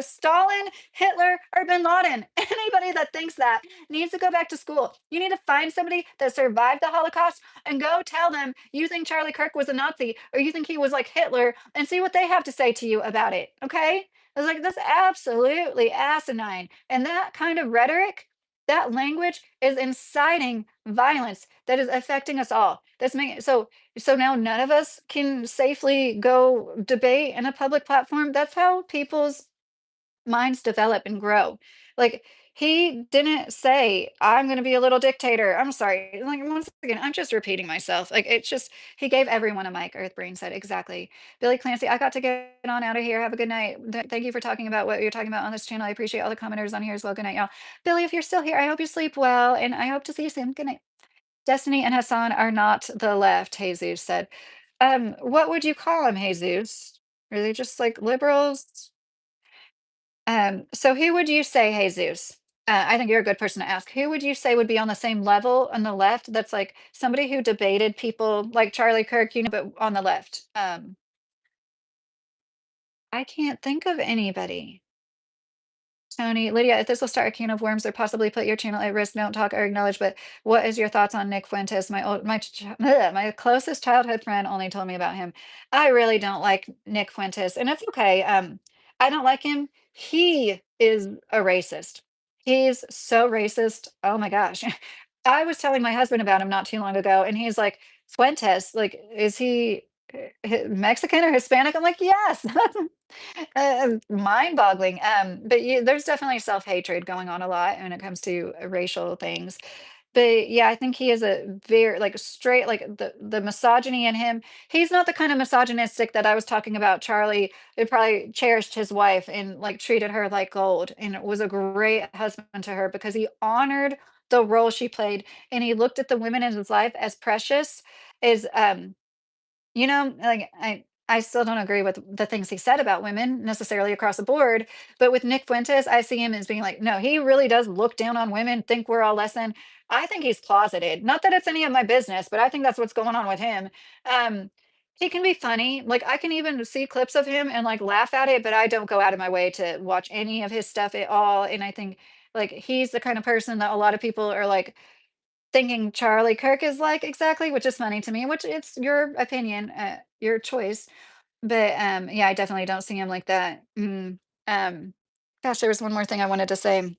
Stalin, Hitler, or Bin Laden. Anybody that thinks that needs to go back to school. You need to find somebody that survived the Holocaust and go tell them you think Charlie Kirk was a Nazi or you think he was like Hitler and see what they have to say to you about it. Okay? It's like, that's absolutely asinine. And that kind of rhetoric, that language is inciting violence that is affecting us all. That's making so now none of us can safely go debate in a public platform. That's how people's minds develop and grow. Like, he didn't say, "I'm gonna be a little dictator." I'm sorry. Like, once again, I'm just repeating myself. Like, it's just he gave everyone a mic, Earth Brain said. Exactly. Billy Clancy, I got to get on out of here. Have a good night. Thank you for talking about what you're talking about on this channel. I appreciate all the commenters on here as well. Good night, y'all. Billy, if you're still here, I hope you sleep well, and I hope to see you soon. Good night. Destiny and Hassan are not the left, Jesus said. What would you call them, Jesus? Are they just like liberals? So who would you say, Jesus? I think you're a good person to ask. Who would you say would be on the same level on the left? That's like somebody who debated people like Charlie Kirk, but on the left. I can't think of anybody. Tony, Lydia, if this will start a can of worms or possibly put your channel at risk, don't talk or acknowledge. But what is your thoughts on Nick Fuentes? My closest childhood friend only told me about him. I really don't like Nick Fuentes, and it's okay. I don't like him. He is a racist. He's so racist. Oh my gosh. I was telling my husband about him not too long ago, and he's like, "Fuentes, like, is he Mexican or Hispanic?" I'm like, "Yes." Mind-boggling. But there's definitely self-hatred going on a lot when it comes to racial things. But yeah, I think he is a very like straight like the misogyny in him. He's not the kind of misogynistic that I was talking about. Charlie, who probably cherished his wife and like treated her like gold and was a great husband to her because he honored the role she played and he looked at the women in his life as precious. Is like I still don't agree with the things he said about women necessarily across the board, but with Nick Fuentes, I see him as being like, no, he really does look down on women, think we're all less than. I think he's closeted. Not that it's any of my business, but I think that's what's going on with him. Um, he can be funny. Like I can even see clips of him and like laugh at it, but I don't go out of my way to watch any of his stuff at all. And I think like he's the kind of person that a lot of people are like thinking Charlie Kirk is like exactly, which is funny to me, which it's your opinion, your choice. But yeah, I definitely don't see him like that. Um, gosh, there was one more thing I wanted to say.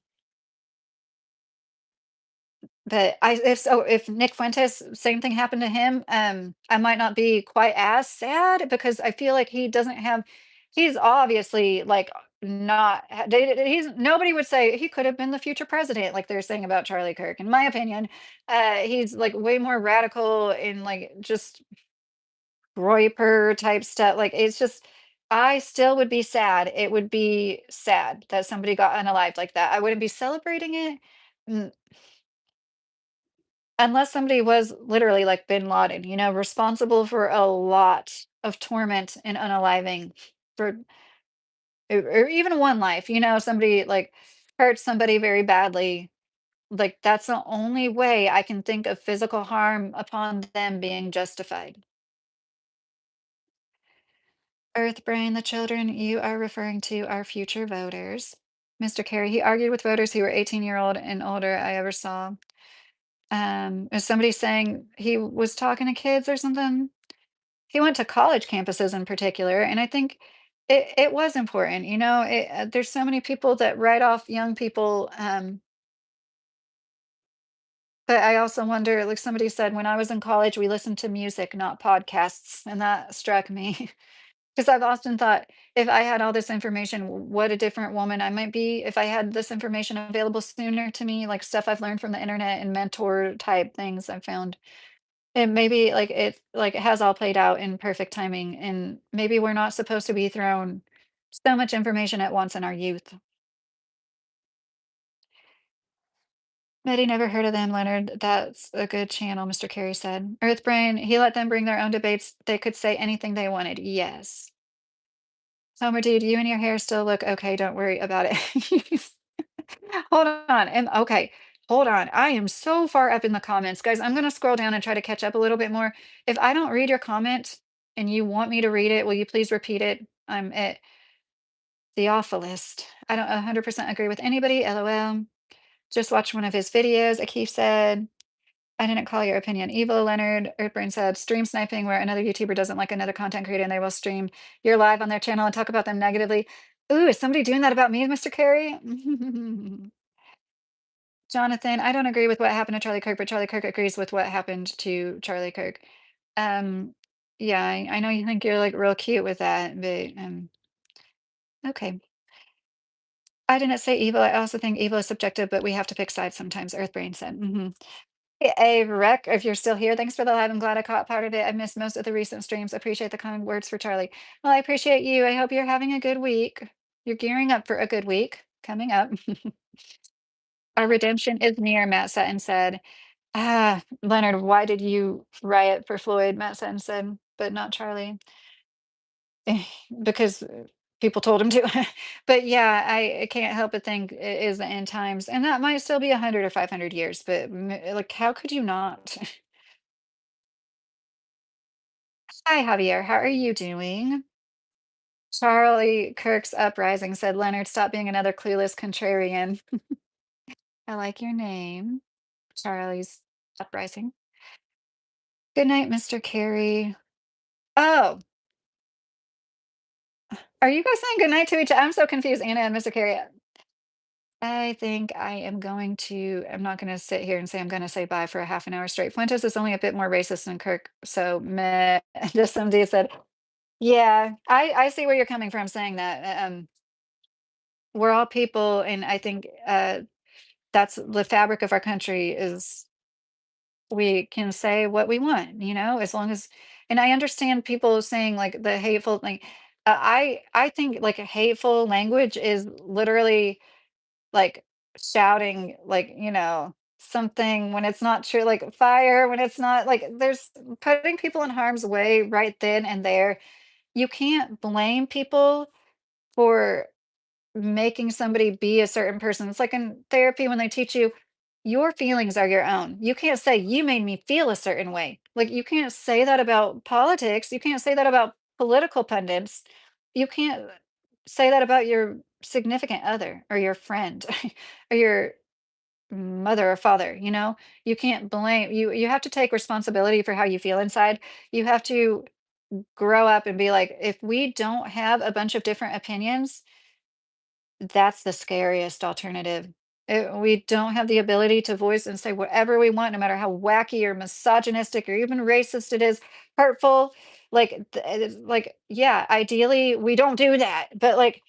But I if so if Nick Fuentes, same thing happened to him, I might not be quite as sad because I feel like he doesn't have he's obviously like not he's nobody would say he could have been the future president like they're saying about Charlie Kirk. In my opinion, he's like way more radical in like just Groyper type stuff. Like it's just I still would be sad. It would be sad that somebody got unalived like that. I wouldn't be celebrating it. mm, Unless somebody was literally like Bin Laden, responsible for a lot of torment and unaliving for or even one life, somebody like hurt somebody very badly. Like that's the only way I can think of physical harm upon them being justified. Earth brain, the children you are referring to are future voters. Mr. Kerry, he argued with voters who were 18-year-old and older I ever saw. Is somebody saying he was talking to kids or something? He went to college campuses in particular, and I think it was important, there's so many people that write off young people, but I also wonder, like somebody said, "When I was in college, we listened to music, not podcasts," and that struck me because 'Cause I've often thought, if I had all this information, what a different woman I might be if I had this information available sooner to me, like stuff I've learned from the internet and mentor type things I've found. And maybe it has all played out in perfect timing, and maybe we're not supposed to be thrown so much information at once in our youth. Betty never heard of them, Leonard. That's a good channel, Mr. Carey said. Earthbrain, he let them bring their own debates. They could say anything they wanted. Yes. Homer, dude, you and your hair still look okay. Don't worry about it. Hold on. And okay, hold on. I am so far up in the comments. Guys, I'm going to scroll down and try to catch up a little bit more. If I don't read your comment and you want me to read it, will you please repeat it? I'm at Theophilist. I don't 100% agree with anybody. LOL. Just watched one of his videos. Akif said, I didn't call your opinion. Evil Leonard Earthbrain said, stream sniping where another YouTuber doesn't like another content creator and they will stream your live on their channel and talk about them negatively. Ooh, is somebody doing that about me, Mr. Carey? Jonathan, I don't agree with what happened to Charlie Kirk, but Charlie Kirk agrees with what happened to Charlie Kirk. Um, yeah, I know you think you're like real cute with that, but okay. I didn't say evil. I also think evil is subjective, but we have to pick sides sometimes. Earthbrain said. Hey, Wreck, if you're still here, thanks for the live. I'm glad I caught part of it. I missed most of the recent streams. Appreciate the kind words for Charlie. Well, I appreciate you. I hope you're having a good week. You're gearing up for a good week coming up. Our redemption is near, Matt Sutton said. Ah, Leonard, why did you riot for Floyd? Matt Sutton said, but not Charlie. Because people told him to. But yeah, I can't help but think it is the end times. And that might still be 100 or 500 years, but like, how could you not? Hi, Javier. How are you doing? Charlie Kirk's uprising said, Leonard, stop being another clueless contrarian. I like your name. Charlie's uprising. Good night, Mr. Carey. Oh, are you guys saying good night to each other? I'm so confused, Anna and Mr. Carey. I think I am going to, I'm not going to sit here and say I'm going to say bye for a half an hour straight. Fuentes is only a bit more racist than Kirk. So, meh. Just somebody said, yeah, I see where you're coming from saying that. We're all people. And I think that's the fabric of our country is we can say what we want, as long as, and I understand people saying like the hateful, like, I think like a hateful language is literally like shouting like, something when it's not true, like fire when it's not like there's putting people in harm's way right then and there. You can't blame people for making somebody be a certain person. It's like in therapy when they teach you your feelings are your own. You can't say you made me feel a certain way. Like you can't say that about politics. You can't say that about political pundits. You can't say that about your significant other or your friend or your mother or father, You can't blame you have to take responsibility for how you feel inside. You have to grow up and be like if we don't have a bunch of different opinions, that's the scariest alternative. We don't have the ability to voice and say whatever we want, no matter how wacky or misogynistic or even racist it is, hurtful. Like, yeah, ideally we don't do that. But like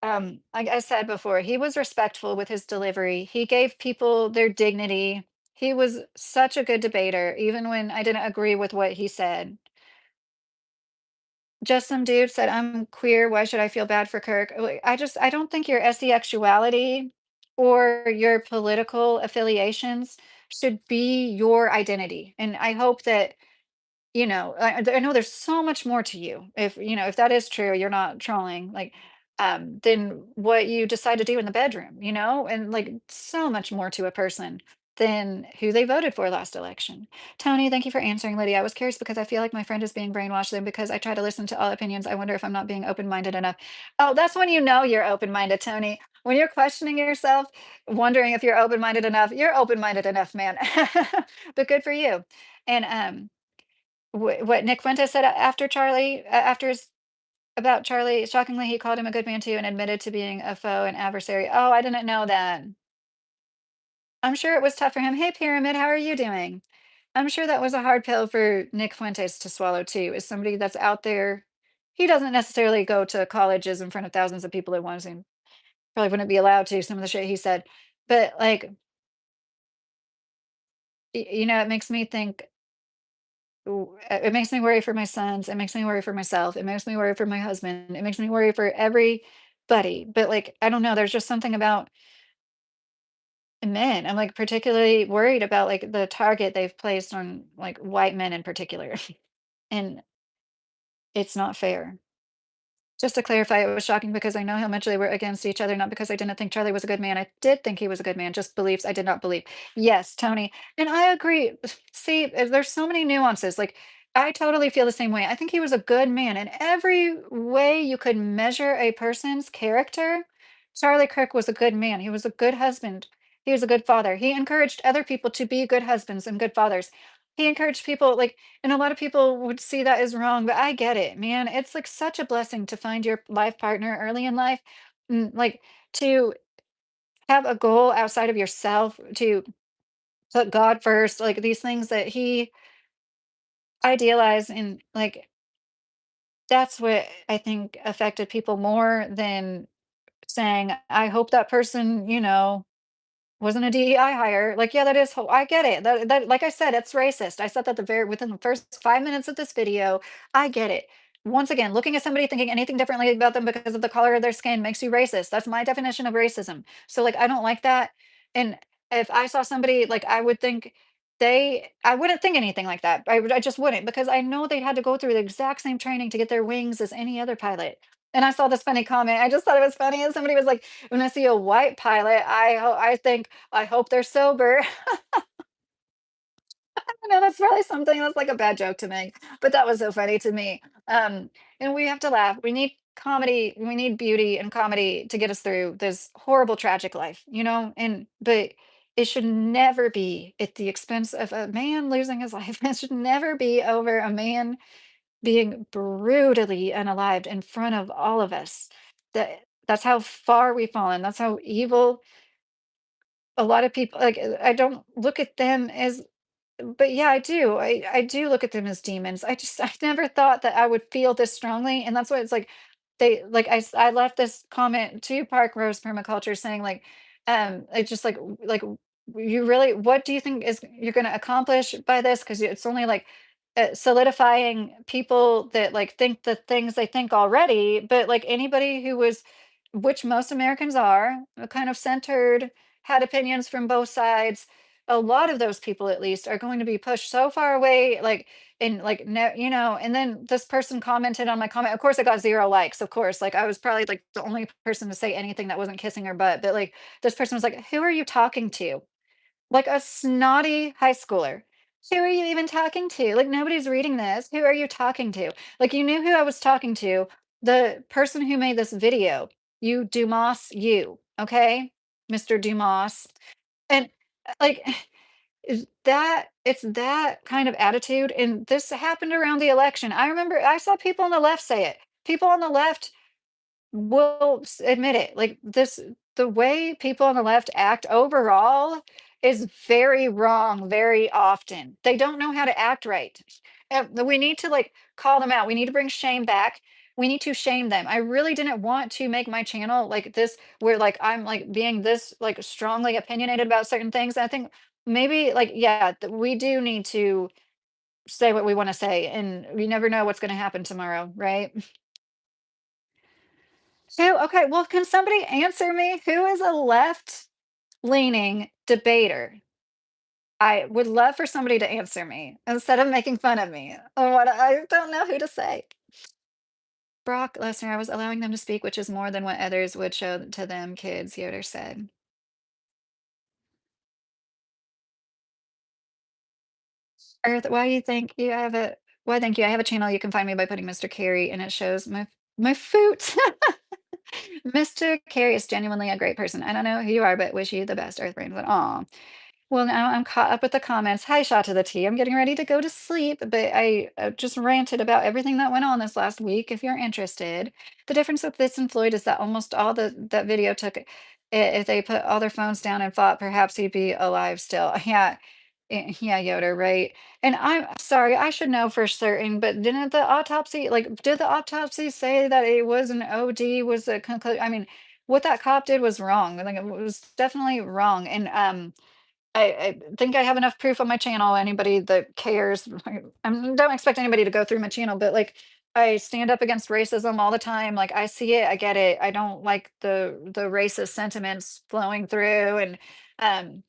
I said before, he was respectful with his delivery. He gave people their dignity. He was such a good debater, even when I didn't agree with what he said. Just some dude said, "I'm queer, why should I feel bad for Kirk?" I don't think your sexuality or your political affiliations should be your identity, and I hope that I know there's so much more to you. If that is true, you're not trolling, like, than what you decide to do in the bedroom, and like so much more to a person than who they voted for last election. Tony, thank you for answering. Lydia, I was curious because I feel like my friend is being brainwashed, and because I try to listen to all opinions, I wonder if I'm not being open-minded enough. Oh, that's when you know you're open-minded, Tony. When you're questioning yourself, wondering if you're open-minded enough, you're open-minded enough, man. But good for you. And what Nick Fuentes said after Charlie, after his about Charlie, shockingly, he called him a good man too and admitted to being a foe and adversary. Oh, I didn't know that. I'm sure it was tough for him. Hey, Pyramid, how are you doing? I'm sure that was a hard pill for Nick Fuentes to swallow too, as somebody that's out there. He doesn't necessarily go to colleges in front of thousands of people at once and probably wouldn't be allowed to, some of the shit he said. But like, it makes me think. Ooh, it makes me worry for my sons, it makes me worry for myself, it makes me worry for my husband, it makes me worry for everybody, but, like, I don't know, there's just something about men, I'm, like, particularly worried about, like, the target they've placed on, like, white men in particular, and it's not fair. Just to clarify, it was shocking because I know how much they were against each other, not because I didn't think Charlie was a good man. I did think he was a good man, just beliefs I did not believe. Yes, Tony. And I agree. See, there's so many nuances. Like, I totally feel the same way. I think he was a good man. In every way you could measure a person's character, Charlie Kirk was a good man. He was a good husband. He was a good father. He encouraged other people to be good husbands and good fathers. He encouraged people, like, and a lot of people would see that as wrong, but I get it, man. It's like such a blessing to find your life partner early in life. Like to have a goal outside of yourself, to put God first, like these things that he idealized. And like that's what I think affected people more than saying, I hope that person, wasn't a DEI hire. Like, yeah, that is I get it. That like I said, it's racist. I said that within the first 5 minutes of this video. I get it. Once again, looking at somebody thinking anything differently about them because of the color of their skin makes you racist. That's my definition of racism. So like I don't like that. And if I saw somebody like I would think I wouldn't think anything like that. I just wouldn't because I know they had to go through the exact same training to get their wings as any other pilot. And I saw this funny comment. I just thought it was funny. And somebody was like, when I see a white pilot, I think I hope they're sober. I know that's probably something that's like a bad joke to make, but that was so funny to me. And we have to laugh. We need comedy. We need beauty and comedy to get us through this horrible, tragic life, And but it should never be at the expense of a man losing his life. It should never be over a man being brutally unalived in front of all of us. That's how far we've fallen. That's how evil. a lot of people like, I don't look at them as but yeah, I do. I do look at them as demons. I never thought that I would feel this strongly, and that's why it's like they like I left this comment to Park Rose Permaculture saying like, it's just like you really what do you think is you're going to accomplish by this? Because it's only like solidifying people that like think the things they think already, but like anybody who was, which most Americans are, kind of centered, had opinions from both sides, a lot of those people at least are going to be pushed so far away like and like no and then this person commented on my comment, of course I got 0 likes, of course, like I was probably like the only person to say anything that wasn't kissing her butt, but like this person was like, who are you talking to? Like a snotty high schooler. Who are you even talking to? Like nobody's reading this. Who are you talking to? Like you knew who I was talking to. The person who made this video. You Dumas, you. Okay? Mr. Dumas. And like is that it's that kind of attitude, and this happened around the election. I remember I saw people on the left say it. People on the left will admit it. Like this, the way people on the left act overall is very wrong very often. They don't know how to act right. And we need to like call them out. We need to bring shame back. We need to shame them. I really didn't want to make my channel like this, where like I'm like being this like strongly opinionated about certain things. I think maybe like, yeah, we do need to say what we want to say, and you never know what's going to happen tomorrow, right? Okay, well, can somebody answer me? Who is a left-leaning debater? I would love for somebody to answer me instead of making fun of me. Oh, what I don't know who to say. Brock Lesnar, I was allowing them to speak, which is more than what others would show to them kids, Yoder said. Earth, why thank you. I have a channel. You can find me by putting Mr. Carey, and it shows my foot. Mr. Carey is genuinely a great person. I don't know who you are, but wish you the best, Earth Brain. But aw. Well, now I'm caught up with the comments. Hi, Shot to the T. I'm getting ready to go to sleep, but I just ranted about everything that went on this last week. If you're interested, the difference with this and Floyd is that almost all that video took, if they put all their phones down and fought, perhaps he'd be alive still. Yeah, yeah, Yoda, right? And I'm sorry, I should know for certain, but didn't the autopsy, like, did the autopsy say that it was an OD? Was the conclusion? I mean, what that cop did was wrong. Like, it was definitely wrong, and I think I have enough proof on my channel. Anybody that cares, don't expect anybody to go through my channel, but like I stand up against racism all the time. Like I see it, I get it. I don't like the racist sentiments flowing through, and um,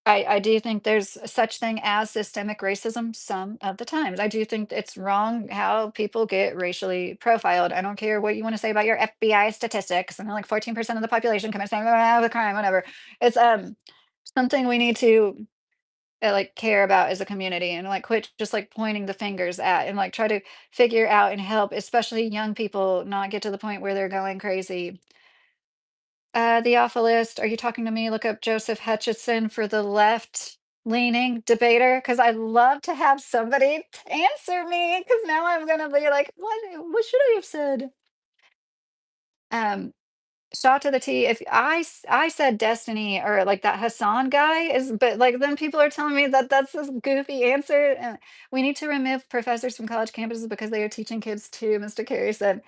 I do think there's such thing as systemic racism some of the times. I do think it's wrong how people get racially profiled. I don't care what you want to say about your FBI statistics, and like 14% of the population commits the crime, whatever. It's something we need to like care about as a community, and like quit just like pointing the fingers at, and like try to figure out and help especially young people not get to the point where they're going crazy. The awful list, are you talking to me? Look up Joseph Hutchinson for the left leaning debater, because I'd love to have somebody answer me, because now I'm gonna be like, what should I have said? um Shot to the T. If I said Destiny or like that Hassan guy is, but like then people are telling me that that's this goofy answer. And we need to remove professors from college campuses because they are teaching kids too, Mr. Carey said.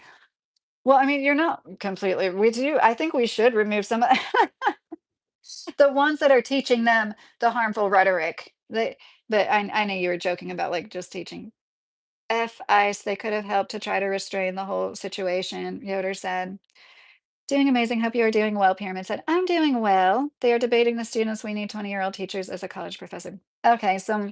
Well, I mean, you're not completely, we do. I think we should remove some of the ones that are teaching them the harmful rhetoric. But I know you were joking about like just teaching. F ICE, they could have helped to try to restrain the whole situation, Yoder said. Doing amazing. Hope you are doing well. Pyramid said, I'm doing well. They are debating the students. We need 20-year-old teachers as a college professor. Okay, so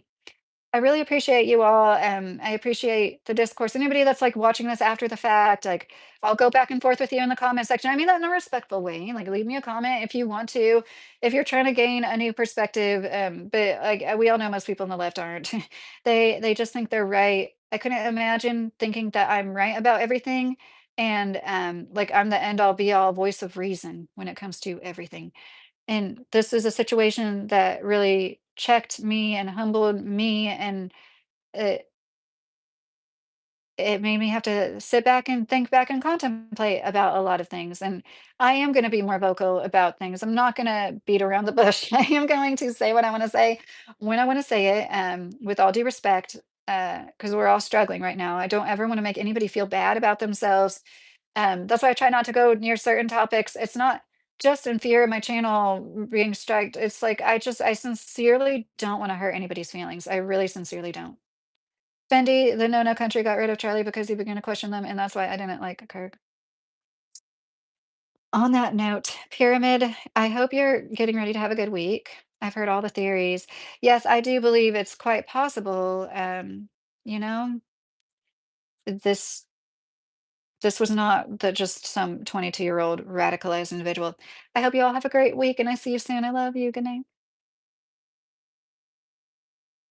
I really appreciate you all. I appreciate the discourse. Anybody that's like watching this after the fact, like I'll go back and forth with you in the comment section. I mean that in a respectful way. Like leave me a comment if you want to, if you're trying to gain a new perspective. But like we all know most people on the left aren't. They just think they're right. I couldn't imagine thinking that I'm right about everything. And like I'm the end all be all voice of reason when it comes to everything. And this is a situation that really checked me and humbled me, and it it made me have to sit back and think back and contemplate about a lot of things. And I am going to be more vocal about things. I'm not going to beat around the bush. I am going to say what I want to say when I want to say it, with all due respect, because we're all struggling right now. I don't ever want to make anybody feel bad about themselves. That's why I try not to go near certain topics. It's not just in fear of my channel being striked. It's like I sincerely don't want to hurt anybody's feelings. I really sincerely don't. Fendi, the No No Country got rid of Charlie because he began to question them, and that's why I didn't like Kirk. On that note, Pyramid, I hope you're getting ready to have a good week. I've heard all the theories. Yes, I do believe it's quite possible. You know, this this was not just some 22-year-old radicalized individual. I hope you all have a great week, and I see you soon. I love you. Good night.